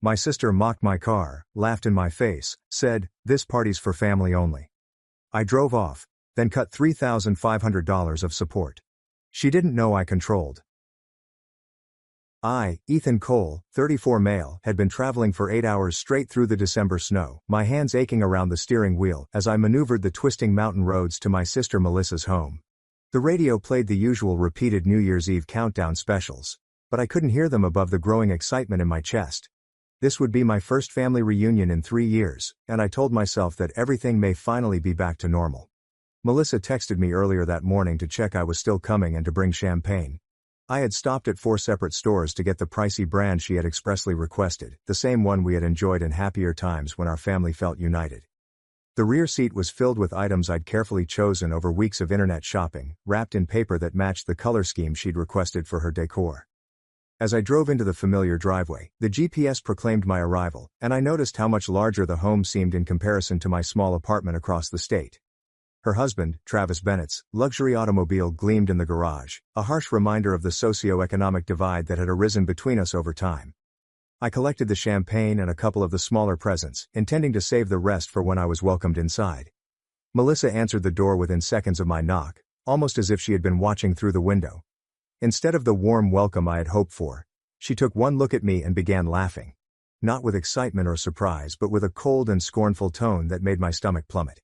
My sister mocked my car, laughed in my face, said, "This party's for family only." I drove off, then cut $3,500 of support. She didn't know I controlled. Ethan Cole, 34 male, had been traveling for 8 hours straight through the December snow, my hands aching around the steering wheel as I maneuvered the twisting mountain roads to my sister Melissa's home. The radio played the usual repeated New Year's Eve countdown specials, but I couldn't hear them above the growing excitement in my chest. This would be my first family reunion in 3 years, and I told myself that everything may finally be back to normal. Melissa texted me earlier that morning to check I was still coming and to bring champagne. I had stopped at 4 separate stores to get the pricey brand she had expressly requested, the same one we had enjoyed in happier times when our family felt united. The rear seat was filled with items I'd carefully chosen over weeks of internet shopping, wrapped in paper that matched the color scheme she'd requested for her decor. As I drove into the familiar driveway, the GPS proclaimed my arrival, and I noticed how much larger the home seemed in comparison to my small apartment across the state. Her husband, Travis Bennett's, luxury automobile gleamed in the garage, a harsh reminder of the socio-economic divide that had arisen between us over time. I collected the champagne and a couple of the smaller presents, intending to save the rest for when I was welcomed inside. Melissa answered the door within seconds of my knock, almost as if she had been watching through the window. Instead of the warm welcome I had hoped for, she took one look at me and began laughing. Not with excitement or surprise but with a cold and scornful tone that made my stomach plummet.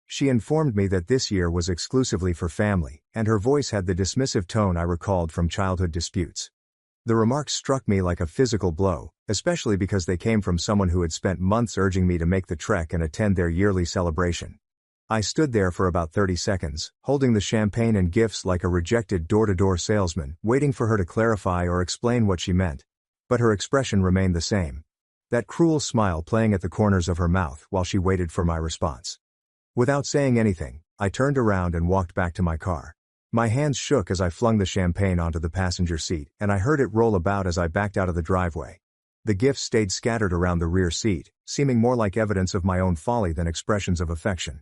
She informed me that this year was exclusively for family, and her voice had the dismissive tone I recalled from childhood disputes. The remarks struck me like a physical blow, especially because they came from someone who had spent months urging me to make the trek and attend their yearly celebration. I stood there for about 30 seconds, holding the champagne and gifts like a rejected door-to-door salesman, waiting for her to clarify or explain what she meant. But her expression remained the same. That cruel smile playing at the corners of her mouth while she waited for my response. Without saying anything, I turned around and walked back to my car. My hands shook as I flung the champagne onto the passenger seat, and I heard it roll about as I backed out of the driveway. The gifts stayed scattered around the rear seat, seeming more like evidence of my own folly than expressions of affection.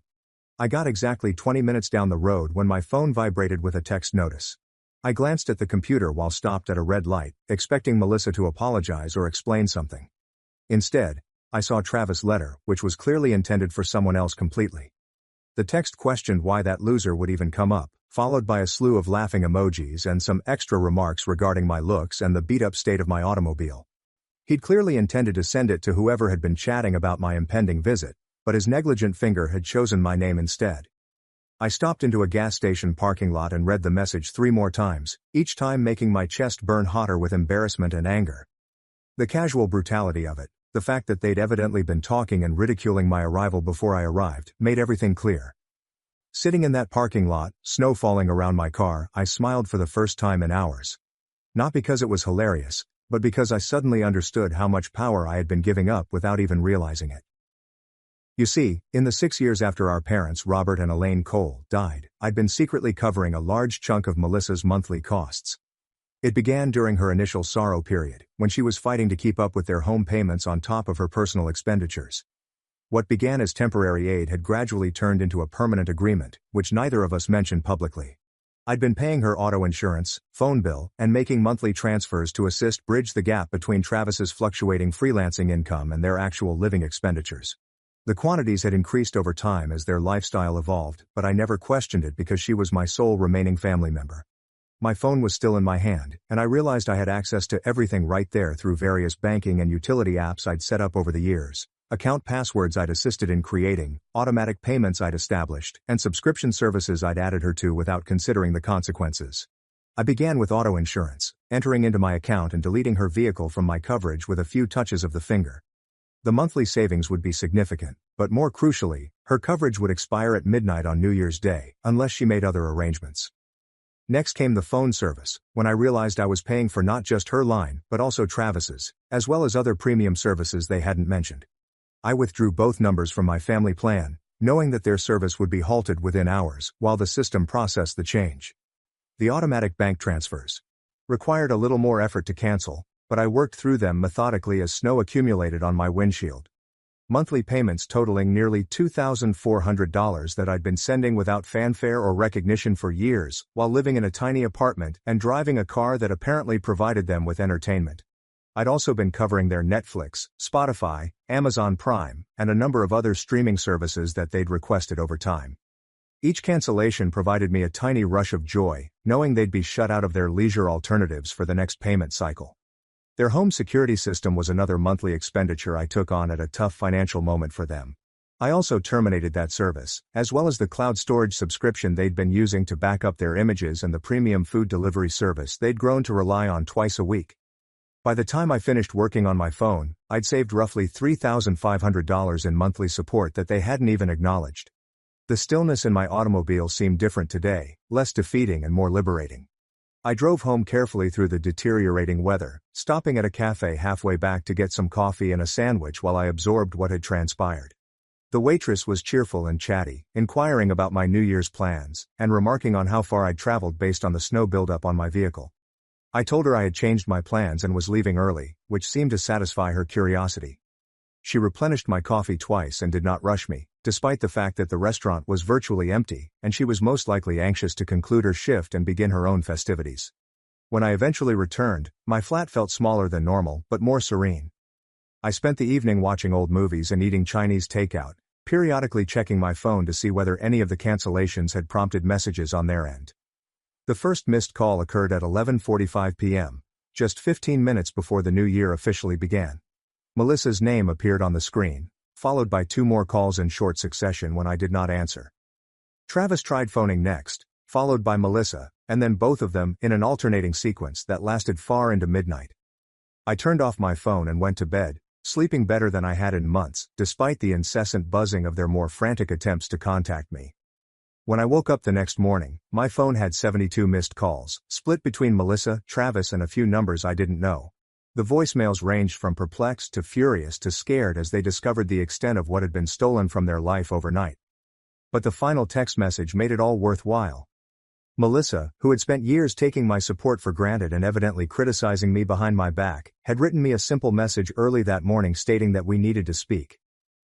I got exactly 20 minutes down the road when my phone vibrated with a text notice. I glanced at the computer while stopped at a red light, expecting Melissa to apologize or explain something. Instead, I saw Travis' letter, which was clearly intended for someone else completely. The text questioned why that loser would even come up, followed by a slew of laughing emojis and some extra remarks regarding my looks and the beat-up state of my automobile. He'd clearly intended to send it to whoever had been chatting about my impending visit, but his negligent finger had chosen my name instead. I stopped into a gas station parking lot and read the message 3 more times, each time making my chest burn hotter with embarrassment and anger. The casual brutality of it, the fact that they'd evidently been talking and ridiculing my arrival before I arrived, made everything clear. Sitting in that parking lot, snow falling around my car, I smiled for the first time in hours. Not because it was hilarious, but because I suddenly understood how much power I had been giving up without even realizing it. You see, in the 6 years after our parents, Robert and Elaine Cole, died, I'd been secretly covering a large chunk of Melissa's monthly costs. It began during her initial sorrow period, when she was fighting to keep up with their home payments on top of her personal expenditures. What began as temporary aid had gradually turned into a permanent agreement, which neither of us mentioned publicly. I'd been paying her auto insurance, phone bill, and making monthly transfers to assist bridge the gap between Travis's fluctuating freelancing income and their actual living expenditures. The quantities had increased over time as their lifestyle evolved, but I never questioned it because she was my sole remaining family member. My phone was still in my hand, and I realized I had access to everything right there through various banking and utility apps I'd set up over the years, account passwords I'd assisted in creating, automatic payments I'd established, and subscription services I'd added her to without considering the consequences. I began with auto insurance, entering into my account and deleting her vehicle from my coverage with a few touches of the finger. The monthly savings would be significant, but more crucially, her coverage would expire at midnight on New Year's Day, unless she made other arrangements. Next came the phone service, when I realized I was paying for not just her line, but also Travis's, as well as other premium services they hadn't mentioned. I withdrew both numbers from my family plan, knowing that their service would be halted within hours, while the system processed the change. The automatic bank transfers required a little more effort to cancel, but I worked through them methodically as snow accumulated on my windshield. Monthly payments totaling nearly $2,400 that I'd been sending without fanfare or recognition for years, while living in a tiny apartment and driving a car that apparently provided them with entertainment. I'd also been covering their Netflix, Spotify, Amazon Prime, and a number of other streaming services that they'd requested over time. Each cancellation provided me a tiny rush of joy, knowing they'd be shut out of their leisure alternatives for the next payment cycle. Their home security system was another monthly expenditure I took on at a tough financial moment for them. I also terminated that service, as well as the cloud storage subscription they'd been using to back up their images and the premium food delivery service they'd grown to rely on twice a week. By the time I finished working on my phone, I'd saved roughly $3,500 in monthly support that they hadn't even acknowledged. The stillness in my automobile seemed different today, less defeating and more liberating. I drove home carefully through the deteriorating weather, stopping at a cafe halfway back to get some coffee and a sandwich while I absorbed what had transpired. The waitress was cheerful and chatty, inquiring about my New Year's plans, and remarking on how far I'd traveled based on the snow buildup on my vehicle. I told her I had changed my plans and was leaving early, which seemed to satisfy her curiosity. She replenished my coffee twice and did not rush me, despite the fact that the restaurant was virtually empty, and she was most likely anxious to conclude her shift and begin her own festivities. When I eventually returned, my flat felt smaller than normal, but more serene. I spent the evening watching old movies and eating Chinese takeout, periodically checking my phone to see whether any of the cancellations had prompted messages on their end. The first missed call occurred at 11:45 p.m., just 15 minutes before the new year officially began. Melissa's name appeared on the screen, followed by 2 more calls in short succession when I did not answer. Travis tried phoning next, followed by Melissa, and then both of them in an alternating sequence that lasted far into midnight. I turned off my phone and went to bed, sleeping better than I had in months, despite the incessant buzzing of their more frantic attempts to contact me. When I woke up the next morning, my phone had 72 missed calls, split between Melissa, Travis, and a few numbers I didn't know. The voicemails ranged from perplexed to furious to scared as they discovered the extent of what had been stolen from their life overnight. But the final text message made it all worthwhile. Melissa, who had spent years taking my support for granted and evidently criticizing me behind my back, had written me a simple message early that morning stating that we needed to speak.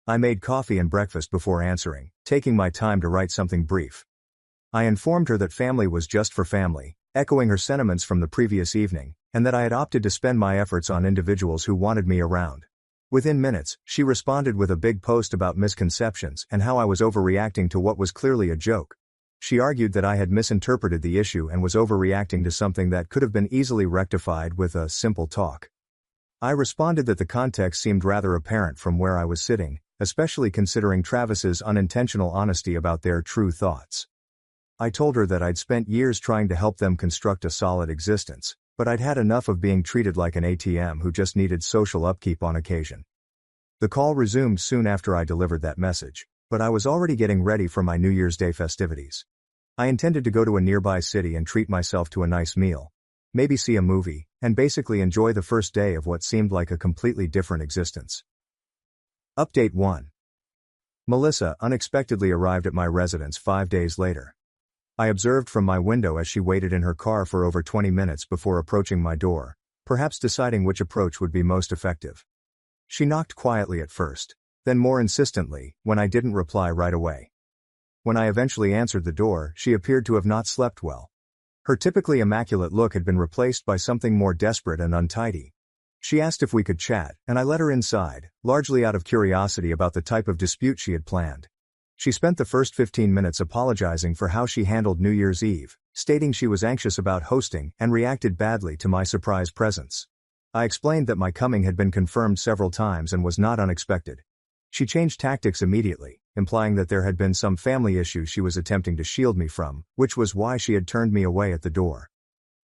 I made coffee and breakfast before answering, taking my time to write something brief. I informed her that family was just for family, echoing her sentiments from the previous evening, and that I had opted to spend my efforts on individuals who wanted me around. Within minutes, she responded with a big post about misconceptions and how I was overreacting to what was clearly a joke. She argued that I had misinterpreted the issue and was overreacting to something that could have been easily rectified with a simple talk. I responded that the context seemed rather apparent from where I was sitting, especially considering Travis's unintentional honesty about their true thoughts. I told her that I'd spent years trying to help them construct a solid existence, but I'd had enough of being treated like an ATM who just needed social upkeep on occasion. The call resumed soon after I delivered that message, but I was already getting ready for my New Year's Day festivities. I intended to go to a nearby city and treat myself to a nice meal, maybe see a movie, and basically enjoy the first day of what seemed like a completely different existence. Update 1. Melissa unexpectedly arrived at my residence 5 days later. I observed from my window as she waited in her car for over 20 minutes before approaching my door, perhaps deciding which approach would be most effective. She knocked quietly at first, then more insistently, when I didn't reply right away. When I eventually answered the door, she appeared to have not slept well. Her typically immaculate look had been replaced by something more desperate and untidy. She asked if we could chat, and I let her inside, largely out of curiosity about the type of dispute she had planned. She spent the first 15 minutes apologizing for how she handled New Year's Eve, stating she was anxious about hosting and reacted badly to my surprise presence. I explained that my coming had been confirmed several times and was not unexpected. She changed tactics immediately, implying that there had been some family issue she was attempting to shield me from, which was why she had turned me away at the door.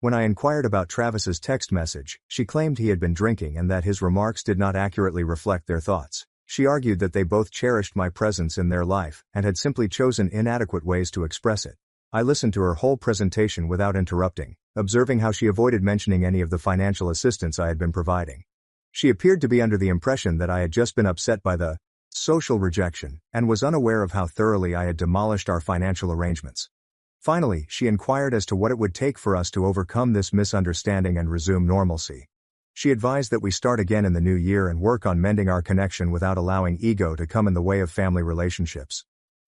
When I inquired about Travis's text message, she claimed he had been drinking and that his remarks did not accurately reflect their thoughts. She argued that they both cherished my presence in their life and had simply chosen inadequate ways to express it. I listened to her whole presentation without interrupting, observing how she avoided mentioning any of the financial assistance I had been providing. She appeared to be under the impression that I had just been upset by the social rejection and was unaware of how thoroughly I had demolished our financial arrangements. Finally, she inquired as to what it would take for us to overcome this misunderstanding and resume normalcy. She advised that we start again in the new year and work on mending our connection without allowing ego to come in the way of family relationships.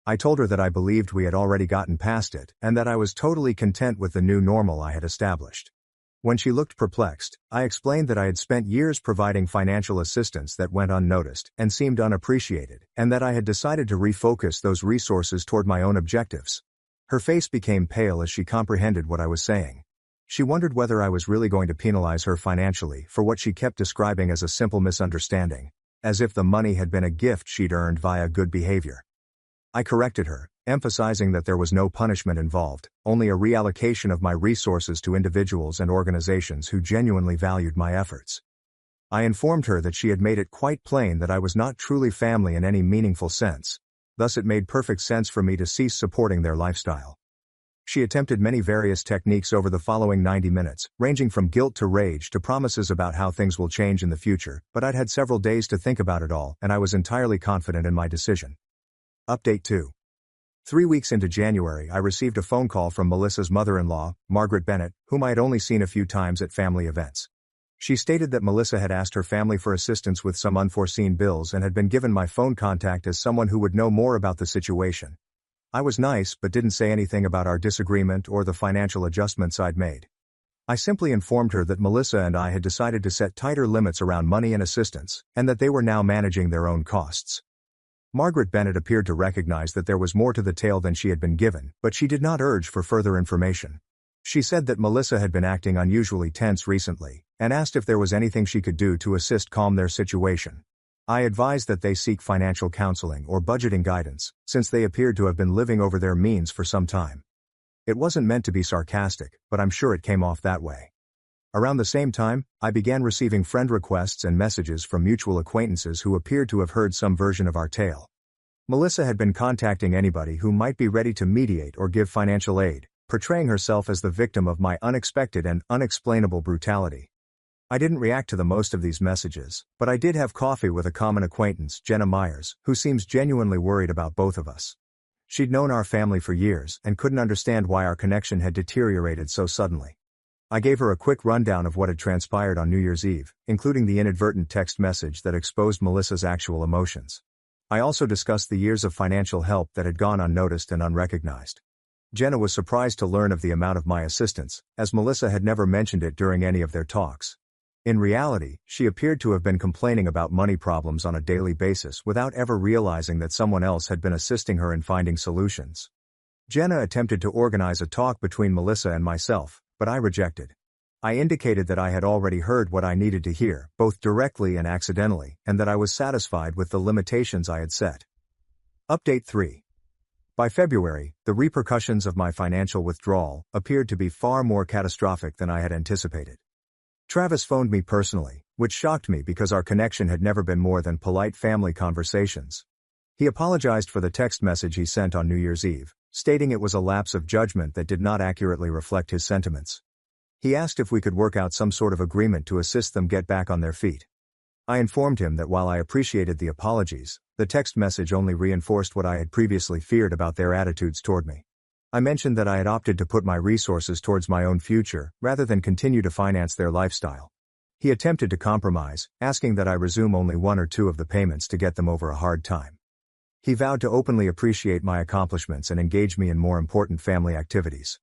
I told her that I believed we had already gotten past it, and that I was totally content with the new normal I had established. When she looked perplexed, I explained that I had spent years providing financial assistance that went unnoticed and seemed unappreciated, and that I had decided to refocus those resources toward my own objectives. Her face became pale as she comprehended what I was saying. She wondered whether I was really going to penalize her financially for what she kept describing as a simple misunderstanding, as if the money had been a gift she'd earned via good behavior. I corrected her, emphasizing that there was no punishment involved, only a reallocation of my resources to individuals and organizations who genuinely valued my efforts. I informed her that she had made it quite plain that I was not truly family in any meaningful sense, thus it made perfect sense for me to cease supporting their lifestyle. She attempted many various techniques over the following 90 minutes, ranging from guilt to rage to promises about how things will change in the future, but I'd had several days to think about it all and I was entirely confident in my decision. Update 2. 3 weeks into January, I received a phone call from Melissa's mother-in-law, Margaret Bennett, whom I had only seen a few times at family events. She stated that Melissa had asked her family for assistance with some unforeseen bills and had been given my phone contact as someone who would know more about the situation. I was nice but didn't say anything about our disagreement or the financial adjustments I'd made. I simply informed her that Melissa and I had decided to set tighter limits around money and assistance, and that they were now managing their own costs. Margaret Bennett appeared to recognize that there was more to the tale than she had been given, but she did not urge for further information. She said that Melissa had been acting unusually tense recently, and asked if there was anything she could do to assist calm their situation. I advised that they seek financial counseling or budgeting guidance, since they appeared to have been living over their means for some time. It wasn't meant to be sarcastic, but I'm sure it came off that way. Around the same time, I began receiving friend requests and messages from mutual acquaintances who appeared to have heard some version of our tale. Melissa had been contacting anybody who might be ready to mediate or give financial aid, portraying herself as the victim of my unexpected and unexplainable brutality. I didn't react to the most of these messages, but I did have coffee with a common acquaintance, Jenna Myers, who seems genuinely worried about both of us. She'd known our family for years and couldn't understand why our connection had deteriorated so suddenly. I gave her a quick rundown of what had transpired on New Year's Eve, including the inadvertent text message that exposed Melissa's actual emotions. I also discussed the years of financial help that had gone unnoticed and unrecognized. Jenna was surprised to learn of the amount of my assistance, as Melissa had never mentioned it during any of their talks. In reality, she appeared to have been complaining about money problems on a daily basis without ever realizing that someone else had been assisting her in finding solutions. Jenna attempted to organize a talk between Melissa and myself, but I rejected. I indicated that I had already heard what I needed to hear, both directly and accidentally, and that I was satisfied with the limitations I had set. Update 3. By February, the repercussions of my financial withdrawal appeared to be far more catastrophic than I had anticipated. Travis phoned me personally, which shocked me because our connection had never been more than polite family conversations. He apologized for the text message he sent on New Year's Eve, stating it was a lapse of judgment that did not accurately reflect his sentiments. He asked if we could work out some sort of agreement to assist them get back on their feet. I informed him that while I appreciated the apologies, the text message only reinforced what I had previously feared about their attitudes toward me. I mentioned that I had opted to put my resources towards my own future, rather than continue to finance their lifestyle. He attempted to compromise, asking that I resume only 1 or 2 of the payments to get them over a hard time. He vowed to openly appreciate my accomplishments and engage me in more important family activities.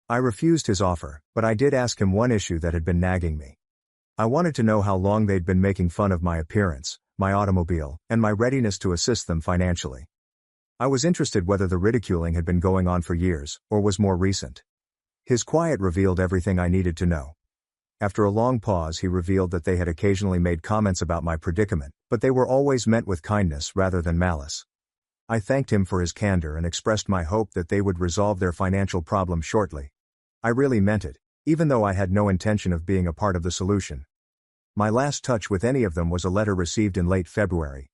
I refused his offer, but I did ask him one issue that had been nagging me. I wanted to know how long they'd been making fun of my appearance, my automobile, and my readiness to assist them financially. I was interested whether the ridiculing had been going on for years, or was more recent. His quiet revealed everything I needed to know. After a long pause, he revealed that they had occasionally made comments about my predicament, but they were always meant with kindness rather than malice. I thanked him for his candor and expressed my hope that they would resolve their financial problem shortly. I really meant it, even though I had no intention of being a part of the solution. My last touch with any of them was a letter received in late February.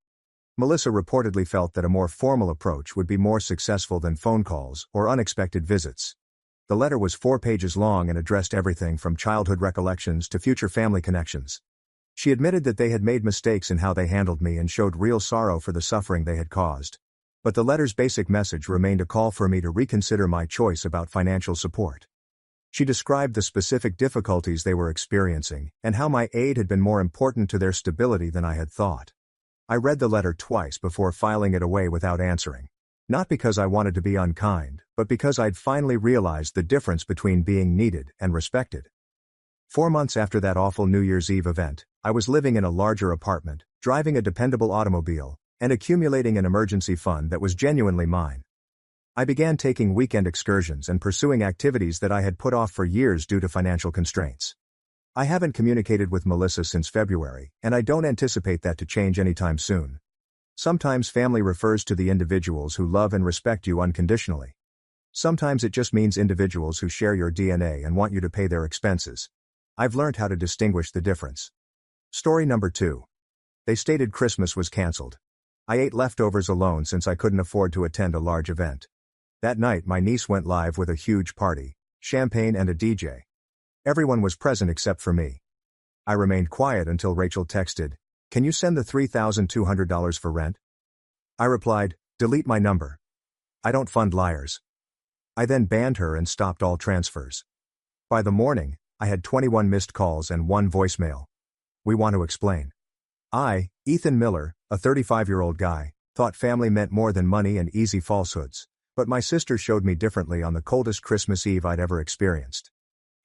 Melissa reportedly felt that a more formal approach would be more successful than phone calls or unexpected visits. The letter was 4 pages long and addressed everything from childhood recollections to future family connections. She admitted that they had made mistakes in how they handled me and showed real sorrow for the suffering they had caused. But the letter's basic message remained a call for me to reconsider my choice about financial support. She described the specific difficulties they were experiencing and how my aid had been more important to their stability than I had thought. I read the letter twice before filing it away without answering. Not because I wanted to be unkind, but because I'd finally realized the difference between being needed and respected. 4 months after that awful New Year's Eve event, I was living in a larger apartment, driving a dependable automobile, and accumulating an emergency fund that was genuinely mine. I began taking weekend excursions and pursuing activities that I had put off for years due to financial constraints. I haven't communicated with Melissa since February, and I don't anticipate that to change anytime soon. Sometimes family refers to the individuals who love and respect you unconditionally. Sometimes it just means individuals who share your DNA and want you to pay their expenses. I've learned how to distinguish the difference. Story number 2. They stated Christmas was cancelled. I ate leftovers alone since I couldn't afford to attend a large event. That night my niece went live with a huge party, champagne and a DJ. Everyone was present except for me. I remained quiet until Rachel texted, "Can you send the $3,200 for rent?" I replied, "Delete my number. I don't fund liars." I then banned her and stopped all transfers. By the morning, I had 21 missed calls and 1 voicemail. We want to explain. I, Ethan Miller, a 35-year-old guy, thought family meant more than money and easy falsehoods, but my sister showed me differently on the coldest Christmas Eve I'd ever experienced.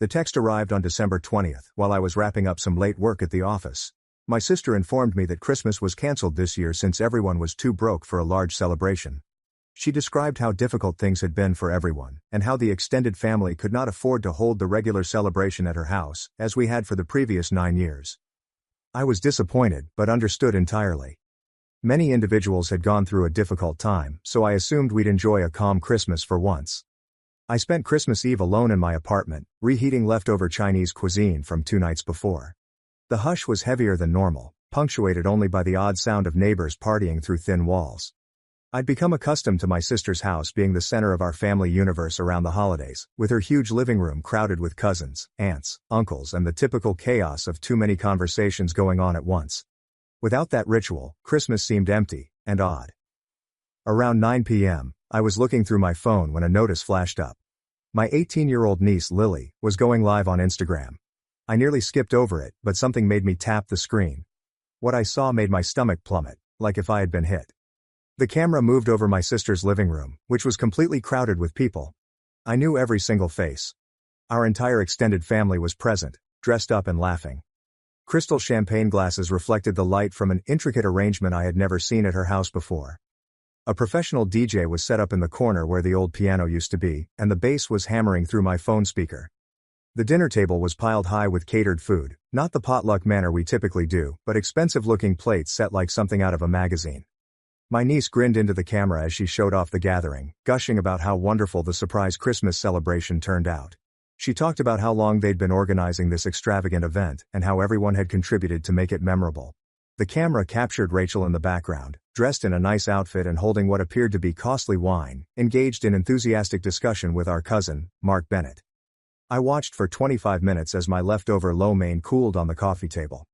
The text arrived on December 20th while I was wrapping up some late work at the office. My sister informed me that Christmas was cancelled this year since everyone was too broke for a large celebration. She described how difficult things had been for everyone, and how the extended family could not afford to hold the regular celebration at her house, as we had for the previous 9 years. I was disappointed, but understood entirely. Many individuals had gone through a difficult time, so I assumed we'd enjoy a calm Christmas for once. I spent Christmas Eve alone in my apartment, reheating leftover Chinese cuisine from 2 nights before. The hush was heavier than normal, punctuated only by the odd sound of neighbors partying through thin walls. I'd become accustomed to my sister's house being the center of our family universe around the holidays, with her huge living room crowded with cousins, aunts, uncles, and the typical chaos of too many conversations going on at once. Without that ritual, Christmas seemed empty and odd. Around 9 p.m., I was looking through my phone when a notice flashed up. My 18-year-old niece, Lily, was going live on Instagram. I nearly skipped over it, but something made me tap the screen. What I saw made my stomach plummet, like if I had been hit. The camera moved over my sister's living room, which was completely crowded with people. I knew every single face. Our entire extended family was present, dressed up and laughing. Crystal champagne glasses reflected the light from an intricate arrangement I had never seen at her house before. A professional DJ was set up in the corner where the old piano used to be, and the bass was hammering through my phone speaker. The dinner table was piled high with catered food, not the potluck manner we typically do, but expensive-looking plates set like something out of a magazine. My niece grinned into the camera as she showed off the gathering, gushing about how wonderful the surprise Christmas celebration turned out. She talked about how long they'd been organizing this extravagant event, and how everyone had contributed to make it memorable. The camera captured Rachel in the background, dressed in a nice outfit and holding what appeared to be costly wine, engaged in enthusiastic discussion with our cousin, Mark Bennett. I watched for 25 minutes as my leftover lo mein cooled on the coffee table.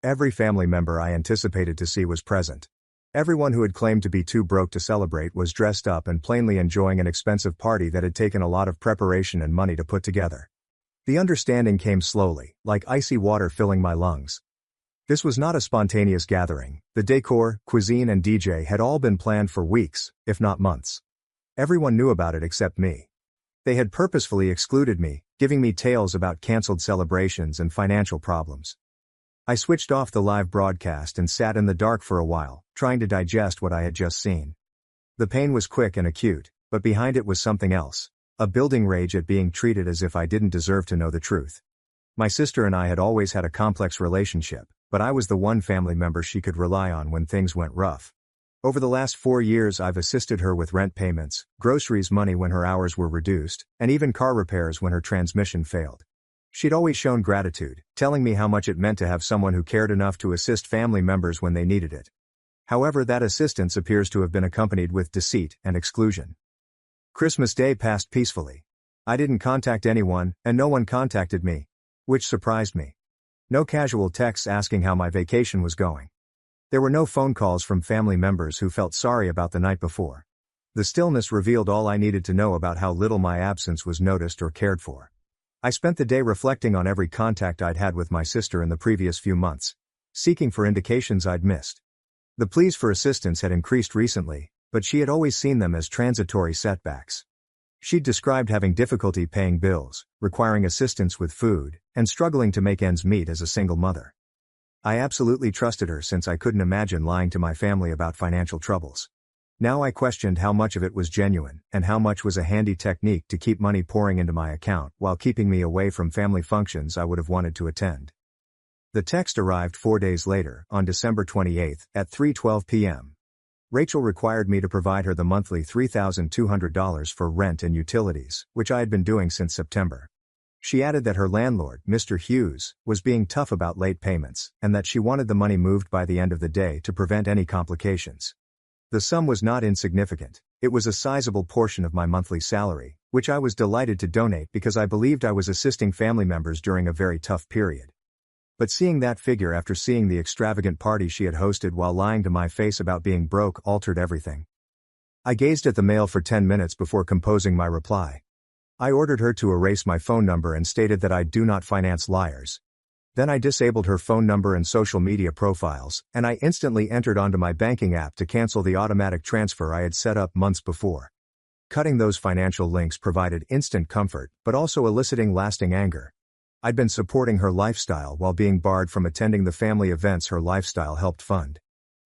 Every family member I anticipated to see was present. Everyone who had claimed to be too broke to celebrate was dressed up and plainly enjoying an expensive party that had taken a lot of preparation and money to put together. The understanding came slowly, like icy water filling my lungs. This was not a spontaneous gathering. The decor, cuisine and DJ had all been planned for weeks, if not months. Everyone knew about it except me. They had purposefully excluded me, giving me tales about cancelled celebrations and financial problems. I switched off the live broadcast and sat in the dark for a while, trying to digest what I had just seen. The pain was quick and acute, but behind it was something else, a building rage at being treated as if I didn't deserve to know the truth. My sister and I had always had a complex relationship, but I was the one family member she could rely on when things went rough. Over the last 4 years I've assisted her with rent payments, groceries money when her hours were reduced, and even car repairs when her transmission failed. She'd always shown gratitude, telling me how much it meant to have someone who cared enough to assist family members when they needed it. However, that assistance appears to have been accompanied with deceit and exclusion. Christmas Day passed peacefully. I didn't contact anyone, and no one contacted me, which surprised me. No casual texts asking how my vacation was going. There were no phone calls from family members who felt sorry about the night before. The stillness revealed all I needed to know about how little my absence was noticed or cared for. I spent the day reflecting on every contact I'd had with my sister in the previous few months, seeking for indications I'd missed. The pleas for assistance had increased recently, but she had always seen them as transitory setbacks. She'd described having difficulty paying bills, requiring assistance with food, and struggling to make ends meet as a single mother. I absolutely trusted her since I couldn't imagine lying to my family about financial troubles. Now I questioned how much of it was genuine, and how much was a handy technique to keep money pouring into my account while keeping me away from family functions I would have wanted to attend. The text arrived 4 days later, on December 28, at 3:12 p.m. Rachel required me to provide her the monthly $3,200 for rent and utilities, which I had been doing since September. She added that her landlord, Mr. Hughes, was being tough about late payments, and that she wanted the money moved by the end of the day to prevent any complications. The sum was not insignificant. It was a sizable portion of my monthly salary, which I was delighted to donate because I believed I was assisting family members during a very tough period. But seeing that figure after seeing the extravagant party she had hosted while lying to my face about being broke altered everything. I gazed at the mail for 10 minutes before composing my reply. I ordered her to erase my phone number and stated that I do not finance liars. Then I disabled her phone number and social media profiles, and I instantly entered onto my banking app to cancel the automatic transfer I had set up months before. Cutting those financial links provided instant comfort, but also eliciting lasting anger. I'd been supporting her lifestyle while being barred from attending the family events her lifestyle helped fund.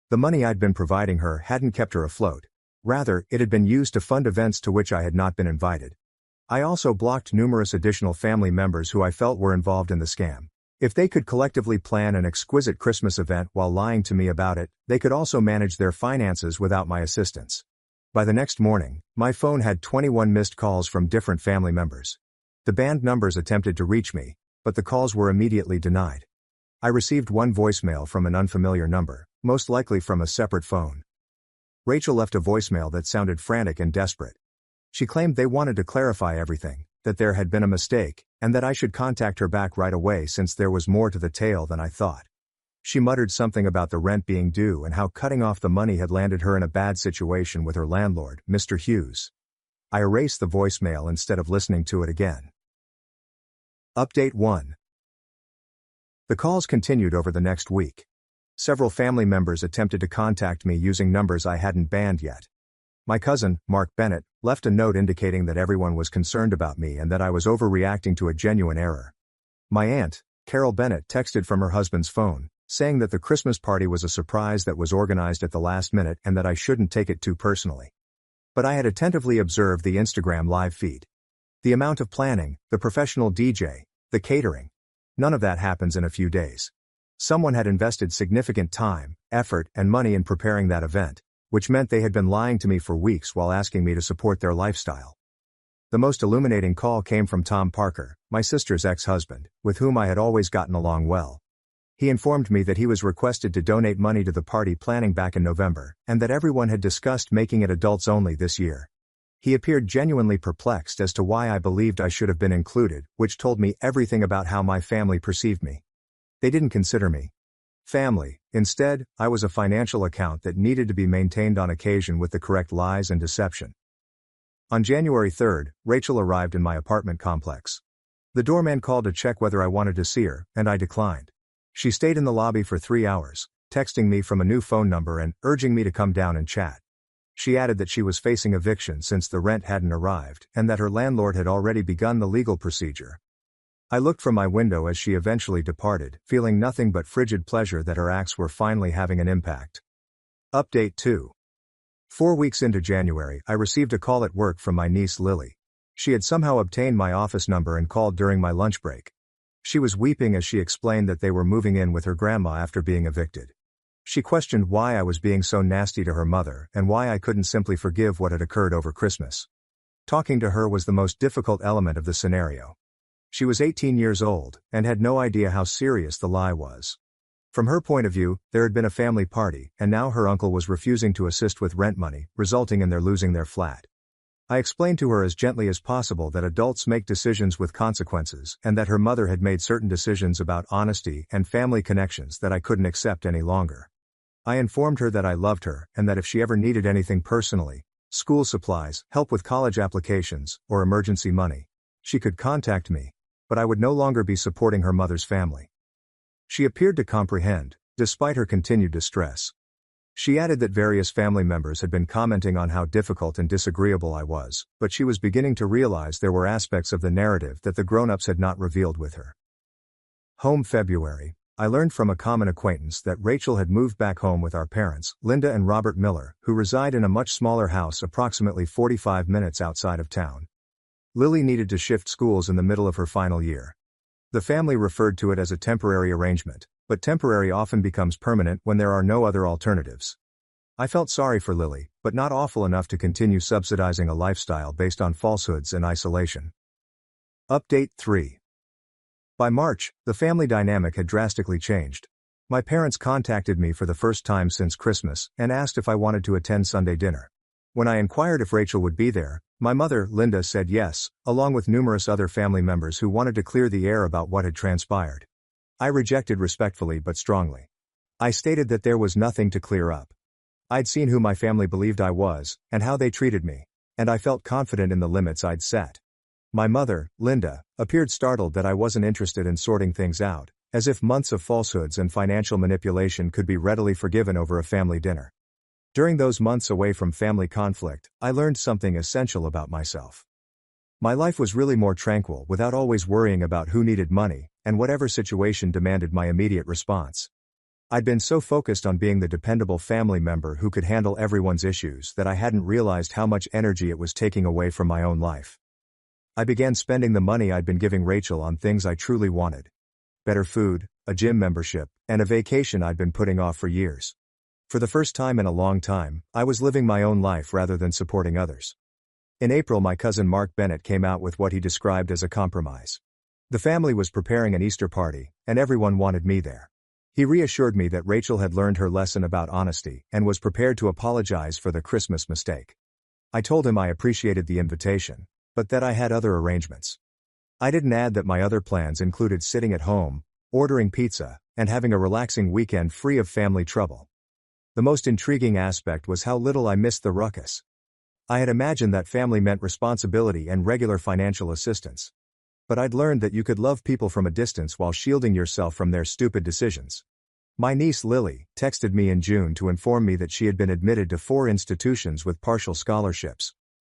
The money I'd been providing her hadn't kept her afloat. Rather, it had been used to fund events to which I had not been invited. I also blocked numerous additional family members who I felt were involved in the scam. If they could collectively plan an exquisite Christmas event while lying to me about it, they could also manage their finances without my assistance. By the next morning, my phone had 21 missed calls from different family members. The banned numbers attempted to reach me, but the calls were immediately denied. I received one voicemail from an unfamiliar number, most likely from a separate phone. Rachel left a voicemail that sounded frantic and desperate. She claimed they wanted to clarify everything, that there had been a mistake, and that I should contact her back right away since there was more to the tale than I thought. She muttered something about the rent being due and how cutting off the money had landed her in a bad situation with her landlord, Mr. Hughes. I erased the voicemail instead of listening to it again. Update 1. The calls continued over the next week. Several family members attempted to contact me using numbers I hadn't banned yet. My cousin, Mark Bennett, left a note indicating that everyone was concerned about me and that I was overreacting to a genuine error. My aunt, Carol Bennett, texted from her husband's phone, saying that the Christmas party was a surprise that was organized at the last minute and that I shouldn't take it too personally. But I had attentively observed the Instagram live feed. The amount of planning, the professional DJ, the catering. None of that happens in a few days. Someone had invested significant time, effort, and money in preparing that event, which meant they had been lying to me for weeks while asking me to support their lifestyle. The most illuminating call came from Tom Parker, my sister's ex-husband, with whom I had always gotten along well. He informed me that he was requested to donate money to the party planning back in November, and that everyone had discussed making it adults only this year. He appeared genuinely perplexed as to why I believed I should have been included, which told me everything about how my family perceived me. They didn't consider me family. Instead, I was a financial account that needed to be maintained on occasion with the correct lies and deception. On January 3rd, Rachel arrived in my apartment complex. The doorman called to check whether I wanted to see her, and I declined. She stayed in the lobby for 3 hours, texting me from a new phone number and urging me to come down and chat. She added that she was facing eviction since the rent hadn't arrived, and that her landlord had already begun the legal procedure. I looked from my window as she eventually departed, feeling nothing but frigid pleasure that her acts were finally having an impact. Update 2. 4 weeks into January, I received a call at work from my niece Lily. She had somehow obtained my office number and called during my lunch break. She was weeping as she explained that they were moving in with her grandma after being evicted. She questioned why I was being so nasty to her mother and why I couldn't simply forgive what had occurred over Christmas. Talking to her was the most difficult element of the scenario. She was 18 years old and had no idea how serious the lie was. From her point of view, there had been a family party, and now her uncle was refusing to assist with rent money, resulting in their losing their flat. I explained to her as gently as possible that adults make decisions with consequences and that her mother had made certain decisions about honesty and family connections that I couldn't accept any longer. I informed her that I loved her and that if she ever needed anything personally, school supplies, help with college applications, or emergency money, she could contact me, but I would no longer be supporting her mother's family. She appeared to comprehend, despite her continued distress. She added that various family members had been commenting on how difficult and disagreeable I was, but she was beginning to realize there were aspects of the narrative that the grown-ups had not revealed with her. Home February. I learned from a common acquaintance that Rachel had moved back home with our parents, Linda and Robert Miller, who reside in a much smaller house approximately 45 minutes outside of town. Lily needed to shift schools in the middle of her final year. The family referred to it as a temporary arrangement, but temporary often becomes permanent when there are no other alternatives. I felt sorry for Lily, but not awful enough to continue subsidizing a lifestyle based on falsehoods and isolation. Update 3. By March, the family dynamic had drastically changed. My parents contacted me for the first time since Christmas and asked if I wanted to attend Sunday dinner. When I inquired if Rachel would be there, my mother, Linda, said yes, along with numerous other family members who wanted to clear the air about what had transpired. I rejected respectfully but strongly. I stated that there was nothing to clear up. I'd seen who my family believed I was, and how they treated me, and I felt confident in the limits I'd set. My mother, Linda, appeared startled that I wasn't interested in sorting things out, as if months of falsehoods and financial manipulation could be readily forgiven over a family dinner. During those months away from family conflict, I learned something essential about myself. My life was really more tranquil without always worrying about who needed money, and whatever situation demanded my immediate response. I'd been so focused on being the dependable family member who could handle everyone's issues that I hadn't realized how much energy it was taking away from my own life. I began spending the money I'd been giving Rachel on things I truly wanted. Better food, a gym membership, and a vacation I'd been putting off for years. For the first time in a long time, I was living my own life rather than supporting others. In April, my cousin Mark Bennett came out with what he described as a compromise. The family was preparing an Easter party, and everyone wanted me there. He reassured me that Rachel had learned her lesson about honesty and was prepared to apologize for the Christmas mistake. I told him I appreciated the invitation, but that I had other arrangements. I didn't add that my other plans included sitting at home, ordering pizza, and having a relaxing weekend free of family trouble. The most intriguing aspect was how little I missed the ruckus. I had imagined that family meant responsibility and regular financial assistance. But I'd learned that you could love people from a distance while shielding yourself from their stupid decisions. My niece Lily texted me in June to inform me that she had been admitted to 4 institutions with partial scholarships.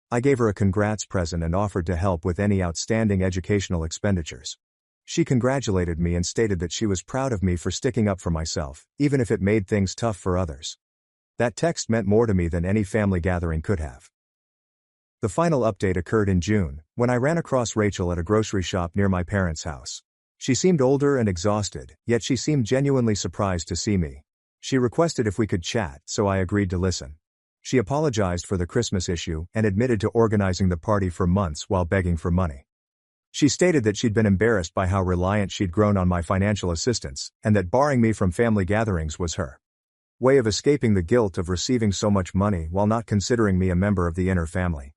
I gave her a congrats present and offered to help with any outstanding educational expenditures. She congratulated me and stated that she was proud of me for sticking up for myself, even if it made things tough for others. That text meant more to me than any family gathering could have. The final update occurred in June, when I ran across Rachel at a grocery shop near my parents' house. She seemed older and exhausted, yet she seemed genuinely surprised to see me. She requested if we could chat, so I agreed to listen. She apologized for the Christmas issue and admitted to organizing the party for months while begging for money. She stated that she'd been embarrassed by how reliant she'd grown on my financial assistance, and that barring me from family gatherings was her way of escaping the guilt of receiving so much money while not considering me a member of the inner family.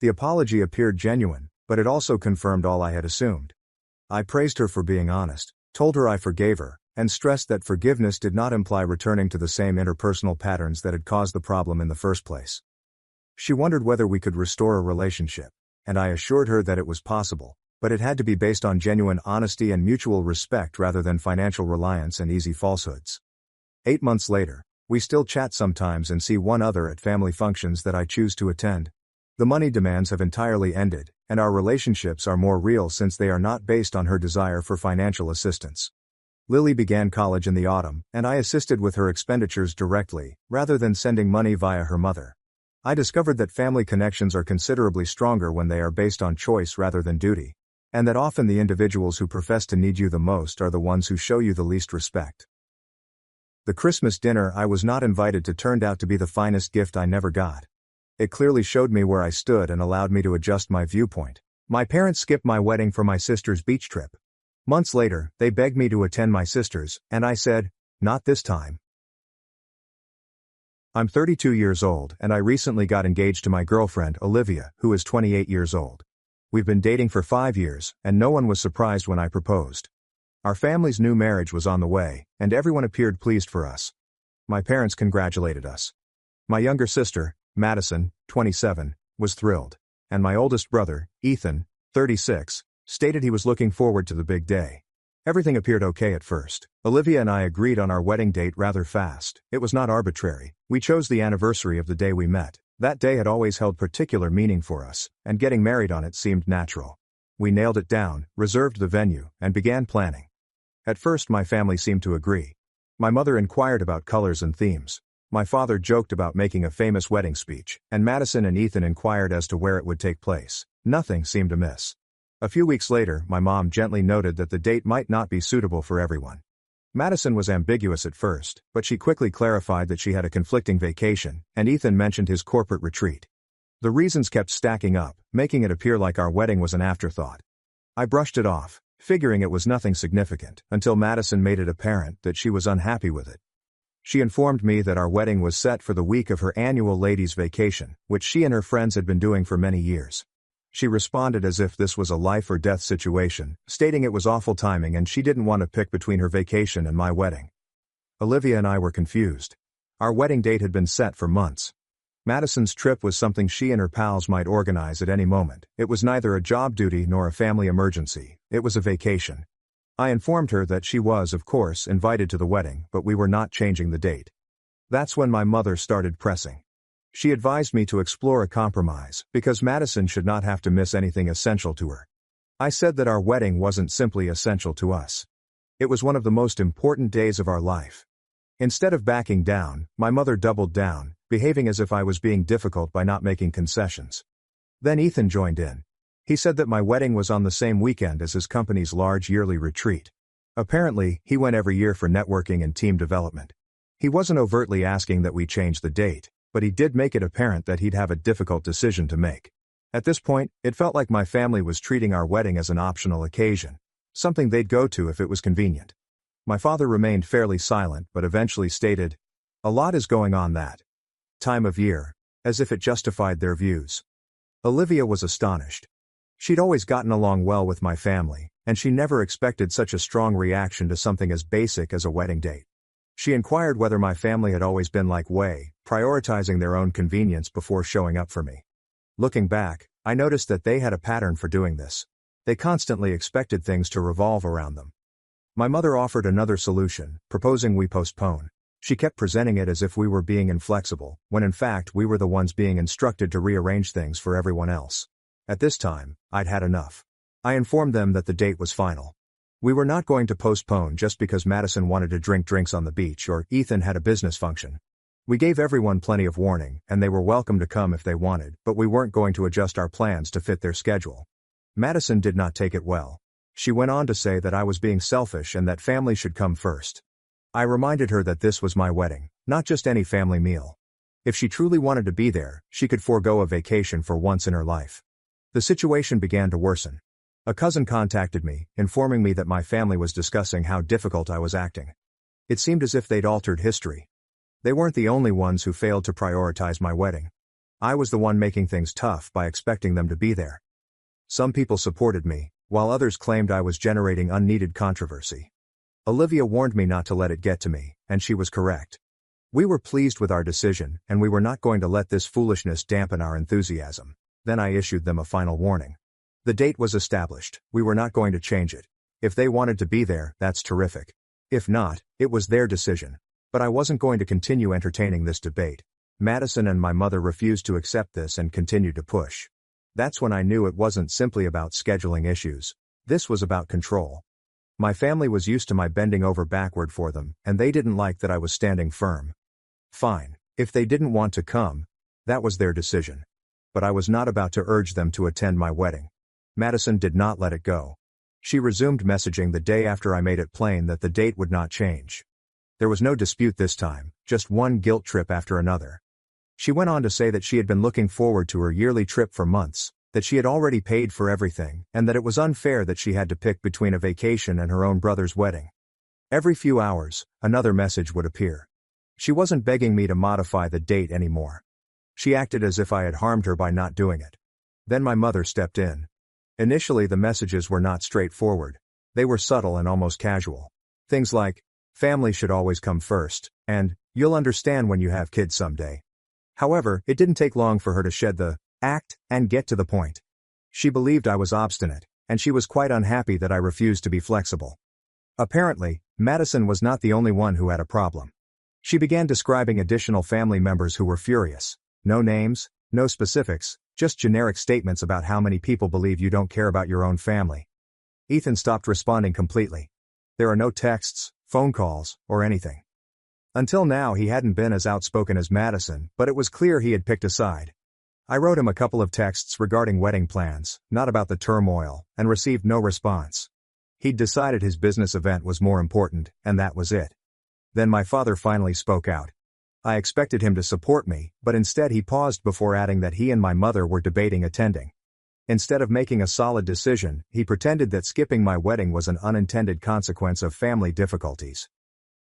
The apology appeared genuine, but it also confirmed all I had assumed. I praised her for being honest, told her I forgave her, and stressed that forgiveness did not imply returning to the same interpersonal patterns that had caused the problem in the first place. She wondered whether we could restore a relationship, and I assured her that it was possible, but it had to be based on genuine honesty and mutual respect rather than financial reliance and easy falsehoods. 8 months later, we still chat sometimes and see one other at family functions that I choose to attend. The money demands have entirely ended, and our relationships are more real since they are not based on her desire for financial assistance. Lily began college in the autumn, and I assisted with her expenditures directly, rather than sending money via her mother. I discovered that family connections are considerably stronger when they are based on choice rather than duty, and that often the individuals who profess to need you the most are the ones who show you the least respect. The Christmas dinner I was not invited to turned out to be the finest gift I never got. It clearly showed me where I stood and allowed me to adjust my viewpoint. My parents skipped my wedding for my sister's beach trip. Months later, they begged me to attend my sister's, and I said, "Not this time." I'm 32 years old and I recently got engaged to my girlfriend, Olivia, who is 28 years old. We've been dating for 5 years, and no one was surprised when I proposed. Our family's new marriage was on the way, and everyone appeared pleased for us. My parents congratulated us. My younger sister, Madison, 27, was thrilled, and my oldest brother, Ethan, 36, stated he was looking forward to the big day. Everything appeared okay at first. Olivia and I agreed on our wedding date rather fast. It was not arbitrary. We chose the anniversary of the day we met. That day had always held particular meaning for us, and getting married on it seemed natural. We nailed it down, reserved the venue, and began planning. At first my family seemed to agree. My mother inquired about colors and themes. My father joked about making a famous wedding speech, and Madison and Ethan inquired as to where it would take place. Nothing seemed amiss. A few weeks later, my mom gently noted that the date might not be suitable for everyone. Madison was ambiguous at first, but she quickly clarified that she had a conflicting vacation, and Ethan mentioned his corporate retreat. The reasons kept stacking up, making it appear like our wedding was an afterthought. I brushed it off, figuring it was nothing significant, until Madison made it apparent that she was unhappy with it. She informed me that our wedding was set for the week of her annual ladies' vacation, which she and her friends had been doing for many years. She responded as if this was a life-or-death situation, stating it was awful timing and she didn't want to pick between her vacation and my wedding. Olivia and I were confused. Our wedding date had been set for months. Madison's trip was something she and her pals might organize at any moment. It was neither a job duty nor a family emergency, it was a vacation. I informed her that she was, of course, invited to the wedding, but we were not changing the date. That's when my mother started pressing. She advised me to explore a compromise, because Madison should not have to miss anything essential to her. I said that our wedding wasn't simply essential to us. It was one of the most important days of our life. Instead of backing down, my mother doubled down, behaving as if I was being difficult by not making concessions. Then Ethan joined in. He said that my wedding was on the same weekend as his company's large yearly retreat. Apparently, he went every year for networking and team development. He wasn't overtly asking that we change the date, but he did make it apparent that he'd have a difficult decision to make. At this point, it felt like my family was treating our wedding as an optional occasion, something they'd go to if it was convenient. My father remained fairly silent but eventually stated, "A lot is going on that time of year," as if it justified their views. Olivia was astonished. She'd always gotten along well with my family, and she never expected such a strong reaction to something as basic as a wedding date. She inquired whether my family had always been like way, prioritizing their own convenience before showing up for me. Looking back, I noticed that they had a pattern for doing this. They constantly expected things to revolve around them. My mother offered another solution, proposing we postpone. She kept presenting it as if we were being inflexible, when in fact we were the ones being instructed to rearrange things for everyone else. At this time, I'd had enough. I informed them that the date was final. We were not going to postpone just because Madison wanted to drink drinks on the beach or Ethan had a business function. We gave everyone plenty of warning, and they were welcome to come if they wanted, but we weren't going to adjust our plans to fit their schedule. Madison did not take it well. She went on to say that I was being selfish and that family should come first. I reminded her that this was my wedding, not just any family meal. If she truly wanted to be there, she could forego a vacation for once in her life. The situation began to worsen. A cousin contacted me, informing me that my family was discussing how difficult I was acting. It seemed as if they'd altered history. They weren't the only ones who failed to prioritize my wedding. I was the one making things tough by expecting them to be there. Some people supported me, while others claimed I was generating unneeded controversy. Olivia warned me not to let it get to me, and she was correct. We were pleased with our decision, and we were not going to let this foolishness dampen our enthusiasm. Then I issued them a final warning. The date was established, we were not going to change it. If they wanted to be there, that's terrific. If not, it was their decision. But I wasn't going to continue entertaining this debate. Madison and my mother refused to accept this and continued to push. That's when I knew it wasn't simply about scheduling issues. This was about control. My family was used to my bending over backward for them, and they didn't like that I was standing firm. Fine. If they didn't want to come, that was their decision. But I was not about to urge them to attend my wedding. Madison did not let it go. She resumed messaging the day after I made it plain that the date would not change. There was no dispute this time, just one guilt trip after another. She went on to say that she had been looking forward to her yearly trip for months, that she had already paid for everything, and that it was unfair that she had to pick between a vacation and her own brother's wedding. Every few hours, another message would appear. She wasn't begging me to modify the date anymore. She acted as if I had harmed her by not doing it. Then my mother stepped in. Initially the messages were not straightforward. They were subtle and almost casual. Things like, "Family should always come first," and, "You'll understand when you have kids someday." However, it didn't take long for her to shed the act and get to the point. She believed I was obstinate, and she was quite unhappy that I refused to be flexible. Apparently, Madison was not the only one who had a problem. She began describing additional family members who were furious. No names, no specifics, just generic statements about how many people believe you don't care about your own family. Ethan stopped responding completely. There are no texts, phone calls, or anything. Until now he hadn't been as outspoken as Madison, but it was clear he had picked a side. I wrote him a couple of texts regarding wedding plans, not about the turmoil, and received no response. He'd decided his business event was more important, and that was it. Then my father finally spoke out. I expected him to support me, but instead he paused before adding that he and my mother were debating attending. Instead of making a solid decision, he pretended that skipping my wedding was an unintended consequence of family difficulties.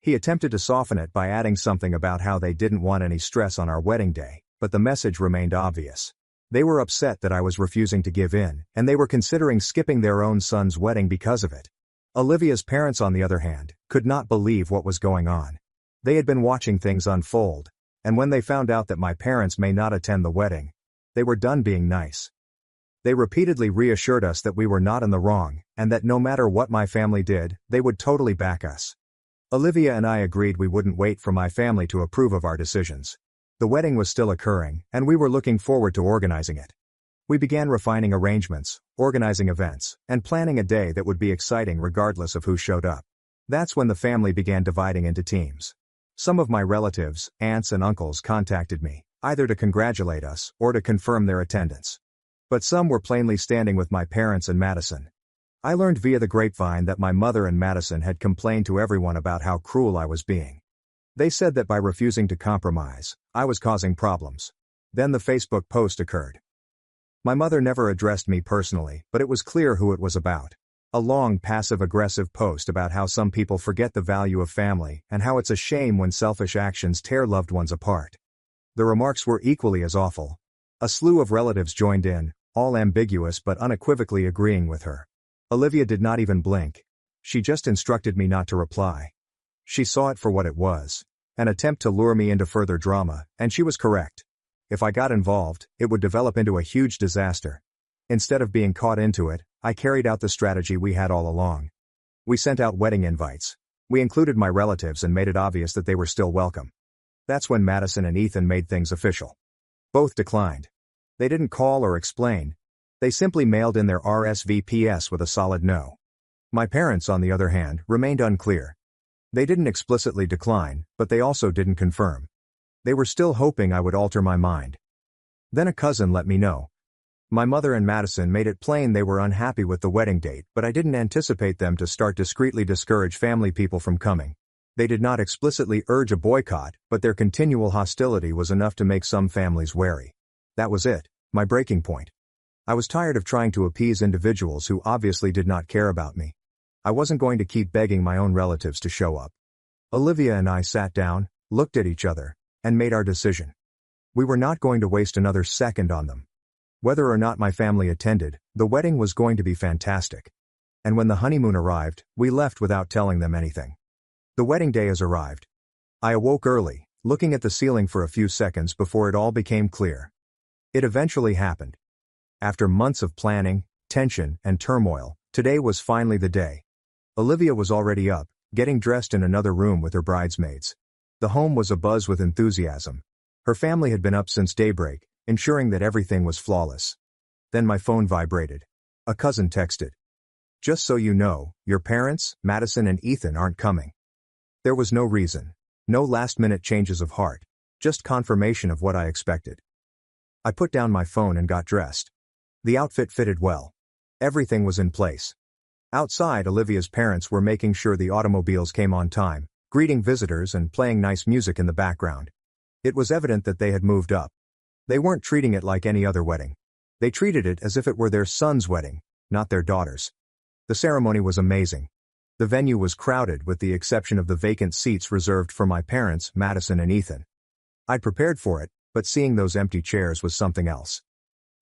He attempted to soften it by adding something about how they didn't want any stress on our wedding day, but the message remained obvious. They were upset that I was refusing to give in, and they were considering skipping their own son's wedding because of it. Olivia's parents, on the other hand, could not believe what was going on. They had been watching things unfold, and when they found out that my parents may not attend the wedding, they were done being nice. They repeatedly reassured us that we were not in the wrong, and that no matter what my family did, they would totally back us. Olivia and I agreed we wouldn't wait for my family to approve of our decisions. The wedding was still occurring, and we were looking forward to organizing it. We began refining arrangements, organizing events, and planning a day that would be exciting regardless of who showed up. That's when the family began dividing into teams. Some of my relatives, aunts and uncles contacted me, either to congratulate us or to confirm their attendance. But some were plainly standing with my parents and Madison. I learned via the grapevine that my mother and Madison had complained to everyone about how cruel I was being. They said that by refusing to compromise, I was causing problems. Then the Facebook post occurred. My mother never addressed me personally, but it was clear who it was about. A long passive-aggressive post about how some people forget the value of family and how it's a shame when selfish actions tear loved ones apart. The remarks were equally as awful. A slew of relatives joined in, all ambiguous but unequivocally agreeing with her. Olivia did not even blink. She just instructed me not to reply. She saw it for what it was, an attempt to lure me into further drama, and she was correct. If I got involved, it would develop into a huge disaster. Instead of being caught into it, I carried out the strategy we had all along. We sent out wedding invites. We included my relatives and made it obvious that they were still welcome. That's when Madison and Ethan made things official. Both declined. They didn't call or explain. They simply mailed in their RSVPs with a solid no. My parents, on the other hand, remained unclear. They didn't explicitly decline, but they also didn't confirm. They were still hoping I would alter my mind. Then a cousin let me know. My mother and Madison made it plain they were unhappy with the wedding date, but I didn't anticipate them to start discreetly discourage family people from coming. They did not explicitly urge a boycott, but their continual hostility was enough to make some families wary. That was it, my breaking point. I was tired of trying to appease individuals who obviously did not care about me. I wasn't going to keep begging my own relatives to show up. Olivia and I sat down, looked at each other, and made our decision. We were not going to waste another second on them. Whether or not my family attended, the wedding was going to be fantastic. And when the honeymoon arrived, we left without telling them anything. The wedding day has arrived. I awoke early, looking at the ceiling for a few seconds before it all became clear. It eventually happened. After months of planning, tension, and turmoil, today was finally the day. Olivia was already up, getting dressed in another room with her bridesmaids. The home was abuzz with enthusiasm. Her family had been up since daybreak, ensuring that everything was flawless. Then my phone vibrated. A cousin texted. "Just so you know, your parents, Madison and Ethan, aren't coming." There was no reason. No last-minute changes of heart. Just confirmation of what I expected. I put down my phone and got dressed. The outfit fitted well. Everything was in place. Outside, Olivia's parents were making sure the automobiles came on time, greeting visitors and playing nice music in the background. It was evident that they had moved up. They weren't treating it like any other wedding. They treated it as if it were their son's wedding, not their daughter's. The ceremony was amazing. The venue was crowded with the exception of the vacant seats reserved for my parents, Madison and Ethan. I'd prepared for it, but seeing those empty chairs was something else.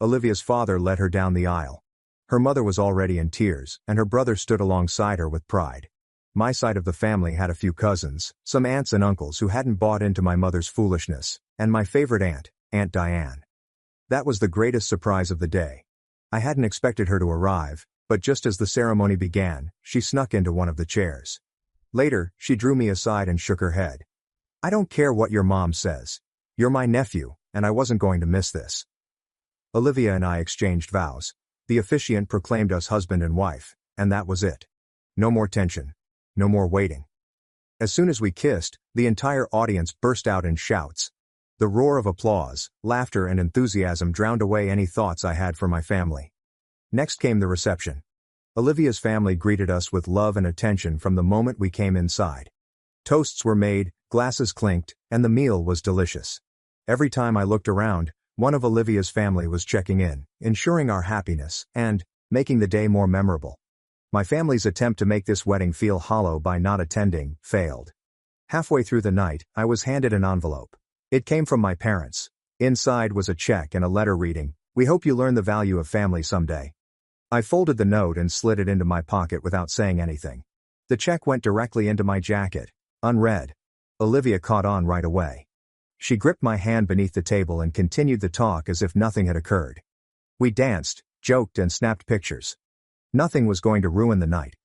Olivia's father led her down the aisle. Her mother was already in tears, and her brother stood alongside her with pride. My side of the family had a few cousins, some aunts and uncles who hadn't bought into my mother's foolishness, and my favorite aunt, Aunt Diane. That was the greatest surprise of the day. I hadn't expected her to arrive, But just as the ceremony began, she snuck into one of the chairs. Later, she drew me aside and shook her head. "I don't care what your mom says. You're my nephew, and I wasn't going to miss this." Olivia and I exchanged vows. The officiant proclaimed us husband and wife, and that was it. No more tension. No more waiting. As soon as we kissed, the entire audience burst out in shouts. The roar of applause, laughter and enthusiasm drowned away any thoughts I had for my family. Next came the reception. Olivia's family greeted us with love and attention from the moment we came inside. Toasts were made, glasses clinked, and the meal was delicious. Every time I looked around, one of Olivia's family was checking in, ensuring our happiness, and making the day more memorable. My family's attempt to make this wedding feel hollow by not attending failed. Halfway through the night, I was handed an envelope. It came from my parents. Inside was a check and a letter reading, "We hope you learn the value of family someday." I folded the note and slid it into my pocket without saying anything. The check went directly into my jacket, unread. Olivia caught on right away. She gripped my hand beneath the table and continued the talk as if nothing had occurred. We danced, joked and snapped pictures. Nothing was going to ruin the night.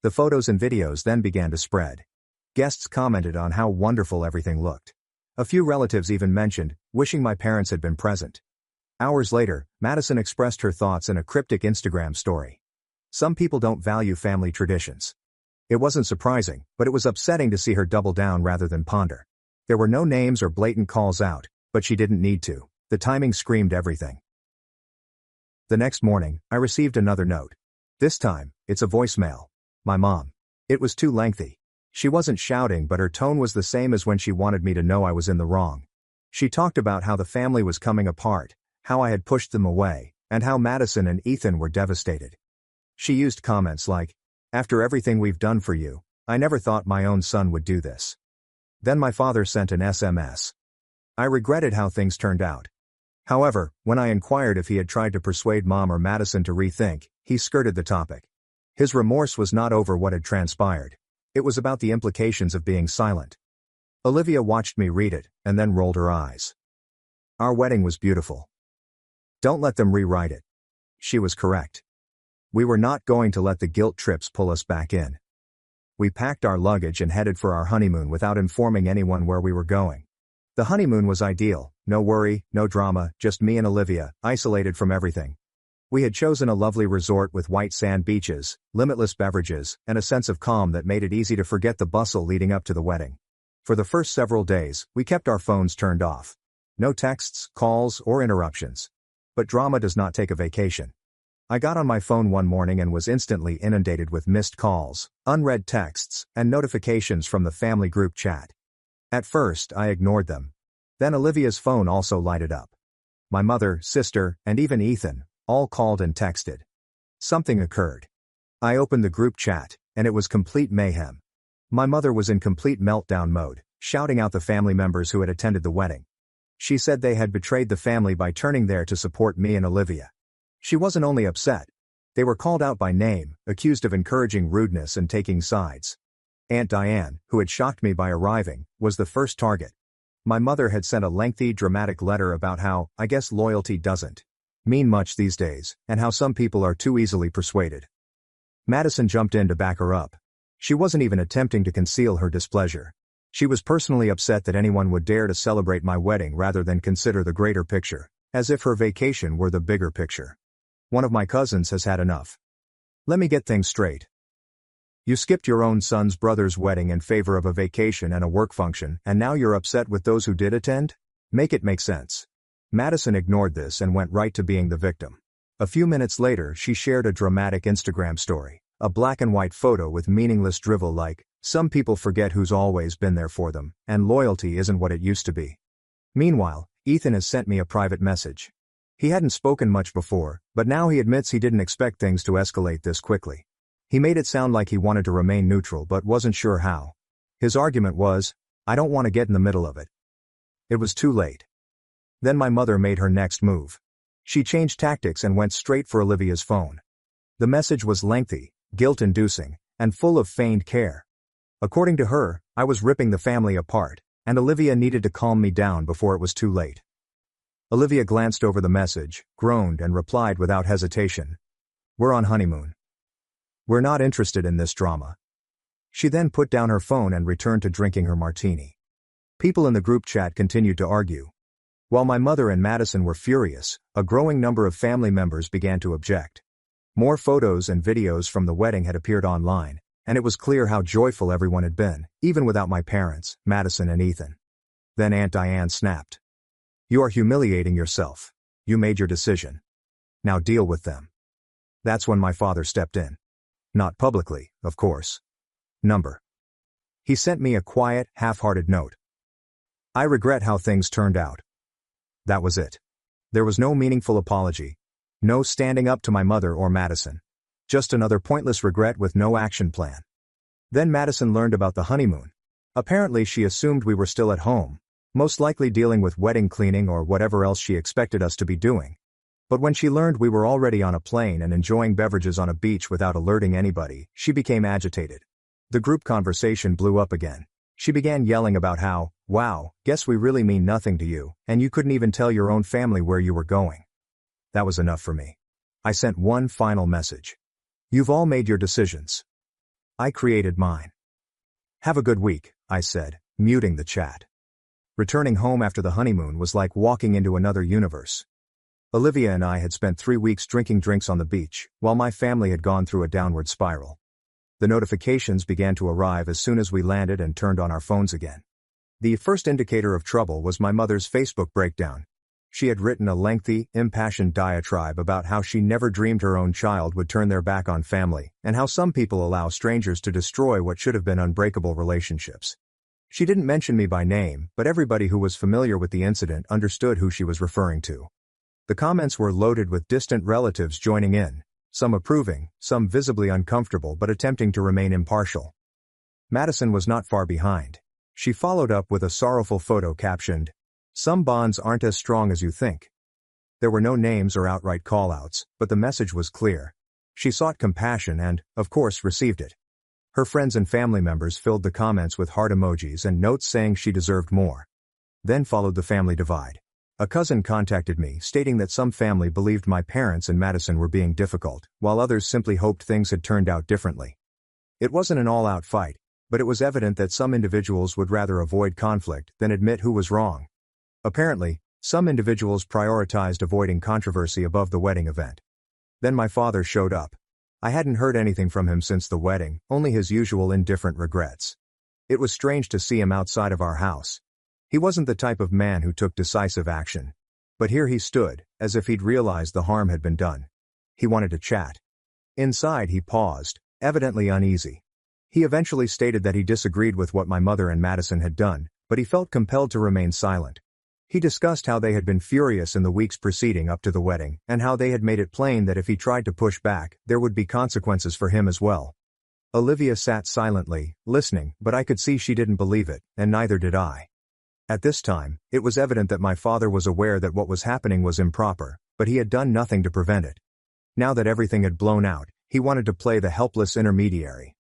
The photos and videos then began to spread. Guests commented on how wonderful everything looked. A few relatives even mentioned, wishing my parents had been present. Hours later, Madison expressed her thoughts in a cryptic Instagram story. "Some people don't value family traditions." It wasn't surprising, but it was upsetting to see her double down rather than ponder. There were no names or blatant calls out, but she didn't need to. The timing screamed everything. The next morning, I received another note. This time, it's a voicemail. My mom. It was too lengthy. She wasn't shouting, but her tone was the same as when she wanted me to know I was in the wrong. She talked about how the family was coming apart, how I had pushed them away, and how Madison and Ethan were devastated. She used comments like, "After everything we've done for you, I never thought my own son would do this." Then my father sent an SMS. I regretted how things turned out. However, when I inquired if he had tried to persuade Mom or Madison to rethink, he skirted the topic. His remorse was not over what had transpired. It was about the implications of being silent. Olivia watched me read it, and then rolled her eyes. "Our wedding was beautiful. Don't let them rewrite it." She was correct. We were not going to let the guilt trips pull us back in. We packed our luggage and headed for our honeymoon without informing anyone where we were going. The honeymoon was ideal, no worry, no drama, just me and Olivia, isolated from everything. We had chosen a lovely resort with white sand beaches, limitless beverages, and a sense of calm that made it easy to forget the bustle leading up to the wedding. For the first several days, we kept our phones turned off. No texts, calls, or interruptions. But drama does not take a vacation. I got on my phone one morning and was instantly inundated with missed calls, unread texts, and notifications from the family group chat. At first, I ignored them. Then Olivia's phone also lighted up. My mother, sister, and even Ethan, all called and texted. Something occurred. I opened the group chat, and it was complete mayhem. My mother was in complete meltdown mode, shouting out the family members who had attended the wedding. She said they had betrayed the family by turning there to support me and Olivia. She wasn't only upset. They were called out by name, accused of encouraging rudeness and taking sides. Aunt Diane, who had shocked me by arriving, was the first target. My mother had sent a lengthy, dramatic letter about how, I guess loyalty doesn't mean much these days, and how some people are too easily persuaded. Madison jumped in to back her up. She wasn't even attempting to conceal her displeasure. She was personally upset that anyone would dare to celebrate my wedding rather than consider the greater picture, as if her vacation were the bigger picture. "One of my cousins has had enough. Let me get things straight. You skipped your own son's brother's wedding in favor of a vacation and a work function, and now you're upset with those who did attend? Make it make sense." Madison ignored this and went right to being the victim. A few minutes later, she shared a dramatic Instagram story, a black and white photo with meaningless drivel like, "Some people forget who's always been there for them, and loyalty isn't what it used to be." Meanwhile, Ethan has sent me a private message. He hadn't spoken much before, but now he admits he didn't expect things to escalate this quickly. He made it sound like he wanted to remain neutral but wasn't sure how. His argument was, "I don't want to get in the middle of it." It was too late. Then my mother made her next move. She changed tactics and went straight for Olivia's phone. The message was lengthy, guilt-inducing, and full of feigned care. According to her, I was ripping the family apart, and Olivia needed to calm me down before it was too late. Olivia glanced over the message, groaned and replied without hesitation. "We're on honeymoon. We're not interested in this drama. She then put down her phone and returned to drinking her martini. People in the group chat continued to argue. While my mother and Madison were furious, a growing number of family members began to object. More photos and videos from the wedding had appeared online, and it was clear how joyful everyone had been, even without my parents, Madison and Ethan. Then Aunt Diane snapped. You are humiliating yourself. You made your decision. Now deal with them. That's when my father stepped in. Not publicly, of course. He sent me a quiet, half-hearted note. I regret how things turned out. That was it. There was no meaningful apology. No standing up to my mother or Madison. Just another pointless regret with no action plan. Then Madison learned about the honeymoon. Apparently she assumed we were still at home, most likely dealing with wedding cleaning or whatever else she expected us to be doing. But when she learned we were already on a plane and enjoying beverages on a beach without alerting anybody, she became agitated. The group conversation blew up again. She began yelling about how, wow, guess we really mean nothing to you, and you couldn't even tell your own family where you were going. That was enough for me. I sent one final message. You've all made your decisions. I created mine. Have a good week, I said, muting the chat. Returning home after the honeymoon was like walking into another universe. Olivia and I had spent 3 weeks drinking drinks on the beach, while my family had gone through a downward spiral. The notifications began to arrive as soon as we landed and turned on our phones again. The first indicator of trouble was my mother's Facebook breakdown. She had written a lengthy, impassioned diatribe about how she never dreamed her own child would turn their back on family, and how some people allow strangers to destroy what should have been unbreakable relationships. She didn't mention me by name, but everybody who was familiar with the incident understood who she was referring to. The comments were loaded with distant relatives joining in, some approving, some visibly uncomfortable but attempting to remain impartial. Madison was not far behind. She followed up with a sorrowful photo captioned, "Some bonds aren't as strong as you think." There were no names or outright call-outs, but the message was clear. She sought compassion and, of course, received it. Her friends and family members filled the comments with heart emojis and notes saying she deserved more. Then followed the family divide. A cousin contacted me stating that some family believed my parents and Madison were being difficult, while others simply hoped things had turned out differently. It wasn't an all-out fight, but it was evident that some individuals would rather avoid conflict than admit who was wrong. Apparently, some individuals prioritized avoiding controversy above the wedding event. Then my father showed up. I hadn't heard anything from him since the wedding, only his usual indifferent regrets. It was strange to see him outside of our house. He wasn't the type of man who took decisive action. But here he stood, as if he'd realized the harm had been done. He wanted to chat. Inside he paused, evidently uneasy. He eventually stated that he disagreed with what my mother and Madison had done, but he felt compelled to remain silent. He discussed how they had been furious in the weeks preceding up to the wedding, and how they had made it plain that if he tried to push back, there would be consequences for him as well. Olivia sat silently, listening, but I could see she didn't believe it, and neither did I. At this time, it was evident that my father was aware that what was happening was improper, but he had done nothing to prevent it. Now that everything had blown out, he wanted to play the helpless intermediary.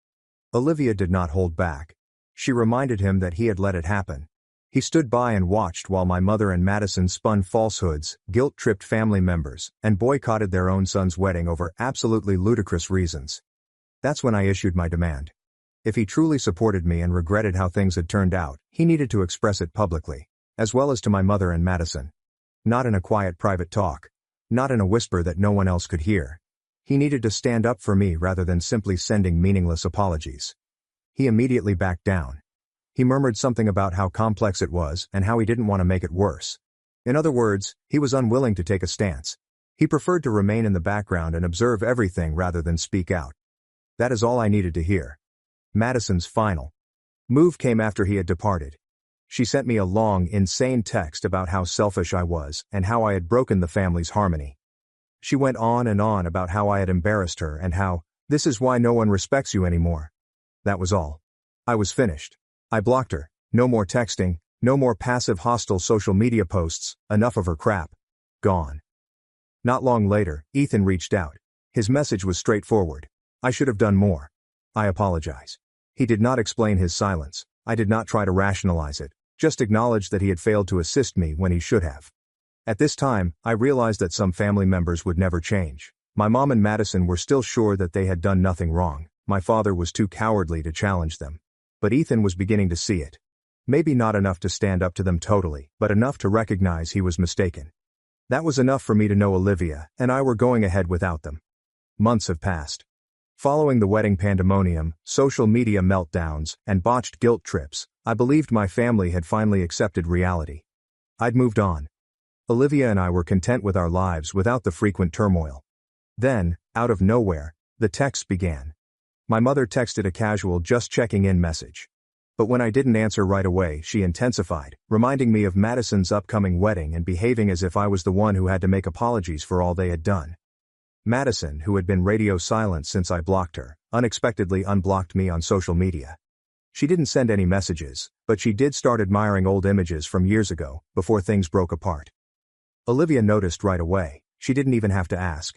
Olivia did not hold back. She reminded him that he had let it happen. He stood by and watched while my mother and Madison spun falsehoods, guilt-tripped family members, and boycotted their own son's wedding over absolutely ludicrous reasons. That's when I issued my demand. If he truly supported me and regretted how things had turned out, he needed to express it publicly, as well as to my mother and Madison. Not in a quiet private talk. Not in a whisper that no one else could hear. He needed to stand up for me rather than simply sending meaningless apologies. He immediately backed down. He murmured something about how complex it was and how he didn't want to make it worse. In other words, he was unwilling to take a stance. He preferred to remain in the background and observe everything rather than speak out. That is all I needed to hear. Madison's final move came after he had departed. She sent me a long, insane text about how selfish I was and how I had broken the family's harmony. She went on and on about how I had embarrassed her and how, this is why no one respects you anymore. That was all. I was finished. I blocked her. No more texting, no more passive hostile social media posts, enough of her crap. Gone. Not long later, Ethan reached out. His message was straightforward. I should have done more. I apologize. He did not explain his silence. I did not try to rationalize it, just acknowledged that he had failed to assist me when he should have. At this time, I realized that some family members would never change. My mom and Madison were still sure that they had done nothing wrong. My father was too cowardly to challenge them. But Ethan was beginning to see it. Maybe not enough to stand up to them totally, but enough to recognize he was mistaken. That was enough for me to know Olivia and I were going ahead without them. Months have passed. Following the wedding pandemonium, social media meltdowns, and botched guilt trips, I believed my family had finally accepted reality. I'd moved on. Olivia and I were content with our lives without the frequent turmoil. Then, out of nowhere, the texts began. My mother texted a casual just checking in message. But when I didn't answer right away, she intensified, reminding me of Madison's upcoming wedding and behaving as if I was the one who had to make apologies for all they had done. Madison, who had been radio silent since I blocked her, unexpectedly unblocked me on social media. She didn't send any messages, but she did start admiring old images from years ago, before things broke apart. Olivia noticed right away. She didn't even have to ask.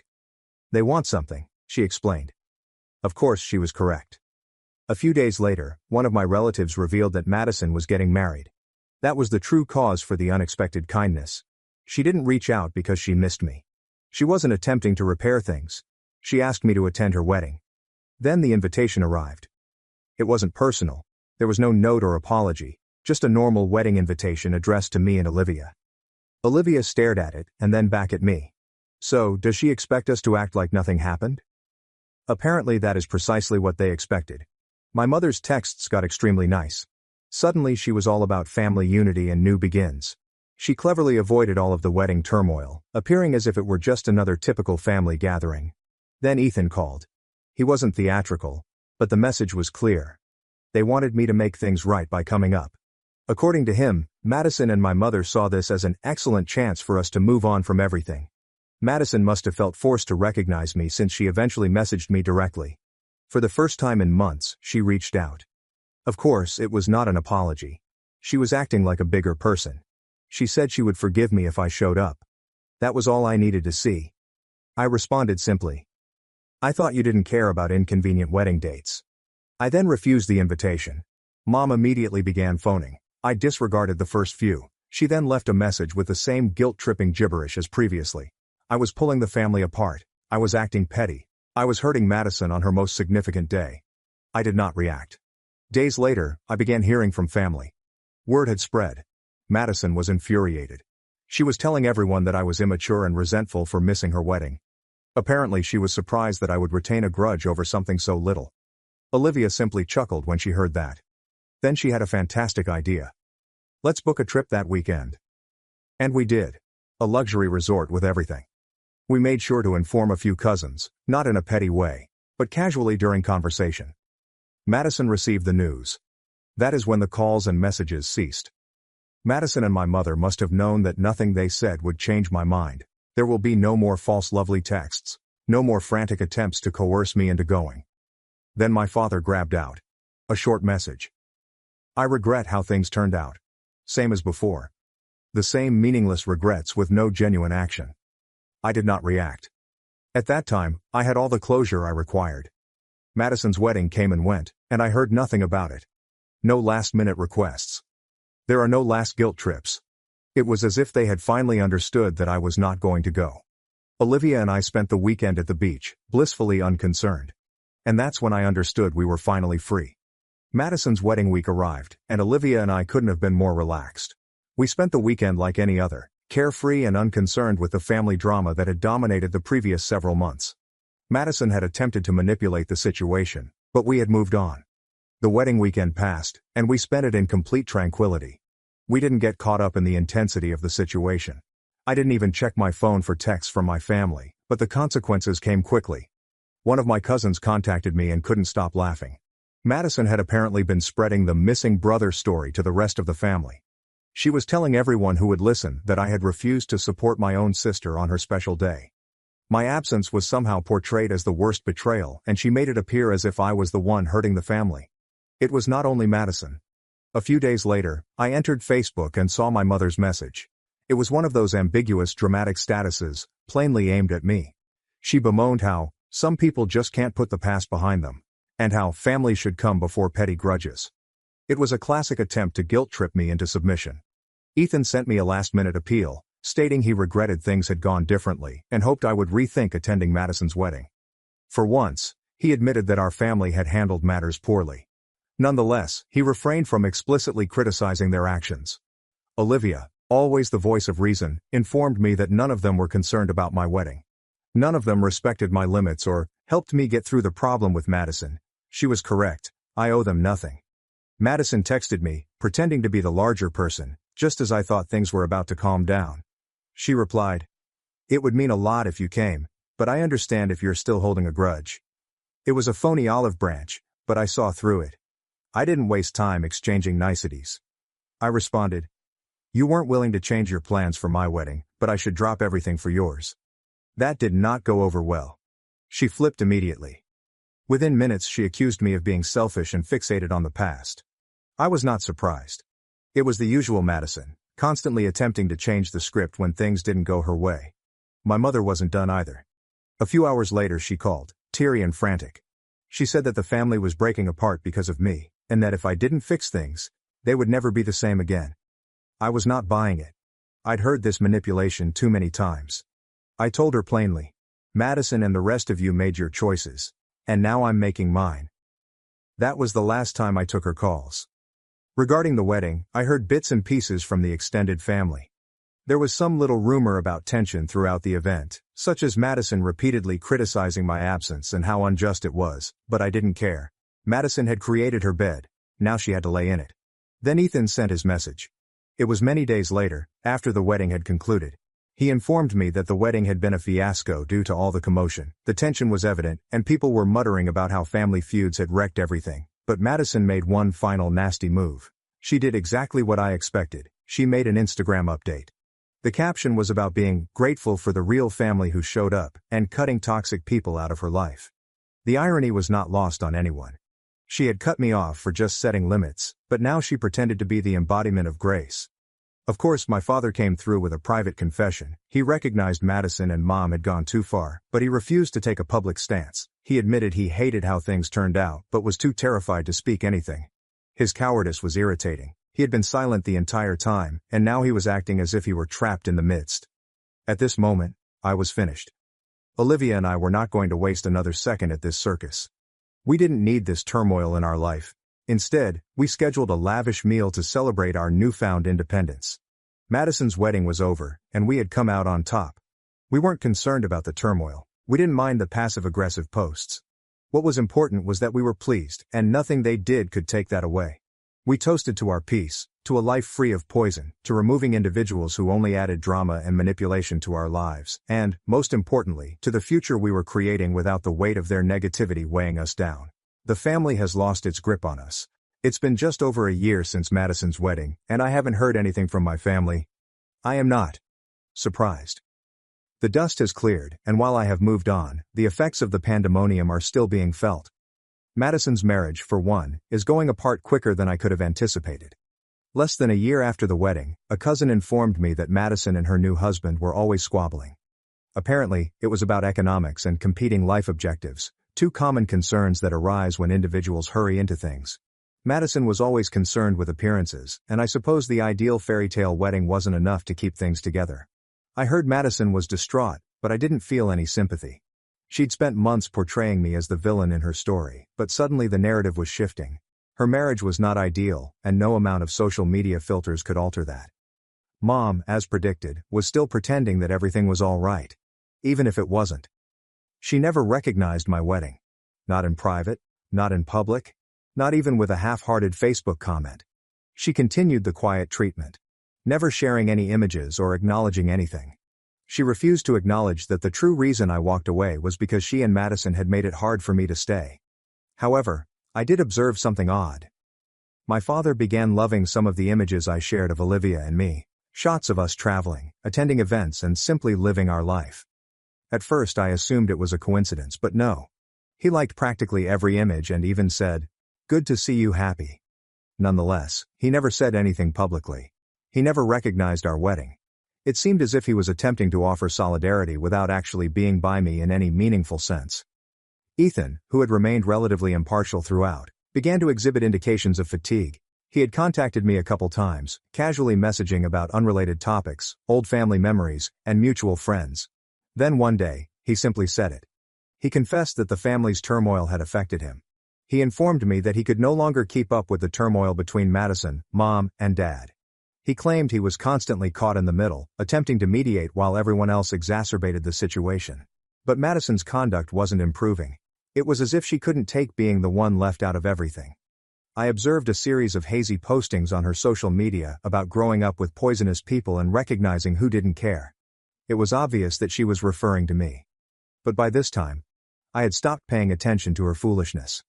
"They want something," she explained. Of course she was correct. A few days later, one of my relatives revealed that Madison was getting married. That was the true cause for the unexpected kindness. She didn't reach out because she missed me. She wasn't attempting to repair things. She asked me to attend her wedding. Then the invitation arrived. It wasn't personal. There was no note or apology, just a normal wedding invitation addressed to me and Olivia. Olivia stared at it, and then back at me. So, does she expect us to act like nothing happened? Apparently that is precisely what they expected. My mother's texts got extremely nice. Suddenly she was all about family unity and new begins. She cleverly avoided all of the wedding turmoil, appearing as if it were just another typical family gathering. Then Ethan called. He wasn't theatrical, but the message was clear. They wanted me to make things right by coming up. According to him, Madison and my mother saw this as an excellent chance for us to move on from everything. Madison must have felt forced to recognize me since she eventually messaged me directly. For the first time in months, she reached out. Of course, it was not an apology. She was acting like a bigger person. She said she would forgive me if I showed up. That was all I needed to see. I responded simply. "I thought you didn't care about inconvenient wedding dates." I then refused the invitation. Mom immediately began phoning. I disregarded the first few. She then left a message with the same guilt-tripping gibberish as previously. I was pulling the family apart. I was acting petty. I was hurting Madison on her most significant day. I did not react. Days later, I began hearing from family. Word had spread. Madison was infuriated. She was telling everyone that I was immature and resentful for missing her wedding. Apparently she was surprised that I would retain a grudge over something so little. Olivia simply chuckled when she heard that. Then she had a fantastic idea. "Let's book a trip that weekend." And we did. A luxury resort with everything. We made sure to inform a few cousins, not in a petty way, but casually during conversation. Madison received the news. That is when the calls and messages ceased. Madison and my mother must have known that nothing they said would change my mind. There will be no more false lovely texts, no more frantic attempts to coerce me into going. Then my father grabbed out a short message. "I regret how things turned out." Same as before. The same meaningless regrets with no genuine action. I did not react. At that time, I had all the closure I required. Madison's wedding came and went, and I heard nothing about it. No last-minute requests. There are no last guilt trips. It was as if they had finally understood that I was not going to go. Olivia and I spent the weekend at the beach, blissfully unconcerned. And that's when I understood we were finally free. Madison's wedding week arrived, and Olivia and I couldn't have been more relaxed. We spent the weekend like any other, carefree and unconcerned with the family drama that had dominated the previous several months. Madison had attempted to manipulate the situation, but we had moved on. The wedding weekend passed, and we spent it in complete tranquility. We didn't get caught up in the intensity of the situation. I didn't even check my phone for texts from my family, but the consequences came quickly. One of my cousins contacted me and couldn't stop laughing. Madison had apparently been spreading the missing brother story to the rest of the family. She was telling everyone who would listen that I had refused to support my own sister on her special day. My absence was somehow portrayed as the worst betrayal, and she made it appear as if I was the one hurting the family. It was not only Madison. A few days later, I entered Facebook and saw my mother's message. It was one of those ambiguous dramatic statuses, plainly aimed at me. She bemoaned how some people just can't put the past behind them, and how family should come before petty grudges. It was a classic attempt to guilt-trip me into submission. Ethan sent me a last-minute appeal, stating he regretted things had gone differently and hoped I would rethink attending Madison's wedding. For once, he admitted that our family had handled matters poorly. Nonetheless, he refrained from explicitly criticizing their actions. Olivia, always the voice of reason, informed me that none of them were concerned about my wedding. None of them respected my limits or helped me get through the problem with Madison. She was correct, I owe them nothing. Madison texted me, pretending to be the larger person, just as I thought things were about to calm down. She replied, "It would mean a lot if you came, but I understand if you're still holding a grudge." It was a phony olive branch, but I saw through it. I didn't waste time exchanging niceties. I responded, "You weren't willing to change your plans for my wedding, but I should drop everything for yours." That did not go over well. She flipped immediately. Within minutes she accused me of being selfish and fixated on the past. I was not surprised. It was the usual Madison, constantly attempting to change the script when things didn't go her way. My mother wasn't done either. A few hours later she called, teary and frantic. She said that the family was breaking apart because of me, and that if I didn't fix things, they would never be the same again. I was not buying it. I'd heard this manipulation too many times. I told her plainly, "Madison and the rest of you made your choices, and now I'm making mine." That was the last time I took her calls. Regarding the wedding, I heard bits and pieces from the extended family. There was some little rumor about tension throughout the event, such as Madison repeatedly criticizing my absence and how unjust it was, but I didn't care. Madison had created her bed, now she had to lay in it. Then Ethan sent his message. It was many days later, after the wedding had concluded. He informed me that the wedding had been a fiasco due to all the commotion. The tension was evident, and people were muttering about how family feuds had wrecked everything. But Madison made one final nasty move. She did exactly what I expected. She made an Instagram update. The caption was about being grateful for the real family who showed up and cutting toxic people out of her life. The irony was not lost on anyone. She had cut me off for just setting limits, but now she pretended to be the embodiment of grace. Of course, my father came through with a private confession. He recognized Madison and Mom had gone too far, but he refused to take a public stance. He admitted he hated how things turned out, but was too terrified to speak anything. His cowardice was irritating. He had been silent the entire time, and now he was acting as if he were trapped in the midst. At this moment, I was finished. Olivia and I were not going to waste another second at this circus. We didn't need this turmoil in our life. Instead, we scheduled a lavish meal to celebrate our newfound independence. Madison's wedding was over, and we had come out on top. We weren't concerned about the turmoil. We didn't mind the passive-aggressive posts. What was important was that we were pleased, and nothing they did could take that away. We toasted to our peace, to a life free of poison, to removing individuals who only added drama and manipulation to our lives, and, most importantly, to the future we were creating without the weight of their negativity weighing us down. The family has lost its grip on us. It's been just over a year since Madison's wedding, and I haven't heard anything from my family. I am not surprised. The dust has cleared, and while I have moved on, the effects of the pandemonium are still being felt. Madison's marriage, for one, is going apart quicker than I could have anticipated. Less than a year after the wedding, a cousin informed me that Madison and her new husband were always squabbling. Apparently, it was about economics and competing life objectives, two common concerns that arise when individuals hurry into things. Madison was always concerned with appearances, and I suppose the ideal fairy tale wedding wasn't enough to keep things together. I heard Madison was distraught, but I didn't feel any sympathy. She'd spent months portraying me as the villain in her story, but suddenly the narrative was shifting. Her marriage was not ideal, and no amount of social media filters could alter that. Mom, as predicted, was still pretending that everything was all right. Even if it wasn't. She never recognized my wedding. Not in private, not in public, not even with a half-hearted Facebook comment. She continued the quiet treatment, never sharing any images or acknowledging anything. She refused to acknowledge that the true reason I walked away was because she and Madison had made it hard for me to stay. However, I did observe something odd. My father began loving some of the images I shared of Olivia and me, shots of us traveling, attending events and simply living our life. At first I assumed it was a coincidence, but no. He liked practically every image and even said, "Good to see you happy." Nonetheless, he never said anything publicly. He never recognized our wedding. It seemed as if he was attempting to offer solidarity without actually being by me in any meaningful sense. Ethan, who had remained relatively impartial throughout, began to exhibit indications of fatigue. He had contacted me a couple times, casually messaging about unrelated topics, old family memories, and mutual friends. Then one day, he simply said it. He confessed that the family's turmoil had affected him. He informed me that he could no longer keep up with the turmoil between Madison, Mom, and Dad. He claimed he was constantly caught in the middle, attempting to mediate while everyone else exacerbated the situation. But Madison's conduct wasn't improving. It was as if she couldn't take being the one left out of everything. I observed a series of hazy postings on her social media about growing up with poisonous people and recognizing who didn't care. It was obvious that she was referring to me. But by this time, I had stopped paying attention to her foolishness.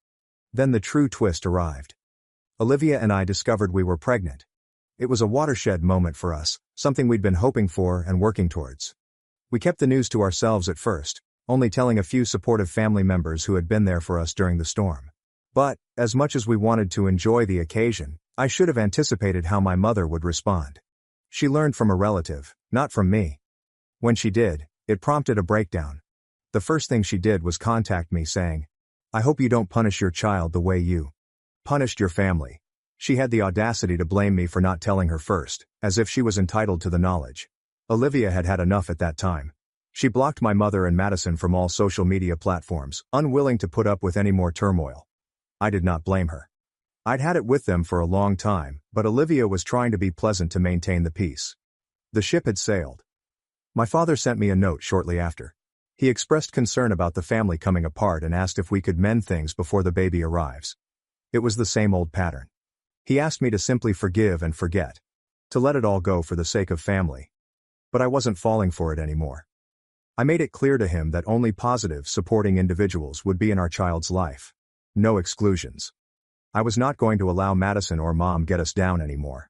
Then the true twist arrived. Olivia and I discovered we were pregnant. It was a watershed moment for us, something we'd been hoping for and working towards. We kept the news to ourselves at first, only telling a few supportive family members who had been there for us during the storm. But, as much as we wanted to enjoy the occasion, I should have anticipated how my mother would respond. She learned from a relative, not from me. When she did, it prompted a breakdown. The first thing she did was contact me saying, "I hope you don't punish your child the way you punished your family." She had the audacity to blame me for not telling her first, as if she was entitled to the knowledge. Olivia had had enough at that time. She blocked my mother and Madison from all social media platforms, unwilling to put up with any more turmoil. I did not blame her. I'd had it with them for a long time, but Olivia was trying to be pleasant to maintain the peace. The ship had sailed. My father sent me a note shortly after. He expressed concern about the family coming apart and asked if we could mend things before the baby arrives. It was the same old pattern. He asked me to simply forgive and forget. To let it all go for the sake of family. But I wasn't falling for it anymore. I made it clear to him that only positive, supporting individuals would be in our child's life. No exclusions. I was not going to allow Madison or Mom get us down anymore.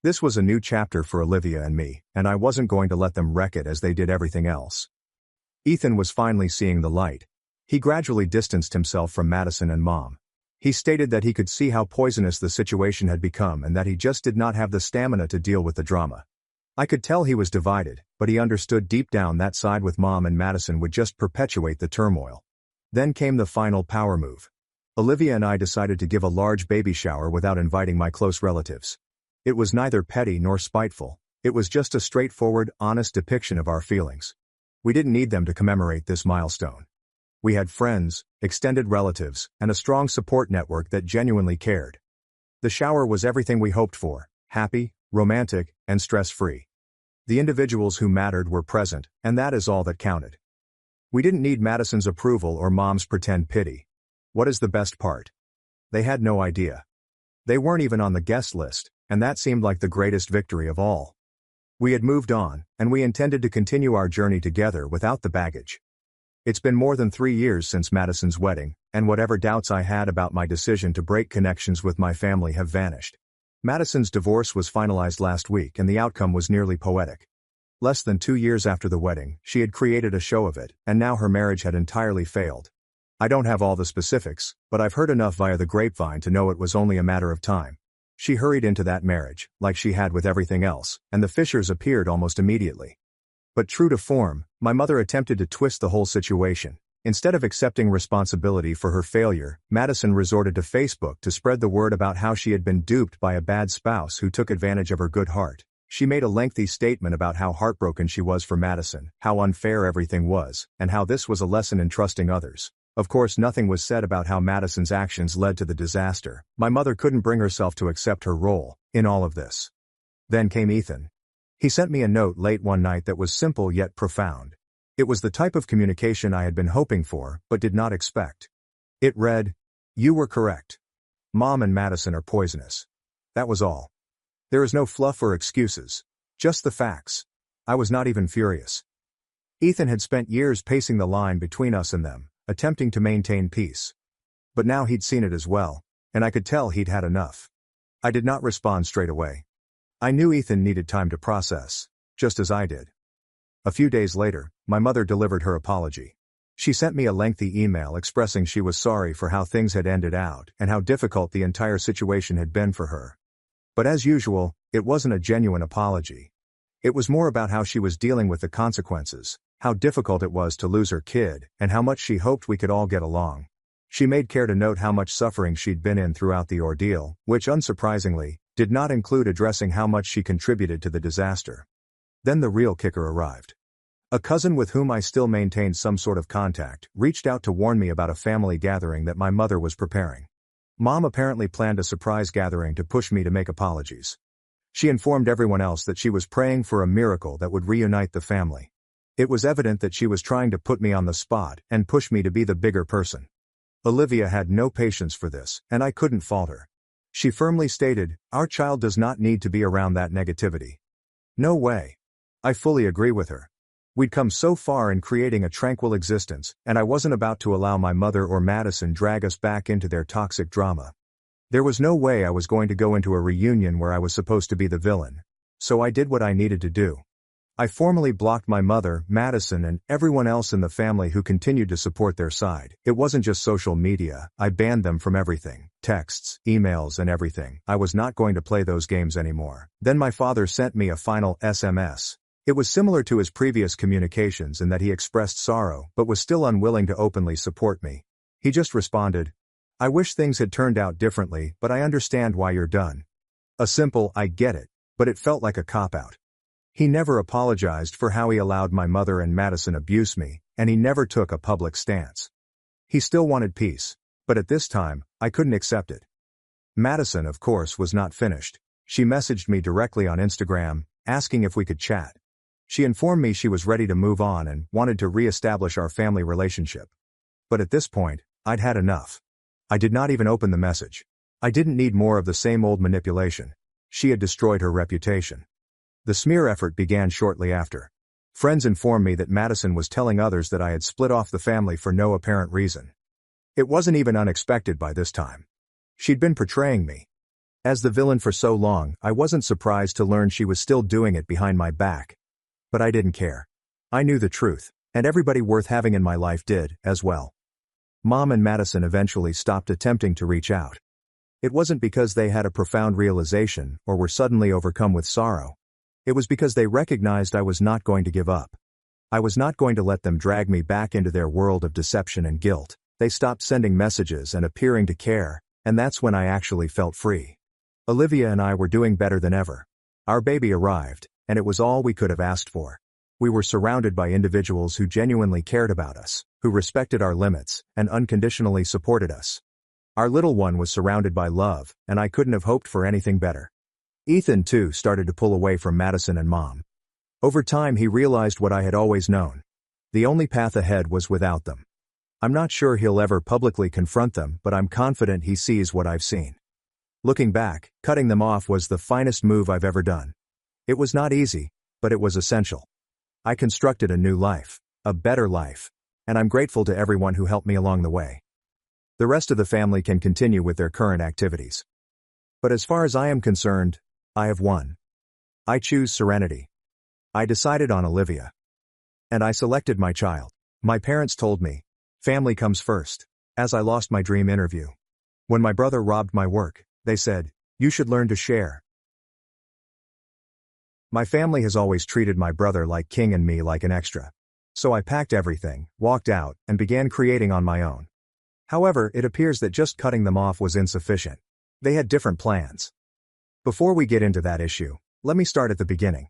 This was a new chapter for Olivia and me, and I wasn't going to let them wreck it as they did everything else. Ethan was finally seeing the light. He gradually distanced himself from Madison and Mom. He stated that he could see how poisonous the situation had become and that he just did not have the stamina to deal with the drama. I could tell he was divided, but he understood deep down that side with Mom and Madison would just perpetuate the turmoil. Then came the final power move. Olivia and I decided to give a large baby shower without inviting my close relatives. It was neither petty nor spiteful. It was just a straightforward, honest depiction of our feelings. We didn't need them to commemorate this milestone. We had friends, extended relatives, and a strong support network that genuinely cared. The shower was everything we hoped for: happy, romantic, and stress-free. The individuals who mattered were present, and that is all that counted. We didn't need Madison's approval or Mom's pretend pity. What is the best part? They had no idea. They weren't even on the guest list, and that seemed like the greatest victory of all. We had moved on, and we intended to continue our journey together without the baggage. It's been more than 3 years since Madison's wedding, and whatever doubts I had about my decision to break connections with my family have vanished. Madison's divorce was finalized last week and the outcome was nearly poetic. Less than 2 years after the wedding, she had created a show of it, and now her marriage had entirely failed. I don't have all the specifics, but I've heard enough via the grapevine to know it was only a matter of time. She hurried into that marriage, like she had with everything else, and the fissures appeared almost immediately. But true to form, my mother attempted to twist the whole situation. Instead of accepting responsibility for her failure, Madison resorted to Facebook to spread the word about how she had been duped by a bad spouse who took advantage of her good heart. She made a lengthy statement about how heartbroken she was for Madison, how unfair everything was, and how this was a lesson in trusting others. Of course, nothing was said about how Madison's actions led to the disaster. My mother couldn't bring herself to accept her role in all of this. Then came Ethan. He sent me a note late one night that was simple yet profound. It was the type of communication I had been hoping for, but did not expect. It read, "You were correct. Mom and Madison are poisonous." That was all. There is no fluff or excuses. Just the facts. I was not even furious. Ethan had spent years pacing the line between us and them, attempting to maintain peace. But now he'd seen it as well, and I could tell he'd had enough. I did not respond straight away. I knew Ethan needed time to process, just as I did. A few days later, my mother delivered her apology. She sent me a lengthy email expressing she was sorry for how things had ended out and how difficult the entire situation had been for her. But as usual, it wasn't a genuine apology. It was more about how she was dealing with the consequences, how difficult it was to lose her kid, and how much she hoped we could all get along. She made care to note how much suffering she'd been in throughout the ordeal, which unsurprisingly, did not include addressing how much she contributed to the disaster. Then the real kicker arrived. A cousin with whom I still maintained some sort of contact reached out to warn me about a family gathering that my mother was preparing. Mom apparently planned a surprise gathering to push me to make apologies. She informed everyone else that she was praying for a miracle that would reunite the family. It was evident that she was trying to put me on the spot and push me to be the bigger person. Olivia had no patience for this, and I couldn't fault her. She firmly stated, "Our child does not need to be around that negativity." No way. I fully agree with her. We'd come so far in creating a tranquil existence, and I wasn't about to allow my mother or Madison drag us back into their toxic drama. There was no way I was going to go into a reunion where I was supposed to be the villain. So I did what I needed to do. I formally blocked my mother, Madison, and everyone else in the family who continued to support their side. It wasn't just social media, I banned them from everything. Texts, emails, and everything. I was not going to play those games anymore. Then my father sent me a final SMS. It was similar to his previous communications in that he expressed sorrow but was still unwilling to openly support me. He just responded, "I wish things had turned out differently, but I understand why you're done." A simple, "I get it," but it felt like a cop-out. He never apologized for how he allowed my mother and Madison abuse me, and he never took a public stance. He still wanted peace, but at this time, I couldn't accept it. Madison, of course, was not finished. She messaged me directly on Instagram, asking if we could chat. She informed me she was ready to move on and wanted to re-establish our family relationship. But at this point, I'd had enough. I did not even open the message. I didn't need more of the same old manipulation. She had destroyed her reputation. The smear effort began shortly after. Friends informed me that Madison was telling others that I had split off the family for no apparent reason. It wasn't even unexpected by this time. She'd been portraying me as the villain for so long, I wasn't surprised to learn she was still doing it behind my back. But I didn't care. I knew the truth, and everybody worth having in my life did, as well. Mom and Madison eventually stopped attempting to reach out. It wasn't because they had a profound realization or were suddenly overcome with sorrow. It was because they recognized I was not going to give up. I was not going to let them drag me back into their world of deception and guilt. They stopped sending messages and appearing to care, and that's when I actually felt free. Olivia and I were doing better than ever. Our baby arrived, and it was all we could have asked for. We were surrounded by individuals who genuinely cared about us, who respected our limits, and unconditionally supported us. Our little one was surrounded by love, and I couldn't have hoped for anything better. Ethan, too, started to pull away from Madison and Mom. Over time he realized what I had always known. The only path ahead was without them. I'm not sure he'll ever publicly confront them, but I'm confident he sees what I've seen. Looking back, cutting them off was the finest move I've ever done. It was not easy, but it was essential. I constructed a new life, a better life, and I'm grateful to everyone who helped me along the way. The rest of the family can continue with their current activities. But as far as I am concerned, I have won. I choose serenity. I decided on Olivia. And I selected my child. My parents told me, family comes first, as I lost my dream interview. When my brother robbed my work, they said, you should learn to share. My family has always treated my brother like king and me like an extra. So I packed everything, walked out, and began creating on my own. However, it appears that just cutting them off was insufficient. They had different plans. Before we get into that issue, let me start at the beginning.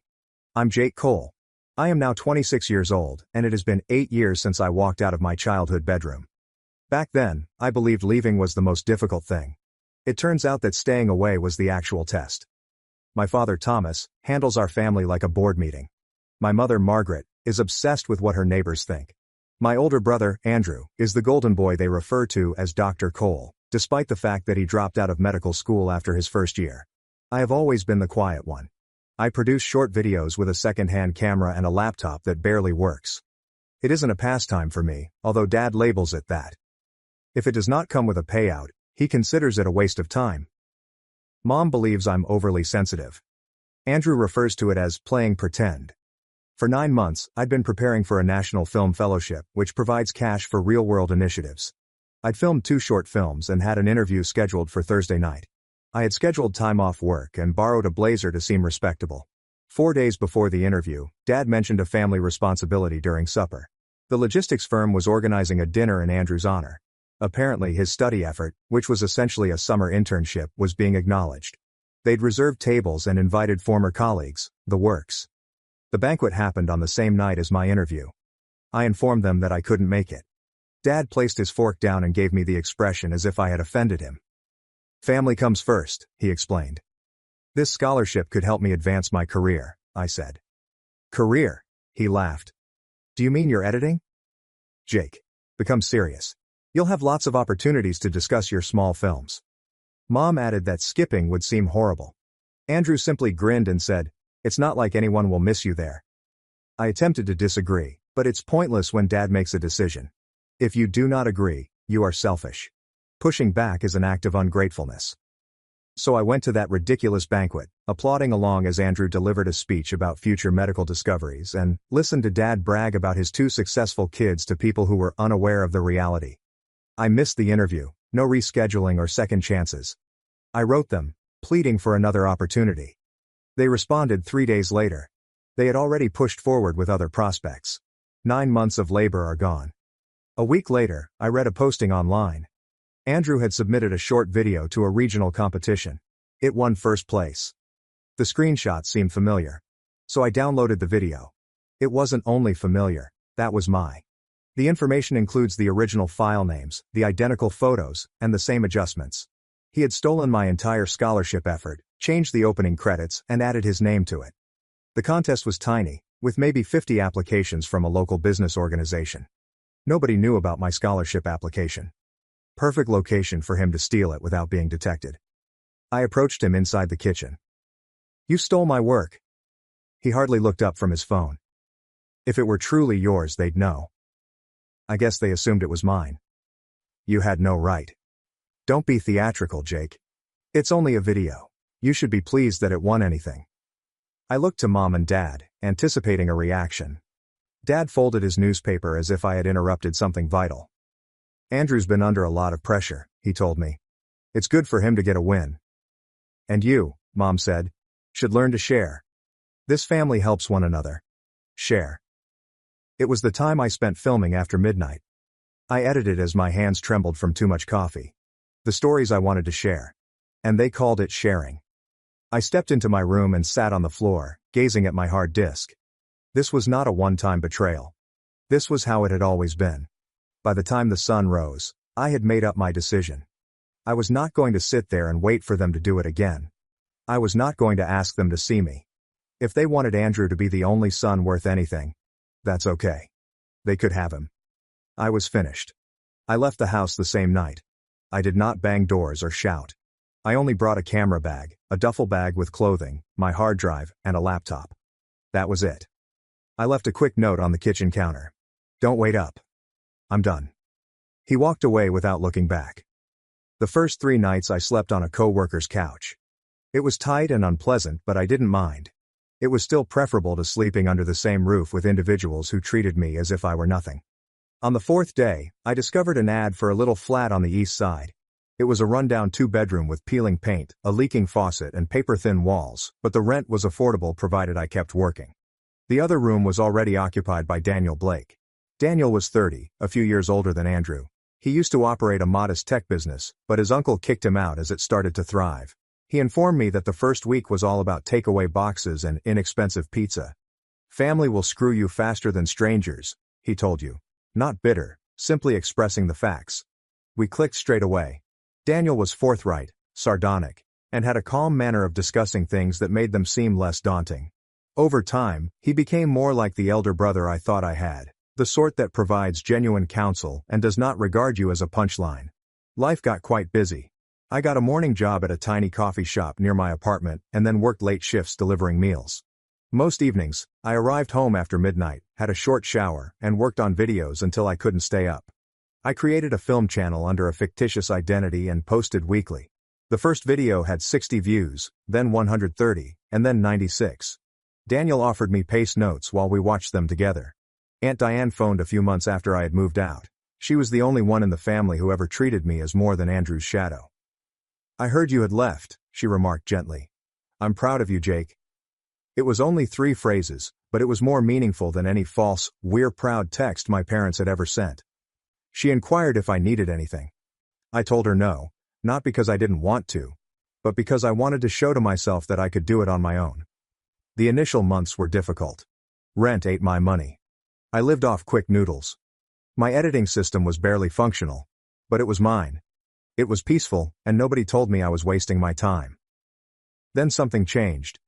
I'm Jake Cole. I am now 26 years old, and it has been 8 years since I walked out of my childhood bedroom. Back then, I believed leaving was the most difficult thing. It turns out that staying away was the actual test. My father, Thomas, handles our family like a board meeting. My mother, Margaret, is obsessed with what her neighbors think. My older brother, Andrew, is the golden boy they refer to as Dr. Cole, despite the fact that he dropped out of medical school after his first year. I have always been the quiet one. I produce short videos with a second-hand camera and a laptop that barely works. It isn't a pastime for me, although Dad labels it that. If it does not come with a payout, he considers it a waste of time. Mom believes I'm overly sensitive. Andrew refers to it as playing pretend. For 9 months, I'd been preparing for a National Film Fellowship, which provides cash for real-world initiatives. I'd filmed 2 short films and had an interview scheduled for Thursday night. I had scheduled time off work and borrowed a blazer to seem respectable. 4 days before the interview, Dad mentioned a family responsibility during supper. The logistics firm was organizing a dinner in Andrew's honor. Apparently his study effort, which was essentially a summer internship, was being acknowledged. They'd reserved tables and invited former colleagues, the works. The banquet happened on the same night as my interview. I informed them that I couldn't make it. Dad placed his fork down and gave me the expression as if I had offended him. "Family comes first," he explained. "This scholarship could help me advance my career," I said. "Career?" he laughed. "Do you mean you're editing?" "Jake, become serious. You'll have lots of opportunities to discuss your small films." Mom added that skipping would seem horrible. Andrew simply grinned and said, "It's not like anyone will miss you there." I attempted to disagree, but it's pointless when Dad makes a decision. If you do not agree, you are selfish. Pushing back is an act of ungratefulness. So I went to that ridiculous banquet, applauding along as Andrew delivered a speech about future medical discoveries and listened to Dad brag about his 2 successful kids to people who were unaware of the reality. I missed the interview, no rescheduling or second chances. I wrote them, pleading for another opportunity. They responded 3 days later. They had already pushed forward with other prospects. 9 months of labor are gone. A week later, I read a posting online. Andrew had submitted a short video to a regional competition. It won first place. The screenshot seemed familiar. So I downloaded the video. It wasn't only familiar, that was my. The information includes the original file names, the identical photos, and the same adjustments. He had stolen my entire scholarship effort, changed the opening credits, and added his name to it. The contest was tiny, with maybe 50 applications from a local business organization. Nobody knew about my scholarship application. Perfect location for him to steal it without being detected. I approached him inside the kitchen. "You stole my work." He hardly looked up from his phone. "If it were truly yours, they'd know." "I guess they assumed it was mine." "You had no right." "Don't be theatrical, Jake. It's only a video. You should be pleased that it won anything." I looked to Mom and Dad, anticipating a reaction. Dad folded his newspaper as if I had interrupted something vital. "Andrew's been under a lot of pressure," he told me. "It's good for him to get a win." "And you," Mom said, "should learn to share. This family helps one another. Share." It was the time I spent filming after midnight. I edited as my hands trembled from too much coffee. The stories I wanted to share. And they called it sharing. I stepped into my room and sat on the floor, gazing at my hard disk. This was not a one-time betrayal. This was how it had always been. By the time the sun rose, I had made up my decision. I was not going to sit there and wait for them to do it again. I was not going to ask them to see me. If they wanted Andrew to be the only son worth anything, that's okay. They could have him. I was finished. I left the house the same night. I did not bang doors or shout. I only brought a camera bag, a duffel bag with clothing, my hard drive, and a laptop. That was it. I left a quick note on the kitchen counter. "Don't wait up. I'm done." He walked away without looking back. The first 3 nights I slept on a co-worker's couch. It was tight and unpleasant, but I didn't mind. It was still preferable to sleeping under the same roof with individuals who treated me as if I were nothing. On the 4th day, I discovered an ad for a little flat on the east side. It was a rundown 2-bedroom with peeling paint, a leaking faucet, and paper-thin walls, but the rent was affordable provided I kept working. The other room was already occupied by Daniel Blake. Daniel was 30, a few years older than Andrew. He used to operate a modest tech business, but his uncle kicked him out as it started to thrive. He informed me that the first week was all about takeaway boxes and inexpensive pizza. "Family will screw you faster than strangers," he told you. Not bitter, simply expressing the facts. We clicked straight away. Daniel was forthright, sardonic, and had a calm manner of discussing things that made them seem less daunting. Over time, he became more like the elder brother I thought I had, the sort that provides genuine counsel and does not regard you as a punchline. Life got quite busy. I got a morning job at a tiny coffee shop near my apartment and then worked late shifts delivering meals. Most evenings, I arrived home after midnight, had a short shower, and worked on videos until I couldn't stay up. I created a film channel under a fictitious identity and posted weekly. The first video had 60 views, then 130, and then 96. Daniel offered me paste notes while we watched them together. Aunt Diane phoned a few months after I had moved out. She was the only one in the family who ever treated me as more than Andrew's shadow. "I heard you had left," she remarked gently. "I'm proud of you, Jake." It was only 3 phrases, but it was more meaningful than any false, "we're proud" text my parents had ever sent. She inquired if I needed anything. I told her no, not because I didn't want to, but because I wanted to show to myself that I could do it on my own. The initial months were difficult. Rent ate my money. I lived off quick noodles. My editing system was barely functional, but it was mine. It was peaceful, and nobody told me I was wasting my time. Then something changed.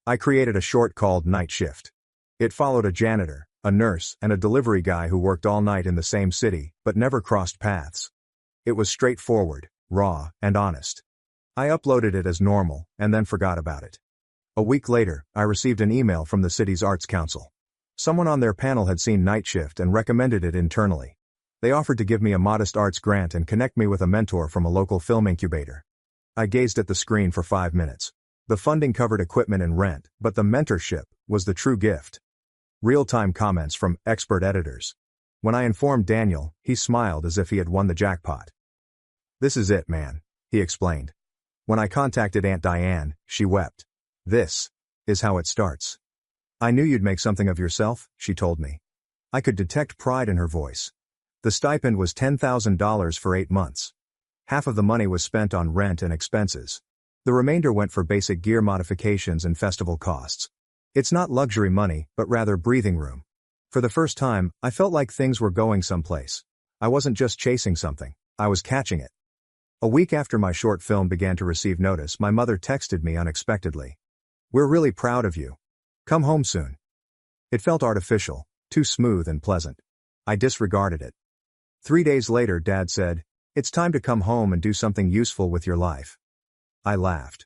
I created a short called Night Shift. It followed a janitor, a nurse, and a delivery guy who worked all night in the same city, but never crossed paths. It was straightforward, raw, and honest. I uploaded it as normal, and then forgot about it. A week later, I received an email from the city's Arts Council. Someone on their panel had seen Night Shift and recommended it internally. They offered to give me a modest arts grant and connect me with a mentor from a local film incubator. I gazed at the screen for 5 minutes. The funding covered equipment and rent, but the mentorship was the true gift. Real-time comments from expert editors. When I informed Daniel, he smiled as if he had won the jackpot. "This is it, man," he explained. When I contacted Aunt Diane, she wept. "This is how it starts." "I knew you'd make something of yourself," she told me. I could detect pride in her voice. The stipend was $10,000 for 8 months. Half of the money was spent on rent and expenses. The remainder went for basic gear modifications and festival costs. It's not luxury money, but rather breathing room. For the first time, I felt like things were going someplace. I wasn't just chasing something, I was catching it. A week after my short film began to receive notice, my mother texted me unexpectedly. "We're really proud of you. Come home soon." It felt artificial, too smooth and pleasant. I disregarded it. 3 days later, Dad said, "It's time to come home and do something useful with your life." I laughed.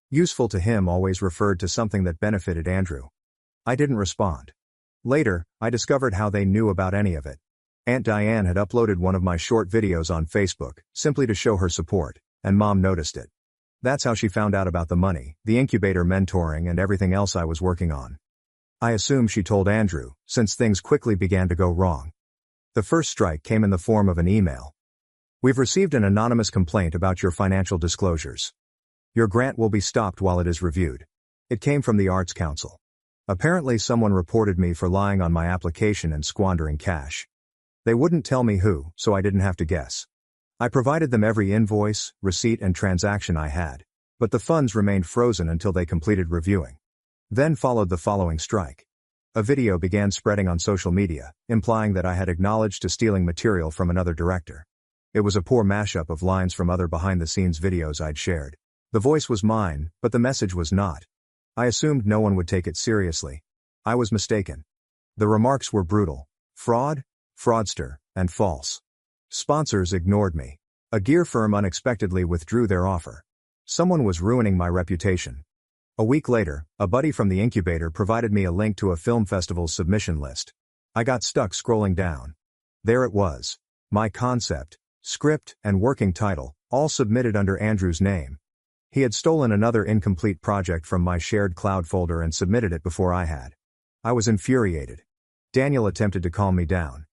Useful to him always referred to something that benefited Andrew. I didn't respond. Later, I discovered how they knew about any of it. Aunt Diane had uploaded one of my short videos on Facebook, simply to show her support, and Mom noticed it. That's how she found out about the money, the incubator mentoring, and everything else I was working on. I assume she told Andrew, since things quickly began to go wrong. The first strike came in the form of an email. "We've received an anonymous complaint about your financial disclosures. Your grant will be stopped while it is reviewed." It came from the Arts Council. Apparently someone reported me for lying on my application and squandering cash. They wouldn't tell me who, so I didn't have to guess. I provided them every invoice, receipt, and transaction I had, but the funds remained frozen until they completed reviewing. Then followed the following strike. A video began spreading on social media, implying that I had acknowledged to stealing material from another director. It was a poor mashup of lines from other behind-the-scenes videos I'd shared. The voice was mine, but the message was not. I assumed no one would take it seriously. I was mistaken. The remarks were brutal. Fraud, fraudster, and false. Sponsors ignored me. A gear firm unexpectedly withdrew their offer. Someone was ruining my reputation. A week later, a buddy from the incubator provided me a link to a film festival's submission list. I got stuck scrolling down. There it was. My concept, script, and working title, all submitted under Andrew's name. He had stolen another incomplete project from my shared cloud folder and submitted it before I had. I was infuriated. Daniel attempted to calm me down.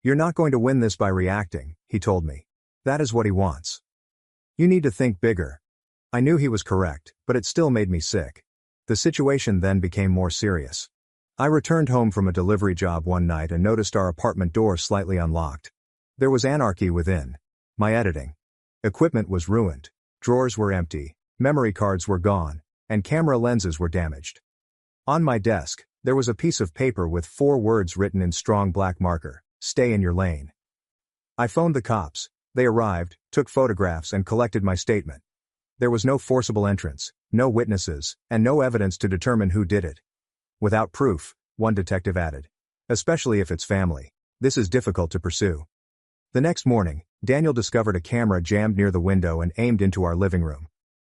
"You're not going to win this by reacting," he told me. "That is what he wants. You need to think bigger." I knew he was correct, but it still made me sick. The situation then became more serious. I returned home from a delivery job one night and noticed our apartment door slightly unlocked. There was anarchy within. My editing equipment was ruined. Drawers were empty, memory cards were gone, and camera lenses were damaged. On my desk, there was a piece of paper with 4 words written in strong black marker: "Stay in your lane." I phoned the cops. They arrived, took photographs, and collected my statement. There was no forcible entrance, no witnesses, and no evidence to determine who did it. "Without proof," one detective added. "Especially if it's family, this is difficult to pursue." The next morning, Daniel discovered a camera jammed near the window and aimed into our living room.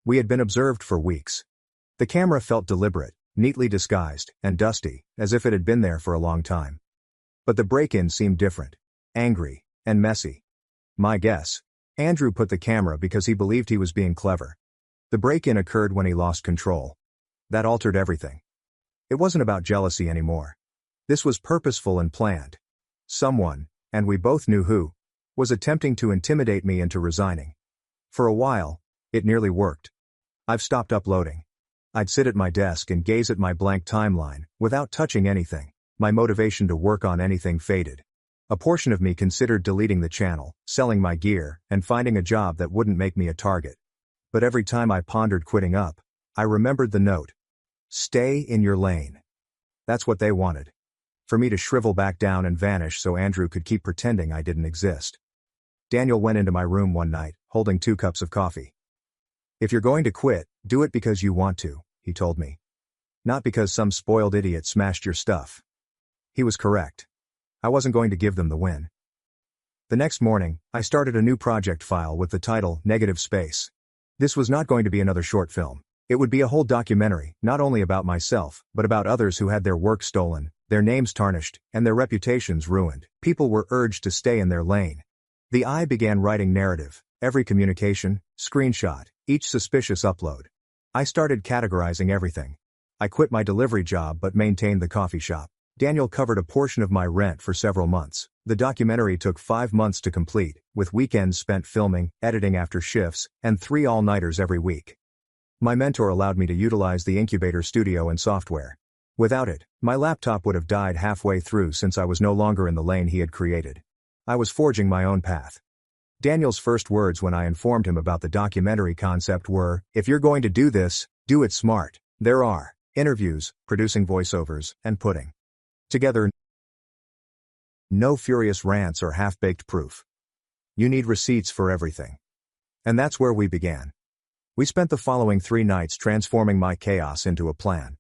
We had been observed for weeks. The camera felt deliberate, neatly disguised, and dusty, as if it had been there for a long time. But the break-in seemed different, angry, and messy. My guess: Andrew put the camera because he believed he was being clever. The break-in occurred when he lost control. That altered everything. It wasn't about jealousy anymore. This was purposeful and planned. Someone, and we both knew who, was attempting to intimidate me into resigning. For a while, it nearly worked. I've stopped uploading. I'd sit at my desk and gaze at my blank timeline, without touching anything. My motivation to work on anything faded. A portion of me considered deleting the channel, selling my gear, and finding a job that wouldn't make me a target. But every time I pondered quitting up, I remembered the note. Stay in your lane. That's what they wanted. For me to shrivel back down and vanish so Andrew could keep pretending I didn't exist. Daniel went into my room one night, holding 2 cups of coffee. If you're going to quit, do it because you want to, he told me. Not because some spoiled idiot smashed your stuff. He was correct. I wasn't going to give them the win. The next morning, I started a new project file with the title Negative Space. This was not going to be another short film. It would be a whole documentary, not only about myself, but about others who had their work stolen, their names tarnished, and their reputations ruined. People were urged to stay in their lane. I began writing narrative, every communication, screenshot, each suspicious upload. I started categorizing everything. I quit my delivery job but maintained the coffee shop. Daniel covered a portion of my rent for several months. The documentary took 5 months to complete, with weekends spent filming, editing after shifts, and 3 all-nighters every week. My mentor allowed me to utilize the incubator studio and software. Without it, my laptop would have died halfway through since I was no longer in the lane he had created. I was forging my own path. Daniel's first words when I informed him about the documentary concept were, "If you're going to do this, do it smart. There are interviews, producing voiceovers, and putting together no furious rants or half-baked proof. You need receipts for everything." And that's where we began. We spent the following 3 nights transforming my chaos into a plan.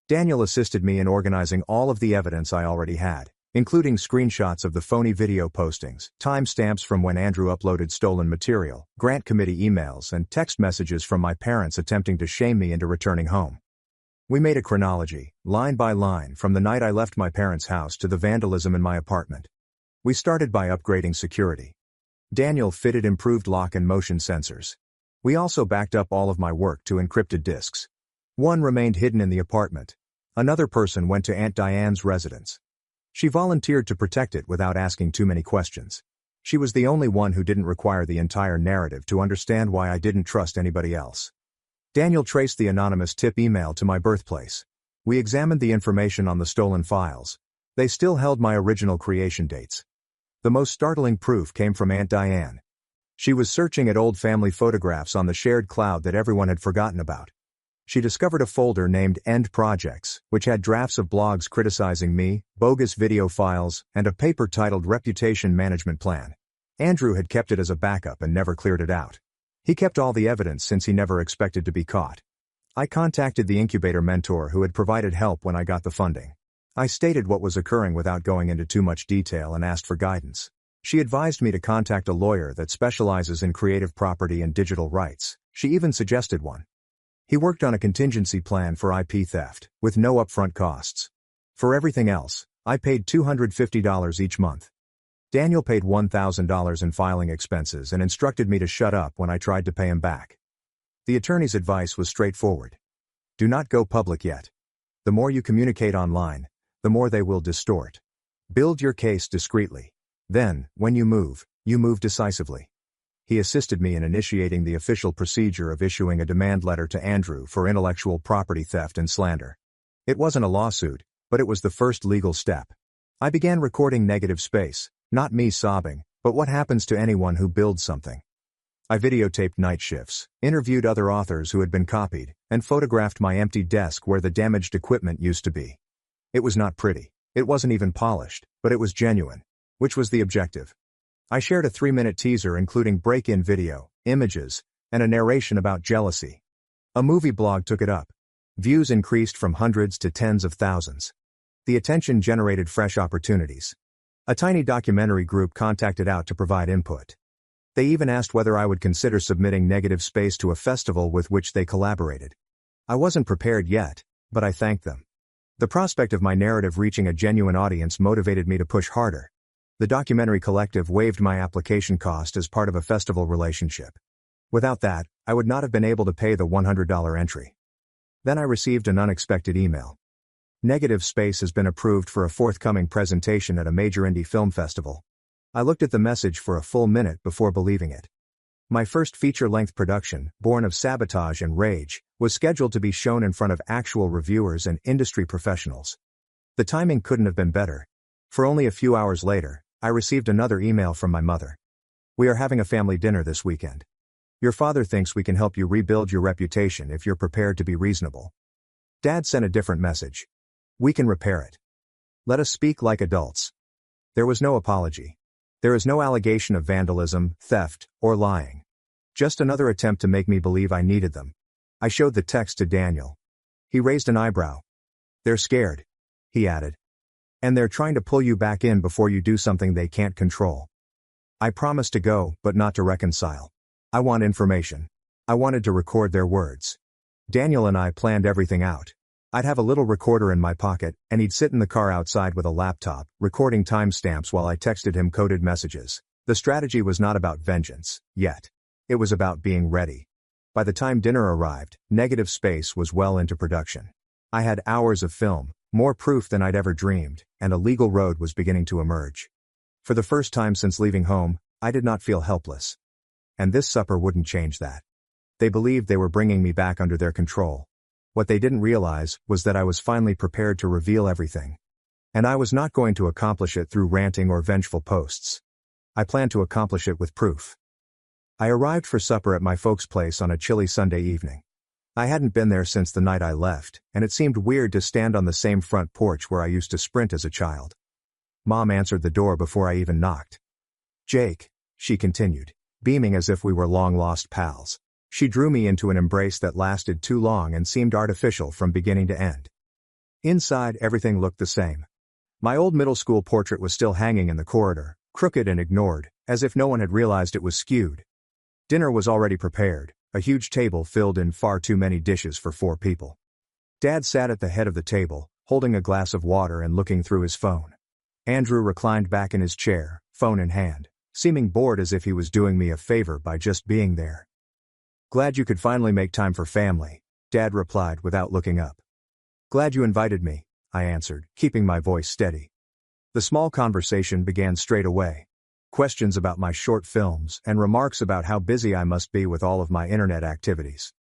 Daniel assisted me in organizing all of the evidence I already had, including screenshots of the phony video postings, timestamps from when Andrew uploaded stolen material, grant committee emails, and text messages from my parents attempting to shame me into returning home. We made a chronology, line by line, from the night I left my parents' house to the vandalism in my apartment. We started by upgrading security. Daniel fitted improved lock and motion sensors. We also backed up all of my work to encrypted disks. One remained hidden in the apartment. Another person went to Aunt Diane's residence. She volunteered to protect it without asking too many questions. She was the only one who didn't require the entire narrative to understand why I didn't trust anybody else. Daniel traced the anonymous tip email to my birthplace. We examined the information on the stolen files. They still held my original creation dates. The most startling proof came from Aunt Diane. She was searching at old family photographs on the shared cloud that everyone had forgotten about. She discovered a folder named End Projects, which had drafts of blogs criticizing me, bogus video files, and a paper titled Reputation Management Plan. Andrew had kept it as a backup and never cleared it out. He kept all the evidence since he never expected to be caught. I contacted the incubator mentor who had provided help when I got the funding. I stated what was occurring without going into too much detail and asked for guidance. She advised me to contact a lawyer that specializes in creative property and digital rights. She even suggested one. He worked on a contingency plan for IP theft, with no upfront costs. For everything else, I paid $250 each month. Daniel paid $1,000 in filing expenses and instructed me to shut up when I tried to pay him back. The attorney's advice was straightforward. Do not go public yet. The more you communicate online, the more they will distort. Build your case discreetly. Then, when you move decisively. He assisted me in initiating the official procedure of issuing a demand letter to Andrew for intellectual property theft and slander. It wasn't a lawsuit, but it was the first legal step. I began recording Negative Space, not me sobbing, but what happens to anyone who builds something. I videotaped night shifts, interviewed other authors who had been copied, and photographed my empty desk where the damaged equipment used to be. It was not pretty. It wasn't even polished, but it was genuine. Which was the objective. I shared a 3-minute teaser including break-in video, images, and a narration about jealousy. A movie blog took it up. Views increased from hundreds to tens of thousands. The attention generated fresh opportunities. A tiny documentary group contacted out to provide input. They even asked whether I would consider submitting Negative Space to a festival with which they collaborated. I wasn't prepared yet, but I thanked them. The prospect of my narrative reaching a genuine audience motivated me to push harder. The documentary collective waived my application cost as part of a festival relationship. Without that, I would not have been able to pay the $100 entry. Then I received an unexpected email. Negative Space has been approved for a forthcoming presentation at a major indie film festival. I looked at the message for a full minute before believing it. My first feature-length production, born of sabotage and rage, was scheduled to be shown in front of actual reviewers and industry professionals. The timing couldn't have been better. For only a few hours later, I received another email from my mother. We are having a family dinner this weekend. Your father thinks we can help you rebuild your reputation if you're prepared to be reasonable. Dad sent a different message. We can repair it. Let us speak like adults. There was no apology. There is no allegation of vandalism, theft, or lying. Just another attempt to make me believe I needed them. I showed the text to Daniel. He raised an eyebrow. They're scared, he added. And they're trying to pull you back in before you do something they can't control. I promised to go, but not to reconcile. I want information. I wanted to record their words. Daniel and I planned everything out. I'd have a little recorder in my pocket, and he'd sit in the car outside with a laptop, recording timestamps while I texted him coded messages. The strategy was not about vengeance, yet. It was about being ready. By the time dinner arrived, Negative Space was well into production. I had hours of film, more proof than I'd ever dreamed, and a legal road was beginning to emerge. For the first time since leaving home, I did not feel helpless. And this supper wouldn't change that. They believed they were bringing me back under their control. What they didn't realize was that I was finally prepared to reveal everything. And I was not going to accomplish it through ranting or vengeful posts. I planned to accomplish it with proof. I arrived for supper at my folks' place on a chilly Sunday evening. I hadn't been there since the night I left, and it seemed weird to stand on the same front porch where I used to sprint as a child. Mom answered the door before I even knocked. Jake, she continued, beaming as if we were long-lost pals. She drew me into an embrace that lasted too long and seemed artificial from beginning to end. Inside, everything looked the same. My old middle school portrait was still hanging in the corridor, crooked and ignored, as if no one had realized it was skewed. Dinner was already prepared, a huge table filled in far too many dishes for 4 people. Dad sat at the head of the table, holding a glass of water and looking through his phone. Andrew reclined back in his chair, phone in hand, seeming bored as if he was doing me a favor by just being there. Glad you could finally make time for family, Dad replied without looking up. Glad you invited me, I answered, keeping my voice steady. The small conversation began straight away. Questions about my short films and remarks about how busy I must be with all of my internet activities.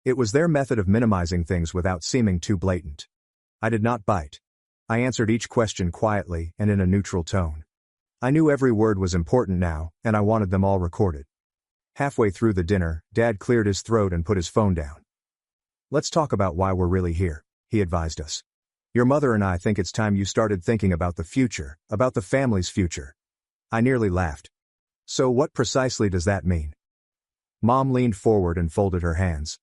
It was their method of minimizing things without seeming too blatant. I did not bite. I answered each question quietly and in a neutral tone. I knew every word was important now, and I wanted them all recorded. Halfway through the dinner, Dad cleared his throat and put his phone down. Let's talk about why we're really here, he advised us. Your mother and I think it's time you started thinking about the future, about the family's future. I nearly laughed. So what precisely does that mean? Mom leaned forward and folded her hands.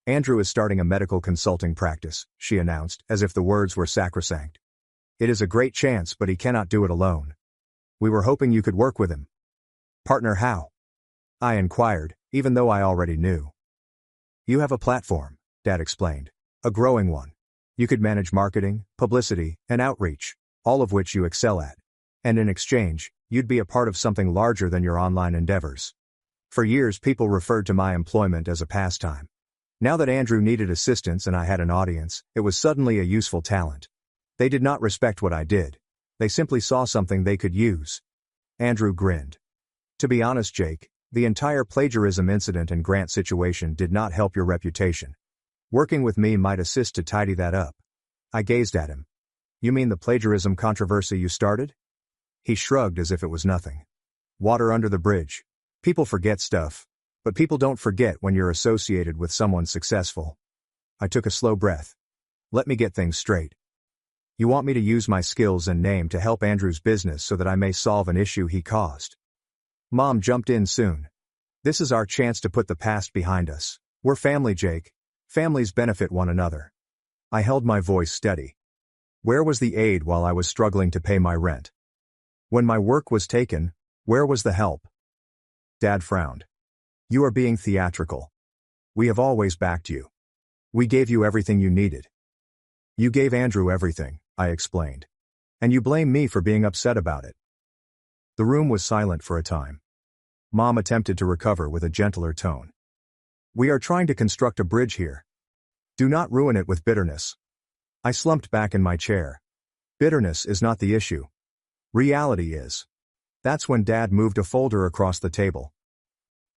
Andrew is starting a medical consulting practice, she announced, as if the words were sacrosanct. It is a great chance, but he cannot do it alone. We were hoping you could work with him. Partner how? I inquired, even though I already knew. You have a platform, Dad explained. A growing one. You could manage marketing, publicity, and outreach, all of which you excel at. And in exchange, you'd be a part of something larger than your online endeavors. For years people referred to my employment as a pastime. Now that Andrew needed assistance and I had an audience, it was suddenly a useful talent. They did not respect what I did. They simply saw something they could use. Andrew grinned. To be honest, Jake, the entire plagiarism incident and grant situation did not help your reputation. Working with me might assist to tidy that up. I gazed at him. You mean the plagiarism controversy you started? He shrugged as if it was nothing. Water under the bridge. People forget stuff. But people don't forget when you're associated with someone successful. I took a slow breath. Let me get things straight. You want me to use my skills and name to help Andrew's business so that I may solve an issue he caused? Mom jumped in soon. This is our chance to put the past behind us. We're family, Jake. Families benefit one another. I held my voice steady. Where was the aid while I was struggling to pay my rent? When my work was taken, where was the help? Dad frowned. You are being theatrical. We have always backed you. We gave you everything you needed. You gave Andrew everything, I explained. And you blame me for being upset about it. The room was silent for a time. Mom attempted to recover with a gentler tone. We are trying to construct a bridge here. Do not ruin it with bitterness. I slumped back in my chair. Bitterness is not the issue. Reality is. That's when Dad moved a folder across the table.